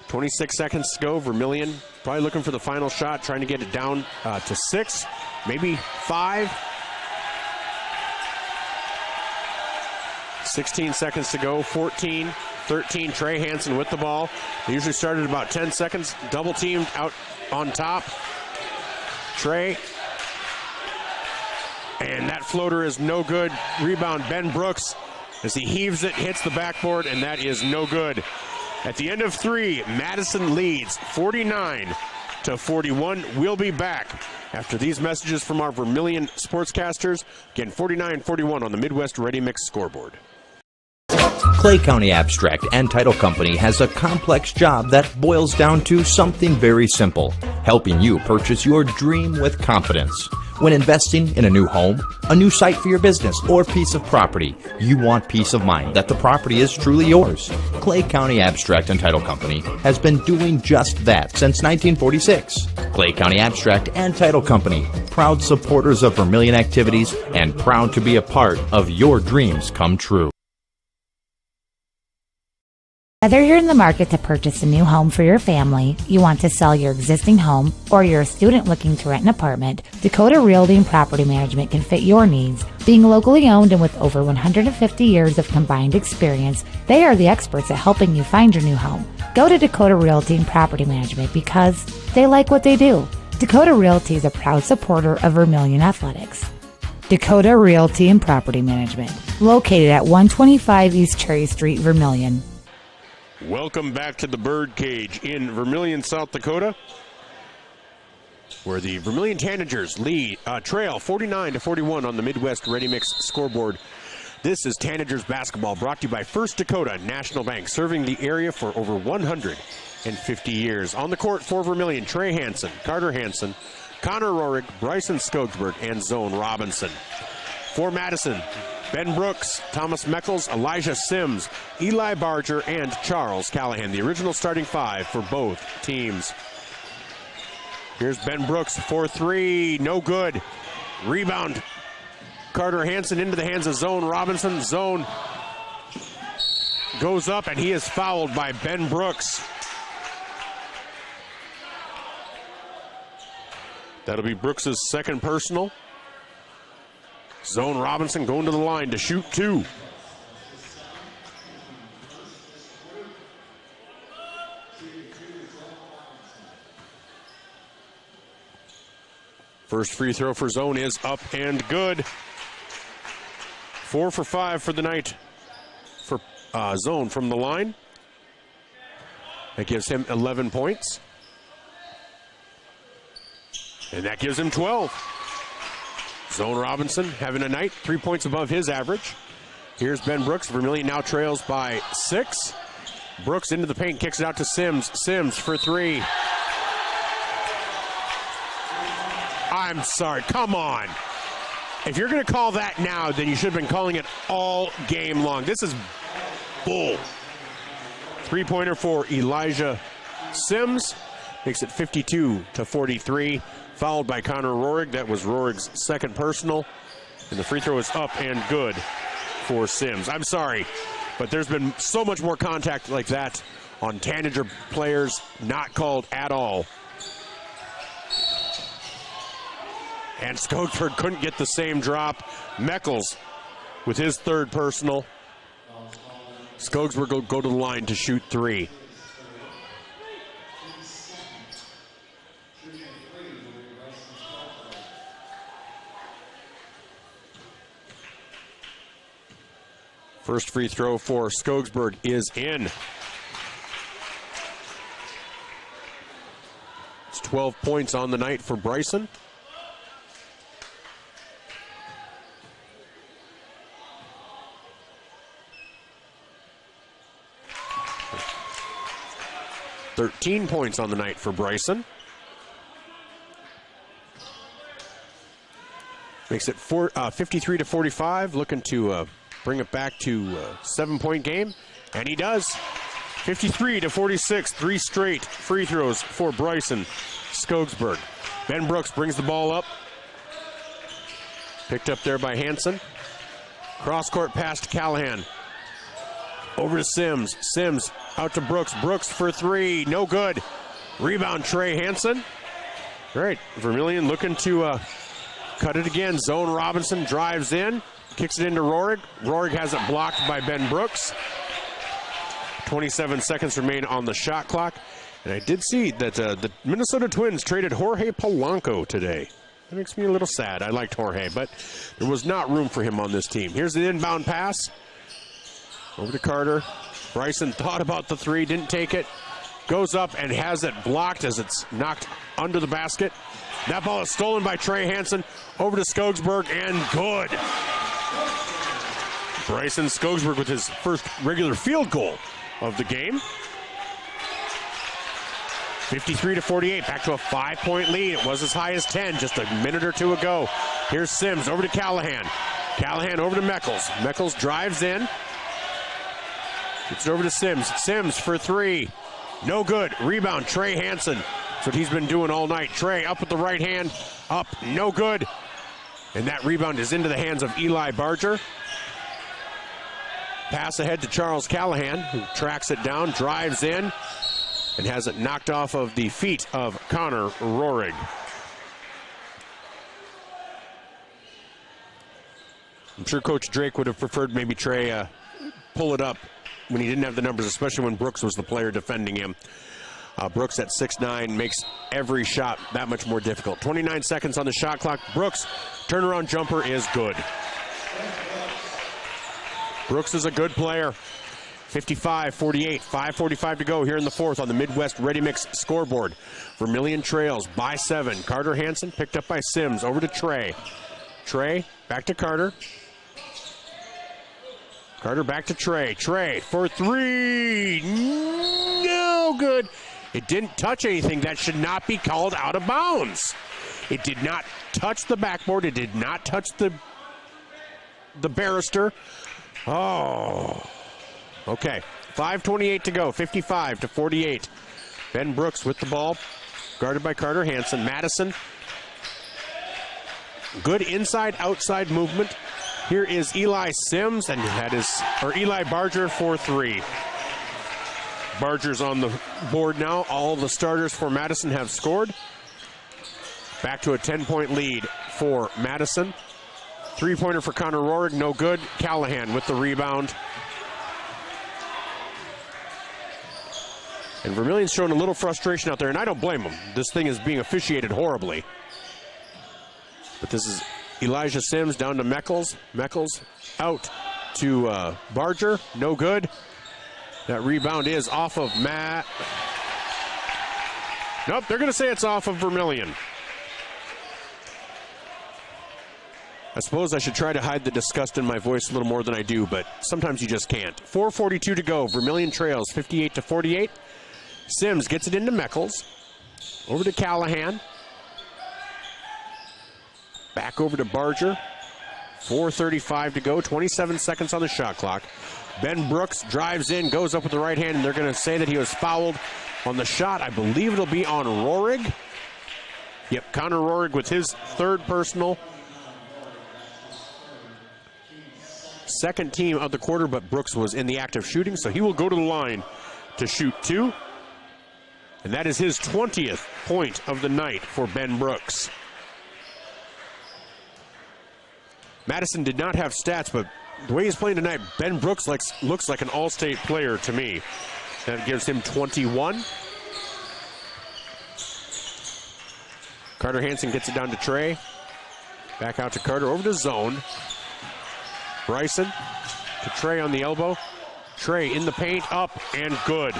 26 seconds to go. Vermilion probably looking for the final shot, trying to get it down to 6, maybe 5. 16 seconds to go. 14, 13. Trey Hansen with the ball. They usually started about 10 seconds. Double teamed out on top. Trey. And that floater is no good. Rebound, Ben Brooks, as he heaves it, hits the backboard, and that is no good. At the end of 3, Madison leads 49-41. We'll be back after these messages from our Vermilion sportscasters. Again, 49-41 on the Midwest Ready Mix scoreboard. Clay County Abstract and Title Company has a complex job that boils down to something very simple: helping you purchase your dream with confidence. When investing in a new home, a new site for your business, or piece of property, you want peace of mind that the property is truly yours. Clay County Abstract and Title Company has been doing just that since 1946. Clay County Abstract and Title Company, proud supporters of Vermilion activities and proud to be a part of your dreams come true. Whether you're in the market to purchase a new home for your family, you want to sell your existing home, or you're a student looking to rent an apartment, Dakota Realty and Property Management can fit your needs. Being locally owned and with over 150 years of combined experience, they are the experts at helping you find your new home. Go to Dakota Realty and Property Management because they like what they do. Dakota Realty is a proud supporter of Vermilion Athletics. Dakota Realty and Property Management, located at 125 East Cherry Street, Vermilion. Welcome back to the Birdcage in Vermilion, South Dakota, where the Vermilion Tanagers trail 49-41 on the Midwest Ready Mix scoreboard. This is Tanagers basketball, brought to you by First Dakota National Bank, serving the area for over 150 years. On the court for Vermilion, Trey Hansen, Carter Hansen, Connor Rohrig, Bryson Skogsberg, and Zone Robinson. For Madison, Ben Brooks, Thomas Meckles, Elijah Sims, Eli Barger, and Charles Callahan, the original starting five for both teams. Here's Ben Brooks for three, no good. Rebound, Carter Hansen into the hands of Zone Robinson. Zone goes up, and he is fouled by Ben Brooks. That'll be Brooks' second personal. Zone Robinson going to the line to shoot two. First free throw for Zone is up and good. 4 for 5 for the night for Zone from the line. That gives him 11 points. And that gives him 12. Zone Robinson having a night, 3 points above his average. Here's Ben Brooks. Vermilion now trails by 6. Brooks into the paint, kicks it out to Sims. Sims for three. I'm sorry, come on. If you're going to call that now, then you should have been calling it all game long. This is bull. Three-pointer for Elijah Sims. Makes it 52-43. Fouled by Connor Rohrig. That was Rohrig's second personal. And the free throw is up and good for Sims. I'm sorry, but there's been so much more contact like that on Tanager players, not called at all. And Skogsberg couldn't get the same drop. Meckles with his third personal. Skogsberg will go to the line to shoot three. First free throw for Skogsberg is in. It's 12 points on the night for Bryson. $13 points on the night for Bryson. Makes it 53-45, looking to bring it back to a 7-point game, and he does. 53-46, 3 straight free throws for Bryson Skogsberg. Ben Brooks brings the ball up. Picked up there by Hansen. Cross-court pass to Callahan. Over to Sims. Sims out to Brooks. Brooks for three, no good. Rebound, Trey Hansen. All right, Vermilion looking to cut it again. Zone Robinson drives in. Kicks it into Rohrig. Rohrig has it blocked by Ben Brooks. 27 seconds remain on the shot clock. And I did see that the Minnesota Twins traded Jorge Polanco today. That makes me a little sad. I liked Jorge, but there was not room for him on this team. Here's the inbound pass. Over to Carter. Bryson thought about the three, didn't take it. Goes up and has it blocked as it's knocked under the basket. That ball is stolen by Trey Hansen. Over to Skogsberg, and good. Bryson Skogsberg with his first regular field goal of the game. 53-48, back to a 5-point lead. It was as high as 10 just a minute or two ago. Here's Sims over to Callahan. Callahan over to Meckles. Meckles drives in. It's over to Sims. Sims for three. No good. Rebound, Trey Hansen. That's what he's been doing all night. Trey up with the right hand. Up, no good. And that rebound is into the hands of Eli Barger. Pass ahead to Charles Callahan, who tracks it down, drives in, and has it knocked off of the feet of Connor Rohrig. I'm sure Coach Drake would have preferred maybe Trey pull it up when he didn't have the numbers, especially when Brooks was the player defending him. Brooks at 6'9" makes every shot that much more difficult. 29 seconds on the shot clock. Brooks' turnaround jumper is good. Brooks is a good player. 55-48, 5:45 to go here in the fourth on the Midwest Ready Mix scoreboard. Vermilion trails by 7. Carter Hansen picked up by Sims. Over to Trey. Trey back to Carter. Carter back to Trey. Trey for three. No good. It didn't touch anything. That should not be called out of bounds. It did not touch the backboard. It did not touch the barister. Oh. Okay, 5:28 to go, 55-48. Ben Brooks with the ball, guarded by Carter Hansen. Madison, good inside-outside movement. Here is Eli Sims, and Eli Barger for three. Barger's on the board now. All the starters for Madison have scored. Back to a 10-point lead for Madison. Three-pointer for Connor Rohrig, no good. Callahan with the rebound. And Vermilion's showing a little frustration out there, and I don't blame him. This thing is being officiated horribly. But this is Elijah Sims down to Meckles. Meckles out to Barger, no good. That rebound is off of Matt. Nope, they're going to say it's off of Vermilion. I suppose I should try to hide the disgust in my voice a little more than I do, but sometimes you just can't. 4:42 to go. Vermilion trails 58-48. Sims gets it into Meckles. Over to Callahan. Back over to Barger. 4:35 to go. 27 seconds on the shot clock. Ben Brooks drives in, goes up with the right hand, and they're going to say that he was fouled on the shot. I believe it'll be on Rohrig. Yep, Connor Rohrig with his third personal. Second team of the quarter, but Brooks was in the act of shooting, so he will go to the line to shoot two. And that is his 20th point of the night for Ben Brooks. Madison did not have stats, but the way he's playing tonight, Ben Brooks looks like an all-state player to me. That gives him 21. Carter Hansen gets it down to Trey. Back out to Carter, over to zone. Bryson to Trey on the elbow. Trey in the paint, up and good.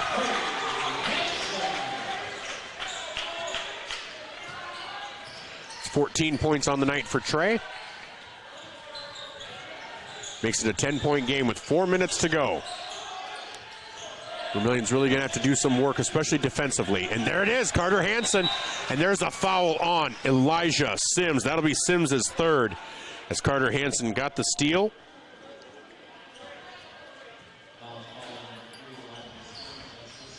It's 14 points on the night for Trey. Makes it a 10-point game with 4 minutes to go. Vermilion's really going to have to do some work, especially defensively. And there it is, Carter Hansen. And there's a foul on Elijah Sims. That'll be Sims' third, as Carter Hansen got the steal.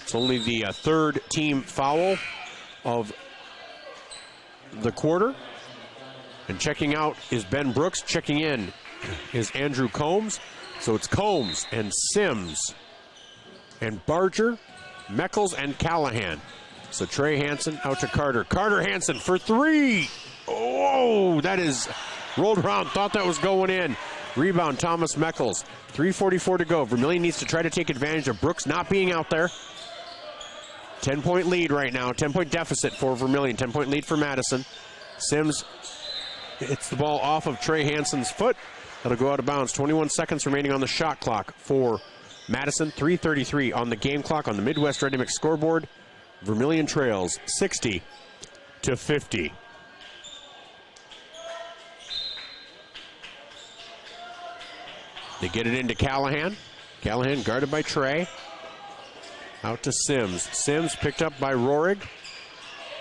It's only the third team foul of the quarter. And checking out is Ben Brooks. Checking in is Andrew Combs. So it's Combs and Sims and Barger, Meckles, and Callahan. So Trey Hansen out to Carter. Carter Hansen for three. Oh, that is rolled around. Thought that was going in. Rebound, Thomas Meckles. 3:44 to go. Vermilion needs to try to take advantage of Brooks not being out there. 10-point lead right now. 10-point deficit for Vermilion. 10-point lead for Madison. Sims hits the ball off of Trey Hansen's foot. That'll go out of bounds. 21 seconds remaining on the shot clock for Madison. 3:33 on the game clock on the Midwest Ready Mix scoreboard. Vermilion trails 60-50. They get it into Callahan. Callahan guarded by Trey. Out to Sims. Sims picked up by Rohrig.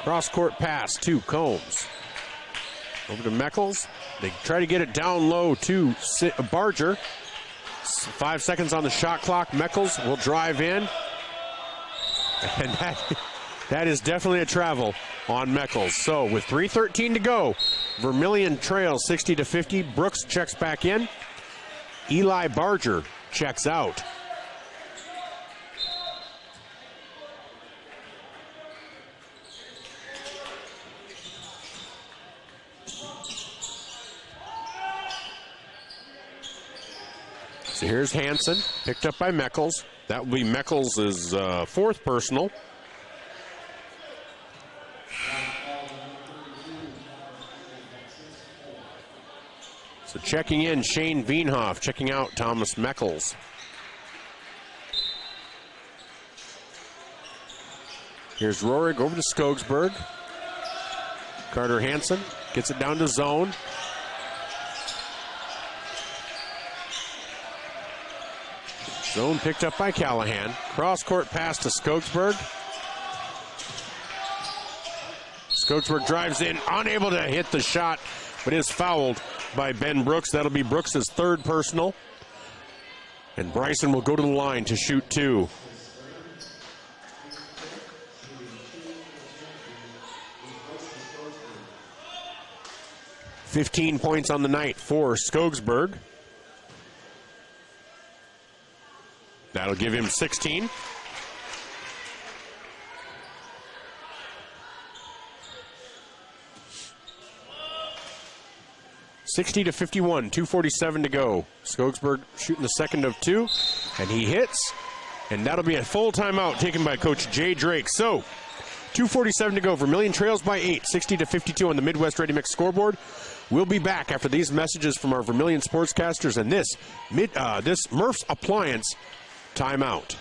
Cross-court pass to Combs. Over to Meckles. They try to get it down low to Barger. 5 seconds on the shot clock. Meckles will drive in. And that is definitely a travel on Meckles. So with 3:13 to go, Vermilion trails 60-50. Brooks checks back in. Eli Barger checks out. So here's Hansen, picked up by Meckles. That will be Meckles' fourth personal. So checking in, Shane Veenhoff, checking out Thomas Meckles. Here's Rohrig over to Skogsberg. Carter Hansen gets it down to zone. Zone picked up by Callahan. Cross-court pass to Skogsberg. Skogsberg drives in, unable to hit the shot, but is fouled by Ben Brooks. That'll be Brooks' third personal. And Bryson will go to the line to shoot two. $15 points on the night for Skogsberg. That'll give him 16. $60-51, 2:47 to go. Skogsberg shooting the second of two, and he hits, and that'll be a full timeout taken by Coach Jay Drake. So, 2:47 to go. Vermilion trails by 8, 60-52 on the Midwest Ready Mix scoreboard. We'll be back after these messages from our Vermilion sportscasters and this Murph's Appliance timeout.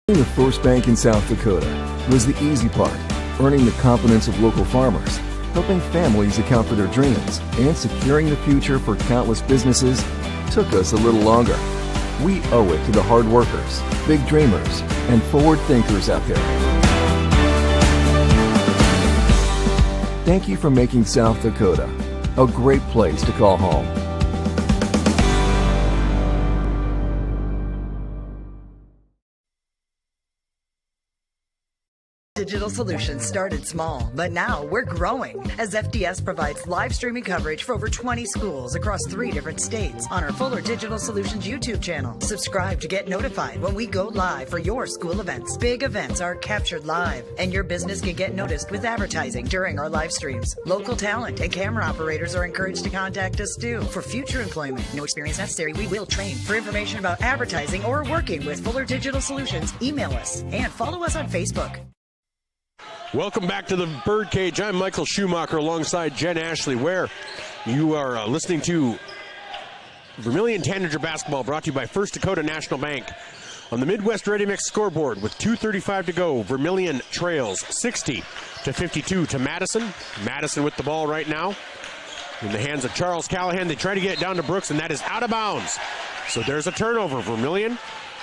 The first bank in South Dakota was the easy part, earning the confidence of local farmers, helping families account for their dreams, and securing the future for countless businesses took us a little longer. We owe it to the hard workers, big dreamers, and forward thinkers out there. Thank you for making South Dakota a great place to call home. Digital Solutions started small, but now we're growing as FDS provides live streaming coverage for over 20 schools across 3 different states on our Fuller Digital Solutions YouTube channel. Subscribe to get notified when we go live for your school events. Big events are captured live, and your business can get noticed with advertising during our live streams. Local talent and camera operators are encouraged to contact us too for future employment. No experience necessary. We will train. For information about advertising or working with Fuller Digital Solutions, email us and follow us on Facebook. Welcome back to the Birdcage. I'm Michael Schumacher alongside Jen Ashley, where you are listening to Vermilion Tanager basketball brought to you by First Dakota National Bank. On the Midwest Ready Mix scoreboard with 2:35 to go, Vermilion trails 60-52 to Madison. Madison with the ball right now in the hands of Charles Callahan. They try to get it down to Brooks, and that is out of bounds. So there's a turnover. Vermilion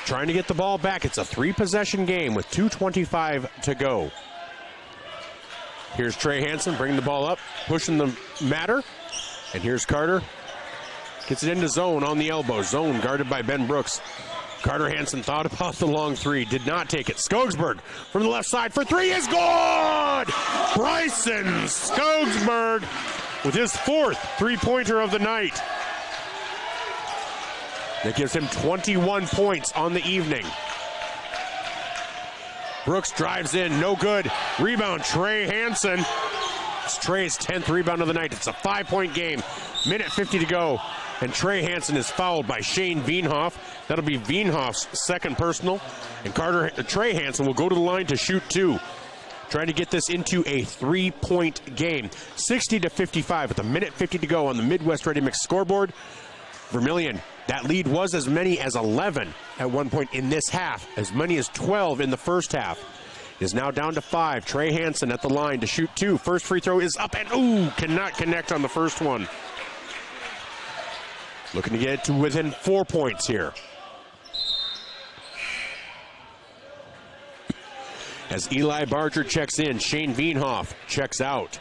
trying to get the ball back. It's a 3-possession game with 2:25 to go. Here's Trey Hansen bringing the ball up, pushing the matter. And here's Carter. Gets it into zone on the elbow. Zone guarded by Ben Brooks. Carter Hansen thought about the long three, did not take it. Skogsberg from the left side for three is good! Bryson Skogsberg with his 4th three-pointer of the night. That gives him 21 points on the evening. Brooks drives in, no good. Rebound, Trey Hansen. It's Trey's 10th rebound of the night. It's a 5-point game. Minute 50 to go. And Trey Hansen is fouled by Shane Veenhoff. That'll be Veenhoff's second personal. And Trey Hansen will go to the line to shoot two. Trying to get this into a 3-point game. 60-55 with a minute 50 to go on the Midwest Ready Mix scoreboard. Vermilion, that lead was as many as 11 at one point in this half, as many as 12 in the first half. It is now down to 5. Trey Hansen at the line to shoot two. First free throw is up and cannot connect on the first one. Looking to get it to within 4 points here. As Eli Barger checks in, Shane Veenhoff checks out.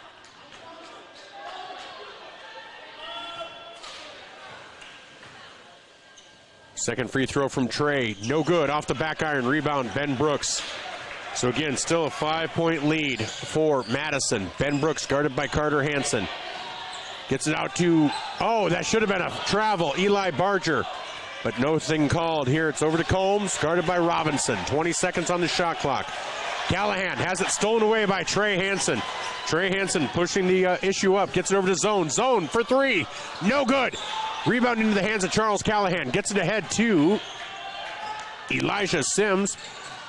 Second free throw from Trey, no good, off the back iron, rebound, Ben Brooks. So again, still a 5-point lead for Madison. Ben Brooks guarded by Carter Hansen. Gets it out to, that should have been a travel, Eli Barger. But nothing called here. It's over to Combs, guarded by Robinson. 20 seconds on the shot clock. Callahan has it stolen away by Trey Hansen. Trey Hansen pushing the issue up, gets it over to Zone. Zone for three, no good. Rebound into the hands of Charles Callahan. Gets it ahead to Elijah Sims.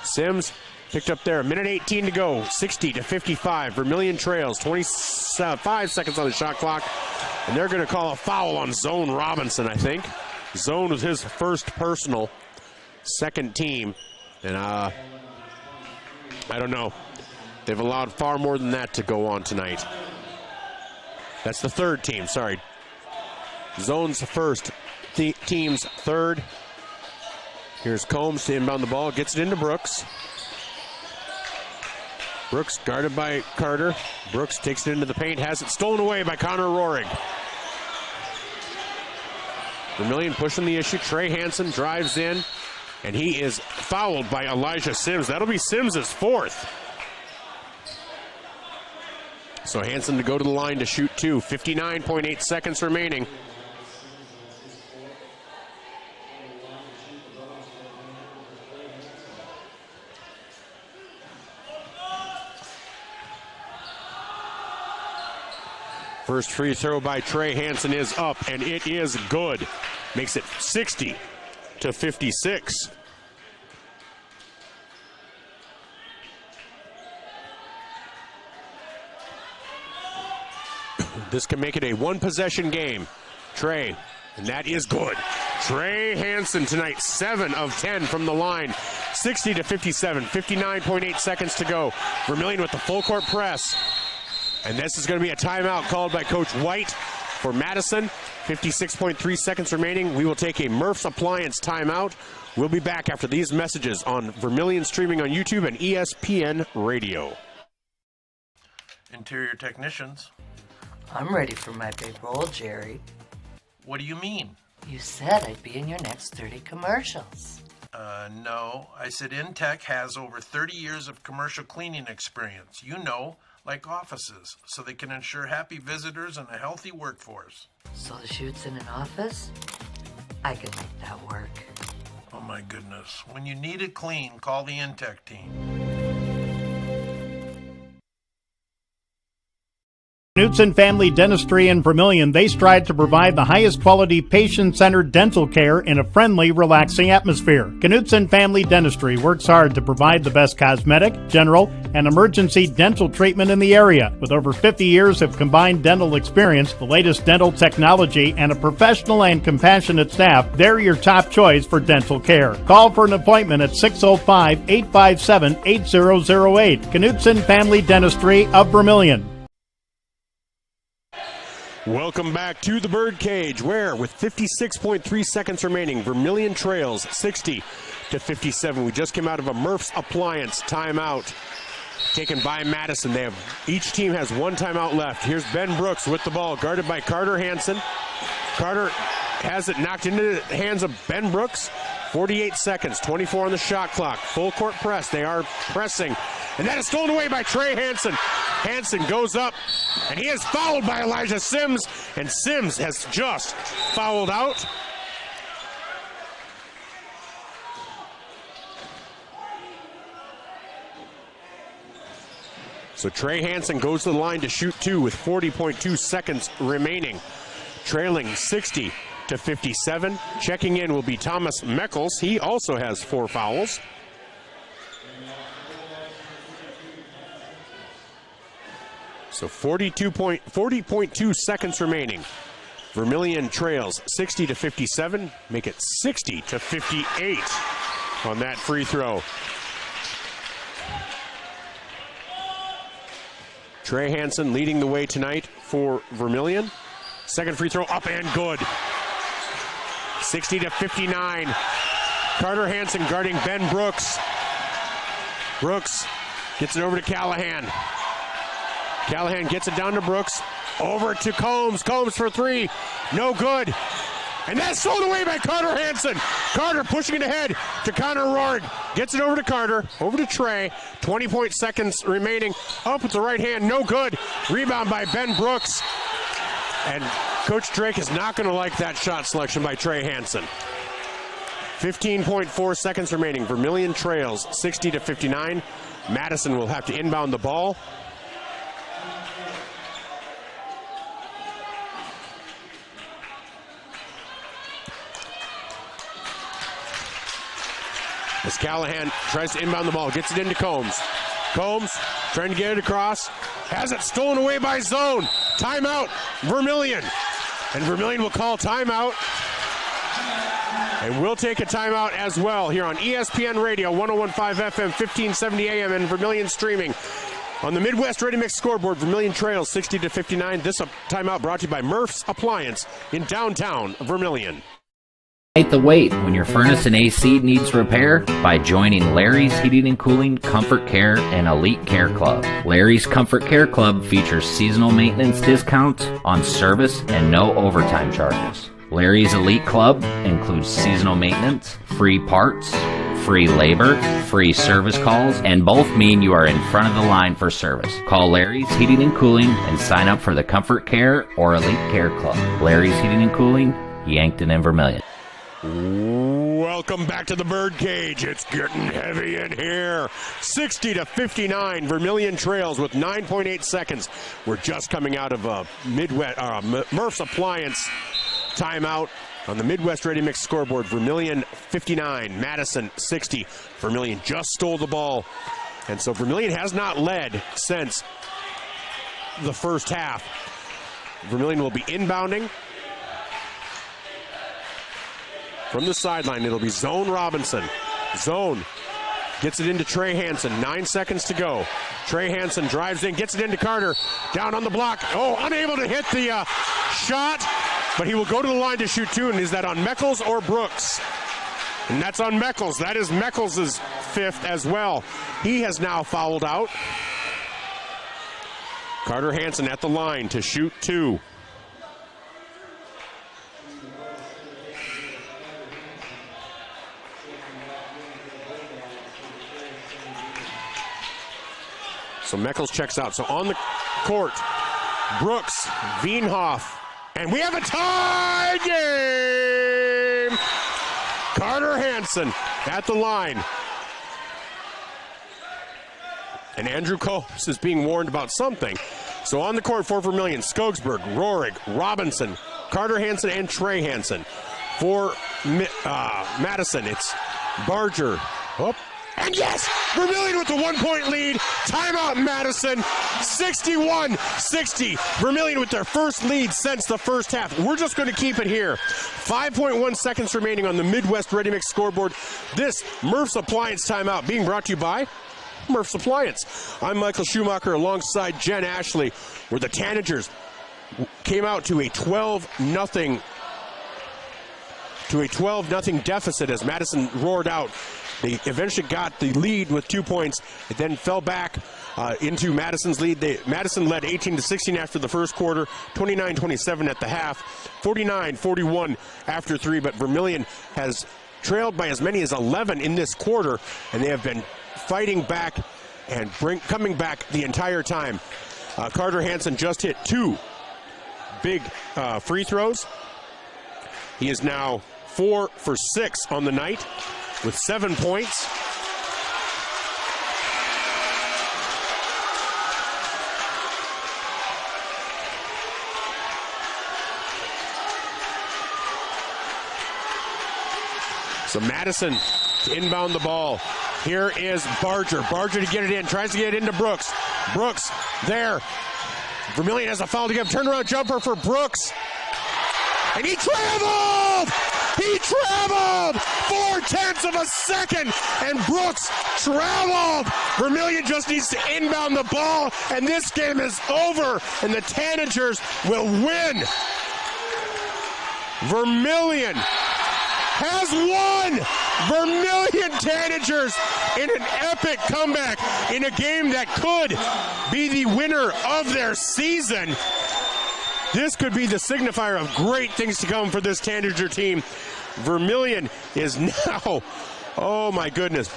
Sims picked up there. 1:18 to go. 60-55. Vermilion trails. 25 seconds on the shot clock. And they're going to call a foul on Zone Robinson, I think. Zone was his first personal. Second team. And I don't know. They've allowed far more than that to go on tonight. That's the third team. Sorry. Zone's first, team's third. Here's Combs to inbound the ball, gets it into Brooks. Brooks guarded by Carter. Brooks takes it into the paint, has it stolen away by Connor Rohrig. Vermilion pushing the issue. Trey Hansen drives in, and he is fouled by Elijah Sims. That'll be Sims's fourth. So Hansen to go to the line to shoot two. 59.8 seconds remaining. First free throw by Trey Hansen is up, and it is good. Makes it 60-56. This can make it a one-possession game. Trey, and that is good. Trey Hansen tonight, 7 of 10 from the line. 60-57, 59.8 seconds to go. Vermilion with the full court press. And this is going to be a timeout called by Coach White for Madison. 56.3 seconds remaining. We will take a Murph's Appliance timeout. We'll be back after these messages on Vermilion streaming on YouTube and ESPN Radio. Interior technicians. I'm ready for my big role, Jerry. What do you mean? You said I'd be in your next 30 commercials. No. I said Intech has over 30 years of commercial cleaning experience. You know, like offices, so they can ensure happy visitors and a healthy workforce. So the shoot's in an office? I can make that work. Oh my goodness. When you need it clean, call the Intech team. Knutson Family Dentistry in Vermilion, they strive to provide the highest quality patient-centered dental care in a friendly, relaxing atmosphere. Knutson Family Dentistry works hard to provide the best cosmetic, general, and emergency dental treatment in the area. With over 50 years of combined dental experience, the latest dental technology, and a professional and compassionate staff, they're your top choice for dental care. Call for an appointment at 605-857-8008. Knutson Family Dentistry of Vermilion. Welcome back to the Birdcage, where with 56.3 seconds remaining, Vermilion trails 60-57. We just came out of a Murph's Appliance timeout taken by Madison. Each team has one timeout left. Here's Ben Brooks with the ball, guarded by Carter Hansen. Carter has it knocked into the hands of Ben Brooks. 48 seconds, 24 on the shot clock. Full court press. They are pressing. And that is stolen away by Trey Hansen. Hansen goes up, and he is fouled by Elijah Sims. And Sims has just fouled out. So Trey Hansen goes to the line to shoot two with 40.2 seconds remaining. Trailing 60-57. Checking in will be Thomas Meckles. He also has 4 fouls. So 40.2 seconds remaining. Vermilion trails 60-57. Make it 60-58 on that free throw. Trey Hansen leading the way tonight for Vermilion. Second free throw up and good. 60-59. Carter Hansen guarding Ben Brooks. Brooks Gets it over to Callahan. Callahan gets it down to Brooks. Over to Combs. Combs for three. No good. And that's thrown away by Carter Hansen. Carter pushing it ahead to Connor Rohrig. Gets it over to Carter. Over to Trey. 20 seconds remaining. Up with the right hand. No good. Rebound by Ben Brooks. And Coach Drake is not going to like that shot selection by Trey Hansen. 15.4 seconds remaining. Vermilion trails 60-59. Madison will have to inbound the ball. As Callahan tries to inbound the ball, gets it into Combs. Combs trying to get it across. Has it stolen away by Zone. Timeout, Vermilion. And Vermilion will call timeout. And we'll take a timeout as well here on ESPN Radio, 101.5 FM, 1570 AM, and Vermilion streaming. On the Midwest Ready Mix scoreboard, Vermilion trails 60-59. This timeout brought to you by Murph's Appliance in downtown Vermilion. The wait when your furnace and AC needs repair by joining Larry's Heating and Cooling, Comfort Care, and Elite Care Club. Larry's Comfort Care Club features seasonal maintenance discounts on service and no overtime charges. Larry's Elite Club includes seasonal maintenance, free parts, free labor, free service calls, and both mean you are in front of the line for service. Call Larry's Heating and Cooling and sign up for the Comfort Care or Elite Care Club. Larry's Heating and Cooling, Yankton and Vermilion. Welcome back to the Birdcage. It's getting heavy in here. 60-59. Vermilion trails with 9.8 seconds. We're just coming out of a Murph's Appliance timeout on the Midwest Ready Mix scoreboard. Vermilion 59, Madison 60. Vermilion just stole the ball. And so Vermilion has not led since the first half. Vermilion will be inbounding. From the sideline, it'll be Zone Robinson. Zone gets it into Trey Hansen. 9 seconds to go. Trey Hansen drives in, gets it into Carter. Down on the block. Oh, unable to hit the shot, but he will go to the line to shoot two. And is that on Meckles or Brooks? And that's on Meckles. That is Meckles' fifth as well. He has now fouled out. Carter Hansen at the line to shoot two. So Meckles checks out. So on the court, Brooks, Wienhoff, and we have a tie game! Carter Hansen at the line. And Andrew Coates is being warned about something. So on the court for Vermilion, Skogsberg, Rohrig, Robinson, Carter Hansen, and Trey Hansen. For Madison, it's Barger. Oh. And yes, Vermilion with the 1 point lead. Timeout Madison, 61-60. Vermilion with their first lead since the first half. We're just going to keep it here. 5.1 seconds remaining on the Midwest Ready Mix scoreboard. This Murph's Appliance timeout being brought to you by Murph's Appliance. I'm Michael Schumacher alongside Jen Ashley, where the Tanagers came out to a 12-0 deficit as Madison roared out. They eventually got the lead with 2 points. It then fell back into Madison's lead. Madison led 18-16 after the first quarter, 29-27 at the half, 49-41 after three. But Vermilion has trailed by as many as 11 in this quarter, and they have been fighting back and coming back the entire time. Carter Hansen just hit two big free throws. He is now 4 for 6 on the night, with 7 points. So Madison to inbound the ball. Here is Barger. Barger to get it in. Tries to get it into Brooks. Brooks there. Vermilion has a foul to give. Turnaround jumper for Brooks. And he traveled! He traveled 4/10 of a second, and Brooks traveled. Vermilion just needs to inbound the ball, and this game is over, and the Tanagers will win. Vermilion has won. Vermilion Tanagers in an epic comeback in a game that could be the winner of their season. This could be the signifier of great things to come for this Tanager team. Vermilion is now, oh my goodness.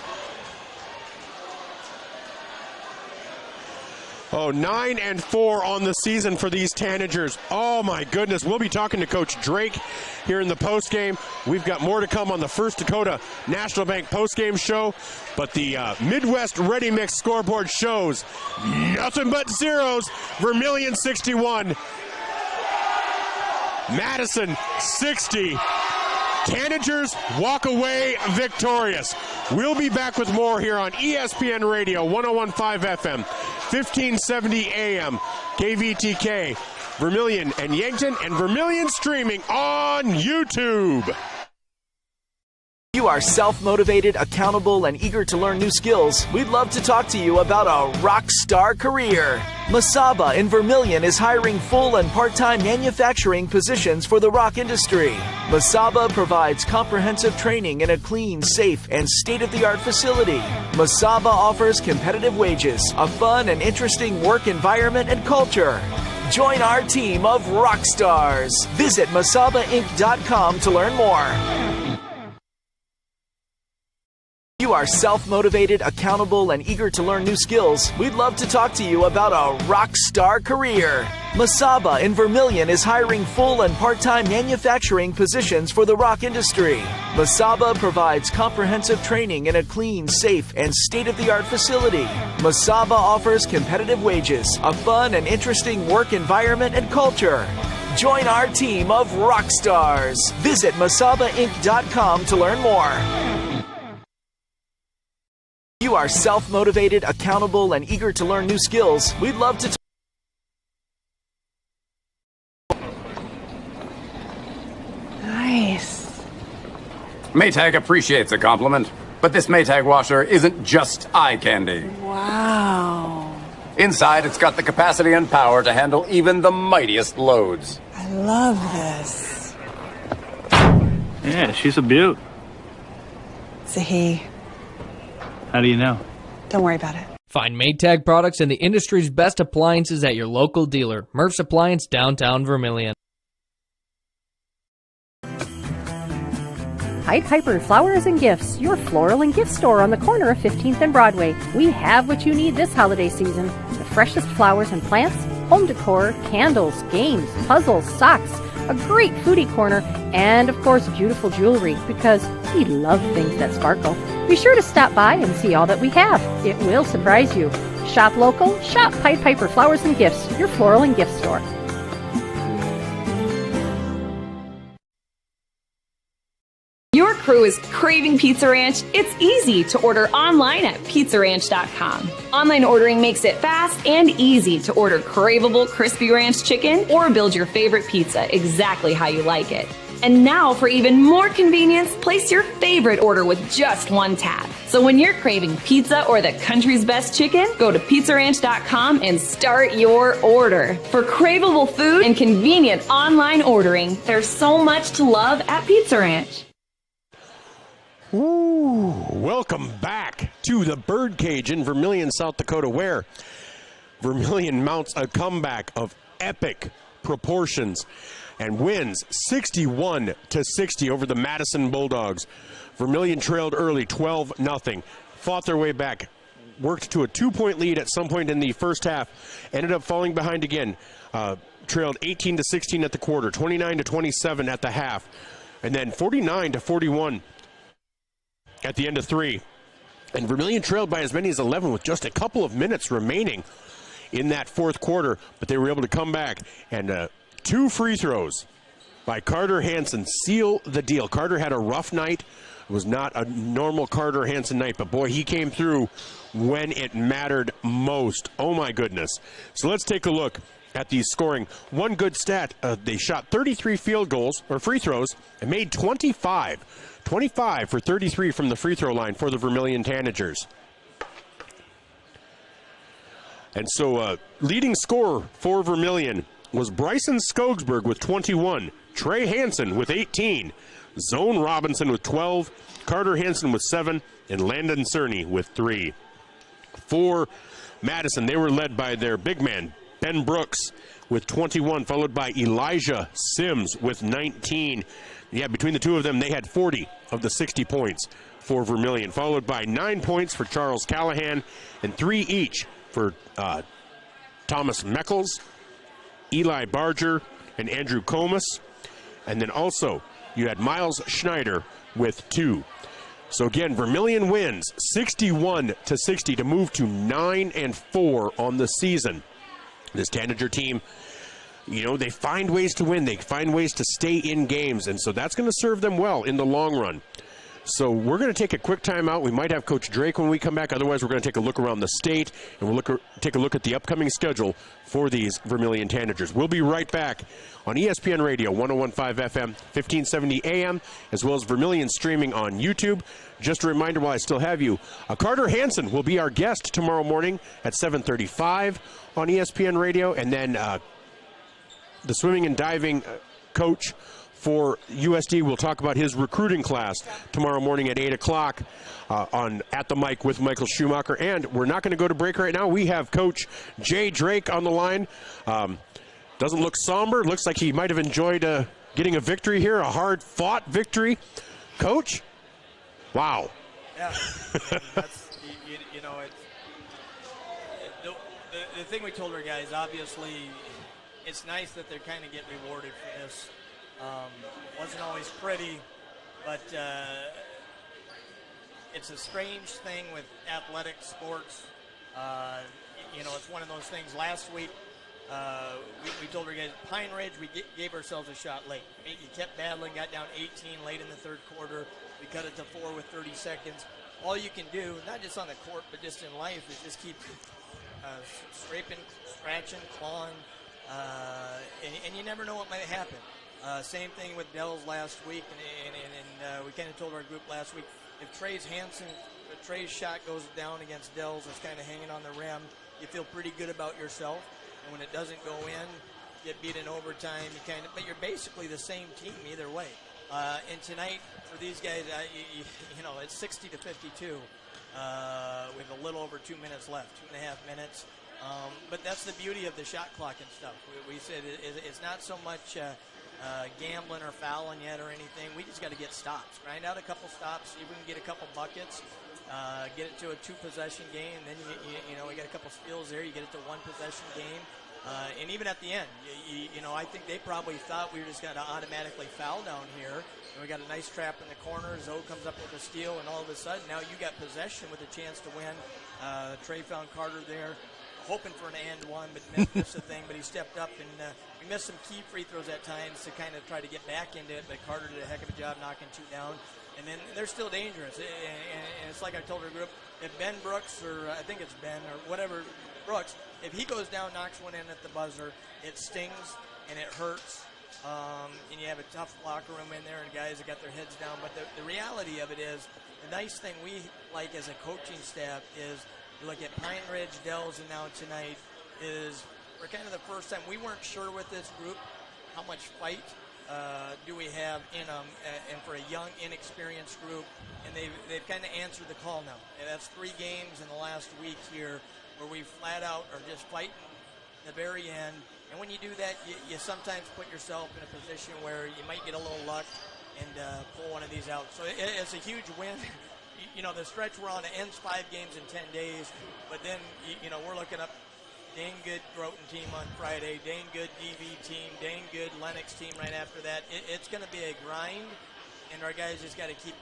9-4 on the season for these Tanagers. Oh my goodness. We'll be talking to Coach Drake here in the postgame. We've got more to come on the First Dakota National Bank postgame show. But the Midwest Ready Mix scoreboard shows nothing but zeros. Vermilion 61. Madison 60. Tanagers walk away victorious. We'll be back with more here on ESPN Radio 101.5 FM, 1570 AM, KVTK, Vermilion and Yankton, and Vermilion streaming on YouTube. You are self-motivated, accountable, and eager to learn new skills. We'd love to talk to you about a rock star career. Masaba in Vermilion is hiring full and part-time manufacturing positions for the rock industry. Masaba provides comprehensive training in a clean, safe, and state-of-the-art facility. Masaba offers competitive wages, a fun and interesting work environment and culture. Join our team of rock stars. Visit masabainc.com to learn more. You are self-motivated, accountable, and eager to learn new skills. We'd love to talk to you about a rock star career. Masaba in Vermilion is hiring full and part-time manufacturing positions for the rock industry. Masaba provides comprehensive training in a clean, safe, and state-of-the-art facility. Masaba offers competitive wages, a fun and interesting work environment and culture. Join our team of rock stars. Visit masabainc.com to learn more. You are self-motivated, accountable, and eager to learn new skills. We'd love to Nice. Maytag appreciates a compliment, but this Maytag washer isn't just eye candy. Wow. Inside, it's got the capacity and power to handle even the mightiest loads. I love this. Yeah, she's a beaut. It's a he. How do you know? Don't worry about it. Find Maytag products and the industry's best appliances at your local dealer. Murph's Appliance, downtown Vermilion. Pied Piper Flowers and Gifts, your floral and gift store on the corner of 15th and Broadway. We have what you need this holiday season. The freshest flowers and plants, home decor, candles, games, puzzles, socks, a great foodie corner, and of course beautiful jewelry, because we love things that sparkle. Be sure to stop by and see all that we have. It will surprise you. Shop local, shop Pied Piper Flowers and Gifts, your floral and gift store. Your crew is craving Pizza Ranch? It's easy to order online at pizzaranch.com. Online ordering makes it fast and easy to order craveable crispy ranch chicken or build your favorite pizza exactly how you like it. And now, for even more convenience, place your favorite order with just one tap. So when you're craving pizza or the country's best chicken, go to pizzaranch.com and start your order. For craveable food and convenient online ordering, there's so much to love at Pizza Ranch. Ooh, welcome back to the Birdcage in Vermilion, South Dakota, where Vermilion mounts a comeback of epic proportions and wins 61-60 over the Madison Bulldogs. Vermilion trailed early 12-0, fought their way back, worked to a 2-point lead at some point in the first half, ended up falling behind again, trailed 18-16 at the quarter, 29-27 at the half, and then 49-41 at the end of 3. And Vermilion trailed by as many as 11 with just a couple of minutes remaining in that fourth quarter, but they were able to come back, and 2 free throws by Carter Hansen seal the deal. Carter had a rough night. It was not a normal Carter Hansen night, but boy, he came through when it mattered most. Oh my goodness. So let's take a look at the scoring. One good stat, they shot 33 field goals or free throws and made 25 for 33 from the free throw line for the Vermilion Tanagers. And so leading scorer for Vermilion was Bryson Skogsberg with 21, Trey Hansen with 18, Zone Robinson with 12, Carter Hansen with 7, and Landon Cerny with 3. For Madison, they were led by their big man, Ben Brooks, with 21, followed by Elijah Sims with 19. Yeah, between the two of them, they had 40 of the 60 points for Vermilion, followed by 9 points for Charles Callahan and 3 each for Thomas Meckles, Eli Barger, and Andrew Comas. And then also you had Miles Schneider with 2. So again, Vermilion wins 61-60 to move to 9-4 on the season. This Tanager team, you know, they find ways to win. They find ways to stay in games, and so that's going to serve them well in the long run. So we're going to take a quick time out. We might have Coach Drake when we come back. Otherwise, we're going to take a look around the state, and we'll take a look at the upcoming schedule for these Vermilion Tanagers. We'll be right back on ESPN Radio, 101.5 FM, 1570 AM, as well as Vermilion streaming on YouTube. Just a reminder while I still have you, Carter Hansen will be our guest tomorrow morning at 7:35 on ESPN Radio, and then the swimming and diving coach for USD will talk about his recruiting class tomorrow morning at 8 o'clock on At the Mic with Michael Schumacher. And we're not going to go to break right now. We have Coach Jay Drake on the line. Doesn't look somber. Looks like he might have enjoyed getting a victory here, a hard-fought victory. Coach? Wow. Yeah. That's, you know, the thing we told our guys, obviously, it's nice that they kind of get rewarded for this. Wasn't always pretty, but it's a strange thing with athletic sports. You know, it's one of those things. Last week, we told our guys, Pine Ridge, we gave ourselves a shot late. You kept battling, got down 18 late in the third quarter. We cut it to 4 with 30 seconds. All you can do, not just on the court, but just in life, is just keep scraping, scratching, clawing, and you never know what might happen. Same thing with Dells last week, and we kind of told our group last week, if Trey's shot goes down against Dells, it's kind of hanging on the rim, you feel pretty good about yourself, and when it doesn't go in, get beat in overtime, but you're basically the same team either way. And tonight, for these guys, you know, it's 60-52 with a little over 2 minutes left, 2.5 minutes. But that's the beauty of the shot clock and stuff. We said it's not so much gambling or fouling yet or anything. We just got to get stops. Grind out a couple stops. See if we can get a couple buckets. Get it to a 2-possession game. Then, you know, we got a couple steals there. You get it to 1-possession game. And even at the end, you know, I think they probably thought we were just going to automatically foul down here. And we got a nice trap in the corner. Zoe comes up with a steal, and all of a sudden, now you got possession with a chance to win. Trey found Carter there, hoping for an and one, but missed the thing. But he stepped up, and we missed some key free throws at times to kind of try to get back into it. But Carter did a heck of a job knocking 2 down. And then they're still dangerous. And it's like I told our group, if Ben Brooks, or I think it's Ben, or whatever, Brooks, if he goes down, knocks one in at the buzzer, it stings and it hurts. And you have a tough locker room in there and guys that got their heads down. But the reality of it is, the nice thing we like as a coaching staff is, you look at Pine Ridge, Dells, and now tonight, is we're kind of the first time, we weren't sure with this group how much fight do we have in them, and for a young, inexperienced group, and they've kind of answered the call now. And that's 3 games in the last week here where we flat out are just fighting the very end. And when you do that, you sometimes put yourself in a position where you might get a little luck and pull one of these out. So it's a huge win. You know, the stretch we're on, it ends 5 games in 10 days, but then, you know, we're looking up dang good Groton team on Friday, dang good DV team, dang good Lennox team right after that. It's going to be a grind, and our guys just got to keep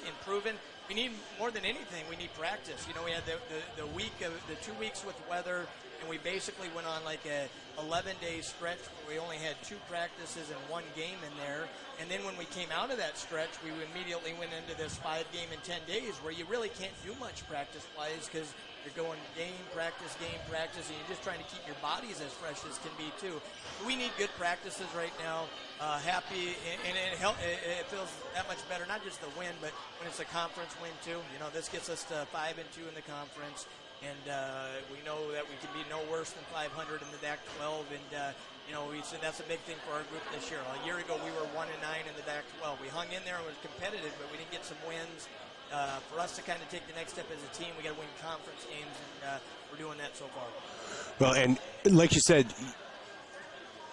improving. We need, more than anything, we need practice. You know, we had the 2 weeks with weather, and we basically went on like a 11-day stretch where we only had 2 practices and 1 game in there. And then when we came out of that stretch, we immediately went into this 5 game in 10 days where you really can't do much practice-wise because you're going game, practice, and you're just trying to keep your bodies as fresh as can be, too. We need good practices right now. Happy, and it feels that much better, not just the win, but when it's a conference win, too. You know, this gets us to 5-2 in the conference, and we know that we can be no worse than 500 in the DAC-12, and, you know, we said that's a big thing for our group this year. A year ago, we were 1-9 in the DAC-12. We hung in there and was competitive, but we didn't get some wins. for us to kind of take the next step as a team, we got to win conference games, and we're doing that so far. Well, and like you said,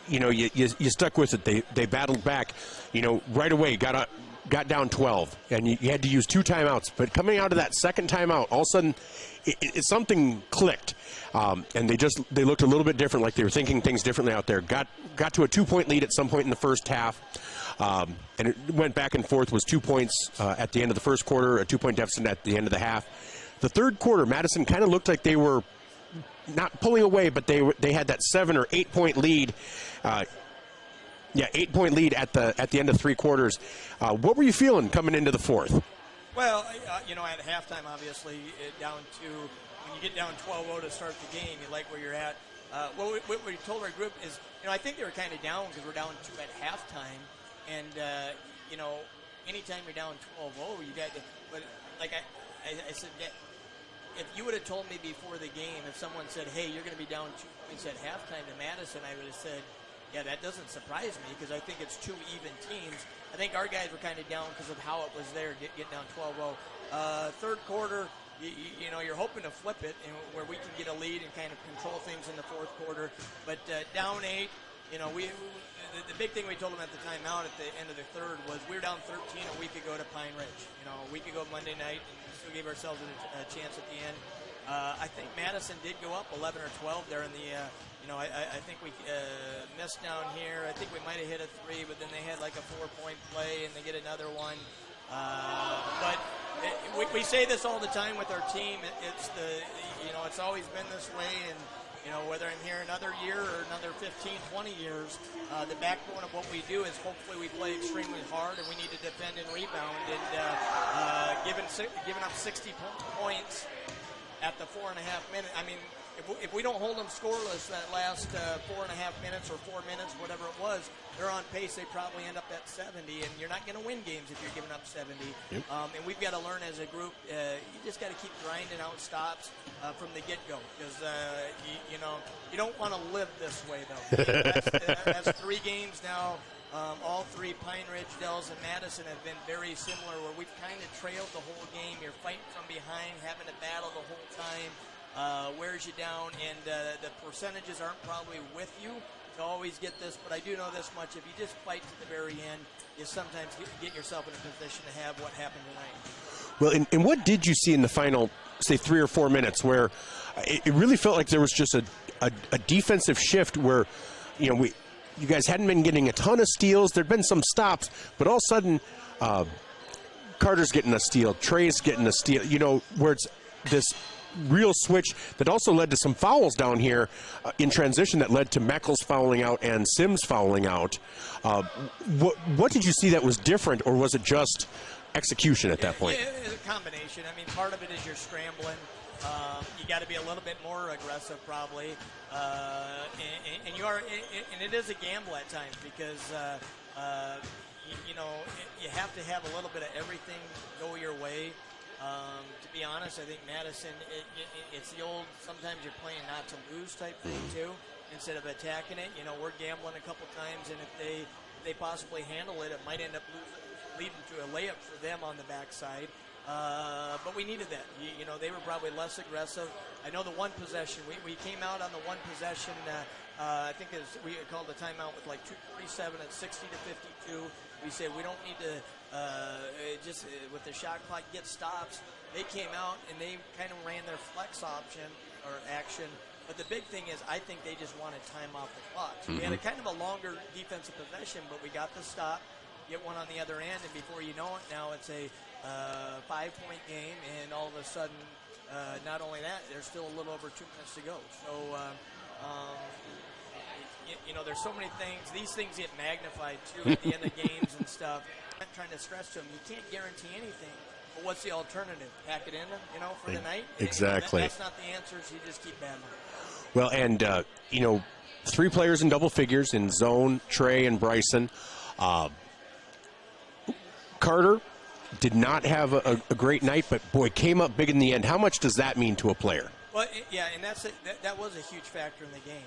you stuck with it. They battled back, right away, got down 12, and you had to use 2 timeouts. But coming out of that second timeout, all of a sudden, something clicked, and they looked a little bit different, like they were thinking things differently out there. Got to a 2-point lead at some point in the first half, and it went back and forth. Was 2 points at the end of the first quarter, a 2-point deficit at the end of the half. The third quarter, Madison kind of looked like they were not pulling away, but they had that 7 or 8 point lead. 8-point lead at the end of 3 quarters. What were you feeling coming into the fourth? Well, at halftime, obviously, down to when you get down 12-0 to start the game, you like where you're at. What we told our group is, I think they were kind of down because we're down 2 at halftime, and anytime you're down 12-0, you got to. But like I said, if you would have told me before the game, if someone said, "Hey, you're going to be down 2 points at halftime to Madison," I would have said, yeah, that doesn't surprise me because I think it's 2 even teams. I think our guys were kind of down because of how it was there, get down 12-0. Third quarter, you're hoping to flip it where we can get a lead and kind of control things in the fourth quarter. But down 8, the big thing we told them at the timeout at the end of the third was we were down 13 a week ago to Pine Ridge. A week ago Monday night, and still gave ourselves a chance at the end. I think Madison did go up 11 or 12 there in the. I think we missed down here. I think we might have hit a 3, but then they had like a 4-point play, and they get another one. But we say this all the time with our team. It's always been this way, and whether I'm here another year or another 15, 20 years, the backbone of what we do is hopefully we play extremely hard, and we need to defend and rebound. And giving up 60 points at the 4.5 minute. I mean, if we don't hold them scoreless that last 4.5 minutes or 4 minutes, whatever it was, they're on pace. They probably end up at 70, and you're not going to win games if you're giving up 70. Yep. And we've got to learn as a group. You just got to keep grinding out stops from the get-go because you don't want to live this way though. That's 3 games now. All 3, Pine Ridge, Dells, and Madison, have been very similar where we've kind of trailed the whole game. You're fighting from behind, having to battle the whole time. Wears you down, and the percentages aren't probably with you to always get this, but I do know this much. If you just fight to the very end, you sometimes get yourself in a position to have what happened tonight. Well, and what did you see in the final, say, 3 or 4 minutes where it really felt like there was just a defensive shift where, you guys hadn't been getting a ton of steals. There'd been some stops, but all of a sudden, Carter's getting a steal, Trey's getting a steal, where it's this real switch that also led to some fouls down here in transition that led to Meckles fouling out and Sims fouling out. What did you see that was different, or was it just execution at that point? It's a combination. I mean, part of it is you're scrambling. You got to be a little bit more aggressive, probably, and you are. And it is a gamble at times because you have to have a little bit of everything go your way. To be honest, I think Madison, it's the old, sometimes you're playing not to lose type thing too, instead of attacking it. We're gambling a couple times, and if they possibly handle it, it might end up leading to a layup for them on the backside. But we needed that. They were probably less aggressive. I know the one possession, we came out on the one possession, I think we called the timeout with like 2:47 at 60 to 52. We said we don't need to just with the shot clock get stops. They came out and they kind of ran their flex option or action. But the big thing is I think they just wanted time off the clock. So we had a kind of a longer defensive possession, but we got the stop, get one on the other end, and before you know it, now it's a 5-point game, and all of a sudden, not only that, there's still a little over 2 minutes to go. So, there's so many things. These things get magnified, too, at the end of games and stuff. I'm trying to stress to them, you can't guarantee anything. But what's the alternative? Pack it in, for the night? Exactly. That's not the answer, so you just keep battling. Well, and, 3 players in double figures in zone, Trey and Bryson. Carter did not have a great night, but, boy, came up big in the end. How much does that mean to a player? Well, yeah, and that was a huge factor in the game.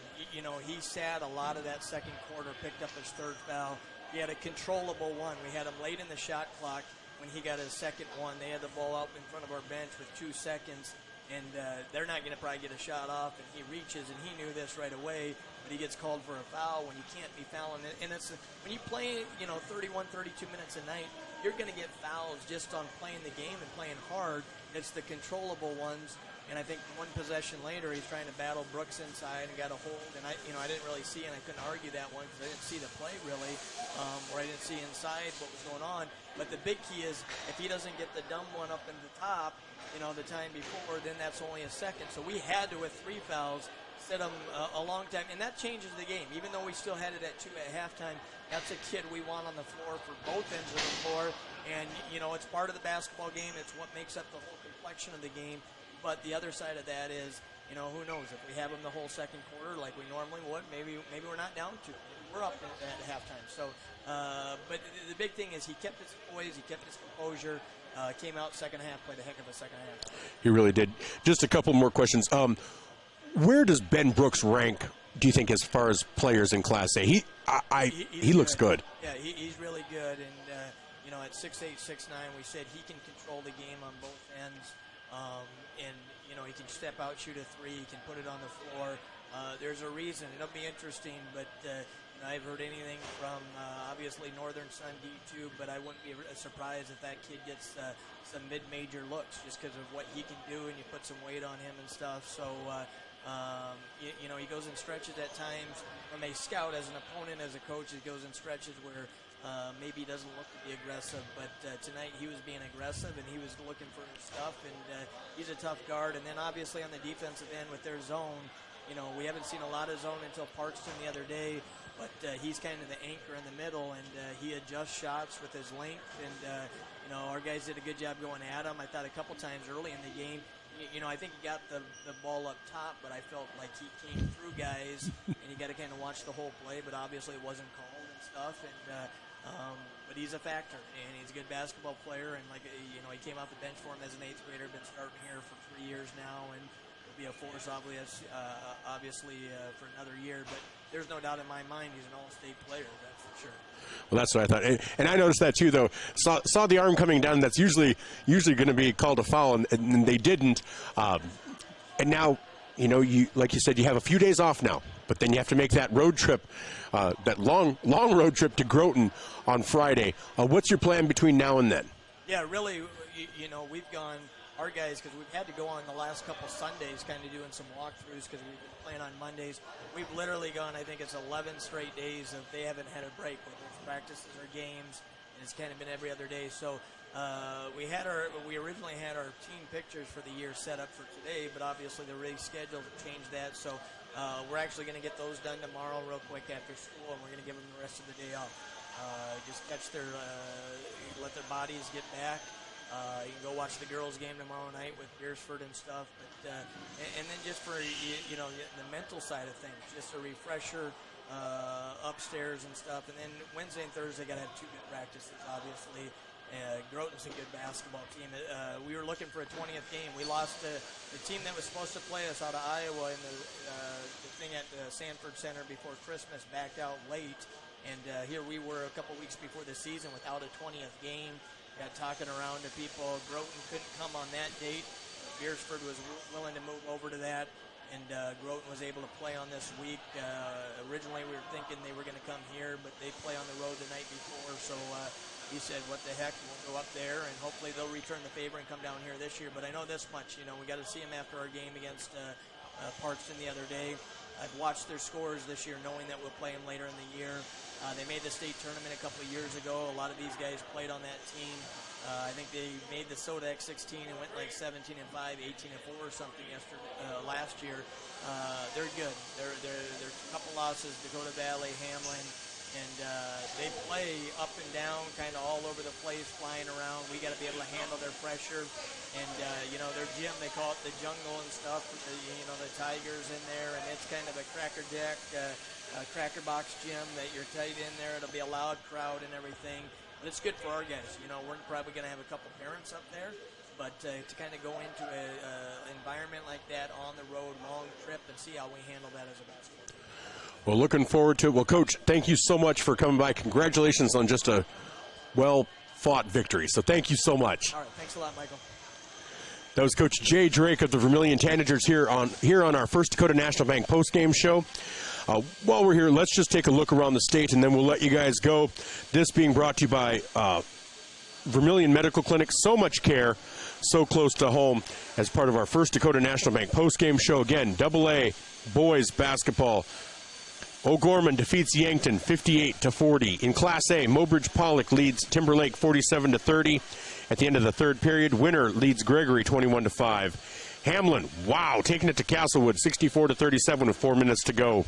He sat a lot of that second quarter, picked up his 3rd foul. He had a controllable one. We had him late in the shot clock. when he got his second one, they had the ball out in front of our bench with 2 seconds, and they're not going to probably get a shot off, and he reaches, and he knew this right away, but he gets called for a foul when you can't be fouling. And it's when you play, 31, 32 minutes a night, you're going to get fouls just on playing the game and playing hard. It's the controllable ones. And I think one possession later, he's trying to battle Brooks inside and got a hold. And I didn't really see, and I couldn't argue that one because I didn't see the play really, or I didn't see inside what was going on. But the big key is if he doesn't get the dumb one up in the top, the time before, then that's only a second. So we had to, with 3 fouls, set him a long time, and that changes the game. Even though we still had it at 2 at halftime, that's a kid we want on the floor for both ends of the floor. And it's part of the basketball game. It's what makes up the whole complexion of the game. But the other side of that is, who knows? If we have him the whole second quarter like we normally would, maybe we're not down 2. We're up at halftime. So, but the big thing is he kept his poise, he kept his composure, came out second half, played a heck of a second half. He really did. Just a couple more questions. Where does Ben Brooks rank, do you think, as far as players in Class A? He looks good. Yeah, he's really good. And, at 6'8", 6'9", we said he can control the game on both ends. And he can step out, shoot a 3, he can put it on the floor. There's a reason. It'll be interesting, but I've heard anything from obviously Northern Sun D2, but I wouldn't be surprised if that kid gets some mid-major looks just because of what he can do, and you put some weight on him and stuff. So he goes in stretches at times. From a scout, as an opponent, as a coach, he goes in stretches where maybe he doesn't look to be aggressive, but tonight he was being aggressive and he was looking for his stuff, and he's a tough guard. And then obviously on the defensive end with their zone, we haven't seen a lot of zone until Parkston the other day, but he's kind of the anchor in the middle, and he adjusts shots with his length, and our guys did a good job going at him. I thought a couple times early in the game, I think he got the ball up top, but I felt like he came through guys, and you got to kind of watch the whole play, but obviously it wasn't called and stuff, and but he's a factor, and he's a good basketball player, and he came off the bench for him as an 8th grader, been starting here for 3 years now, and will be a force obviously for another year, but there's no doubt in my mind he's an all-state player, that's for sure. Well, that's what I thought, and I noticed that too. Though saw the arm coming down. That's usually going to be called a foul, and they didn't. And now, you like you said, you have a few days off now, but then you have to make that road trip, that long road trip to Groton on Friday. What's your plan between now and then? Yeah, really, we've gone. Our guys, because we've had to go on the last couple Sundays kind of doing some walkthroughs because we've been playing on Mondays. We've literally gone, I think it's 11 straight days of they haven't had a break, whether it's practices or games, and it's kind of been every other day. So we originally had our team pictures for the year set up for today, but obviously the race schedule changed that. So we're actually going to get those done tomorrow real quick after school, and we're going to give them the rest of the day off. Just catch let their bodies get back. You can go watch the girls' game tomorrow night with Beersford and stuff, but and then just for the mental side of things, just a refresher upstairs and stuff. And then Wednesday and Thursday got to have 2 good practices, obviously. Groton's a good basketball team. We were looking for a 20th game. We lost the team that was supposed to play us out of Iowa in the thing at the Sanford Center before Christmas backed out late, and here we were a couple weeks before the season without a 20th game. Got talking around to people. Groton couldn't come on that date. Beersford was willing to move over to that, and Groton was able to play on this week. Originally, we were thinking they were going to come here, but they play on the road the night before, so he said, what the heck, we'll go up there, and hopefully they'll return the favor and come down here this year. But I know this much, we got to see them after our game against Parkston the other day. I've watched their scores this year knowing that we'll play them later in the year. They made the state tournament a couple of years ago. A lot of these guys played on that team. I think they made the Sodex 16 and went like 17-5, 18-4 or something last year. They're good. They're a couple losses, Dakota Valley, Hamlin, and they play up and down, kind of all over the place, flying around. We got to be able to handle their pressure. And, their gym, they call it the jungle and stuff, with the Tigers in there, and it's kind of a Cracker Jack, Cracker Box gym that you're tight in there. It'll be a loud crowd and everything. But it's good for our guys. We're probably going to have a couple parents up there, but to kind of go into an environment like that on the road, long trip, and see how we handle that as a basketball team. Well, looking forward to it. Well, Coach, thank you so much for coming by. Congratulations on just a hard-fought victory. So thank you so much. All right, thanks a lot, Michael. That was Coach Jay Drake of the Vermilion Tanagers here on our First Dakota National Bank postgame show. While we're here, let's just take a look around the state, and then we'll let you guys go. This being brought to you by Vermilion Medical Clinic. So much care, so close to home, as part of our First Dakota National Bank postgame show. Again, AA boys basketball. O'Gorman defeats Yankton 58-40. In Class A, Mobridge Pollock leads Timberlake 47-30. At the end of the third period, Winter leads Gregory 21-5. Hamlin, wow, taking it to Castlewood 64-37 with 4 minutes to go.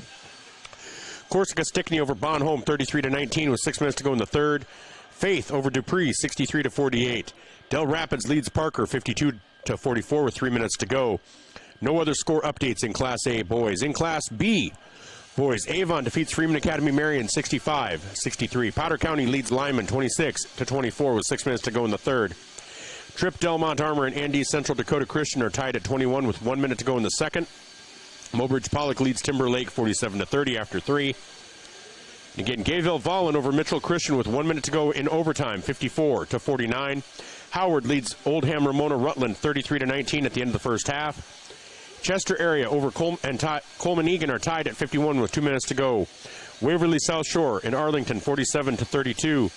Corsica Stickney over Bonhomme 33-19 with 6 minutes to go in the third. Faith over Dupree 63-48. Del Rapids leads Parker 52-44 with 3 minutes to go. No other score updates in Class A boys. In Class B boys, Avon defeats Freeman Academy Marion 65-63. Potter County leads Lyman 26-24 with 6 minutes to go in the third. Tripp Delmont Armor and Andes Central Dakota Christian are tied at 21 with 1 minute to go in the second. Mobridge Pollock leads Timberlake 47-30 after 3. Again, Gayville Vollen over Mitchell Christian with 1 minute to go in overtime, 54-49. Howard leads Oldham Ramona Rutland 33-19 at the end of the first half. Chester area over Coleman Egan are tied at 51 with 2 minutes to go. Waverly South Shore and Arlington 47-32.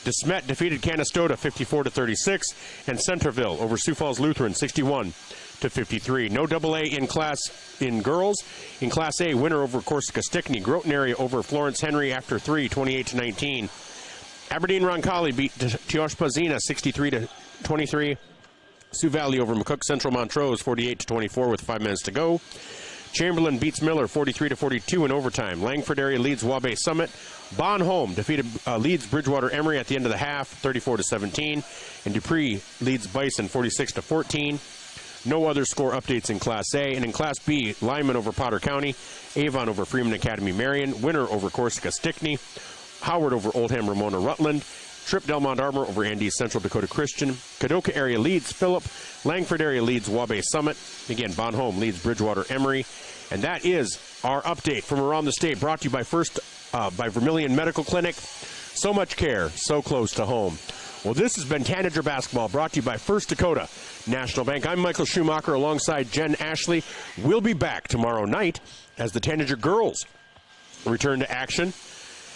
DeSmet defeated Canastota 54-36, and Centerville over Sioux Falls Lutheran 61-53. No AA in girls. In Class A, Winter over Corsica Stickney. Groton area over Florence Henry after 3, 28-19. Aberdeen Roncalli beat Teoshpazina 63-23. Sioux Valley over McCook Central Montrose 48-24 with 5 minutes to go. Chamberlain beats Miller 43-42 in overtime. Langford area leads Wabash Summit. Bonhomme leads Bridgewater Emory at the end of the half 34-17. And Dupree leads Bison 46-14. No other score updates in Class A. And in Class B, Lyman over Potter County. Avon over Freeman Academy Marion. Winter over Corsica Stickney. Howard over Oldham Ramona Rutland. Tripp Delmont Armor over Andes Central Dakota Christian. Kadoka area leads Phillip. Langford area leads Wabash Summit. Again, Bonhomme leads Bridgewater Emory. And that is our update from around the state, brought to you by by Vermilion Medical Clinic. So much care, so close to home. Well, this has been Tanager Basketball, brought to you by First Dakota National Bank. I'm Michael Schumacher alongside Jen Ashley. We'll be back tomorrow night as the Tanager girls return to action.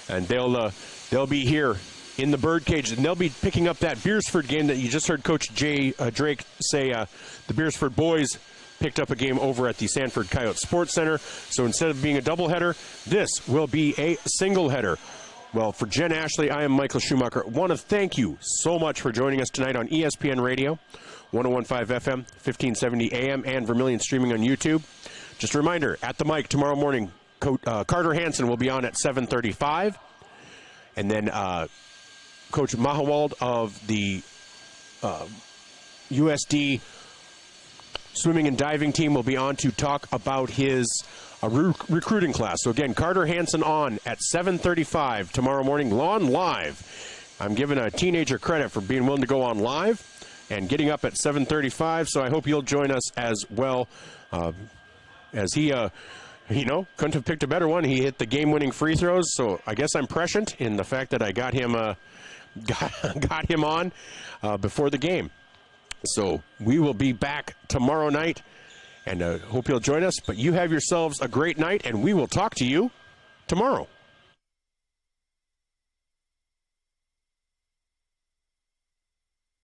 And they'll be here in the Birdcage, and they'll be picking up that Beersford game that you just heard Coach Jay Drake say. The Beersford boys picked up a game over at the Sanford Coyote Sports Center. So instead of being a doubleheader, this will be a single header. Well, for Jen Ashley, I am Michael Schumacher. I want to thank you so much for joining us tonight on ESPN Radio, 101.5 FM, 1570 AM, and Vermilion streaming on YouTube. Just a reminder, at the mic tomorrow morning, Carter Hansen will be on at 7:35. And then Coach Mahawald of the USD swimming and diving team will be on to talk about his recruiting class. So again, Carter Hansen on at 7:35 tomorrow morning, on live. I'm giving a teenager credit for being willing to go on live and getting up at 7:35. So I hope you'll join us as well, as he, couldn't have picked a better one. He hit the game-winning free throws. So I guess I'm prescient in the fact that I got him on before the game. So we will be back tomorrow night, and hope you'll join us. But you have yourselves a great night, and we will talk to you tomorrow.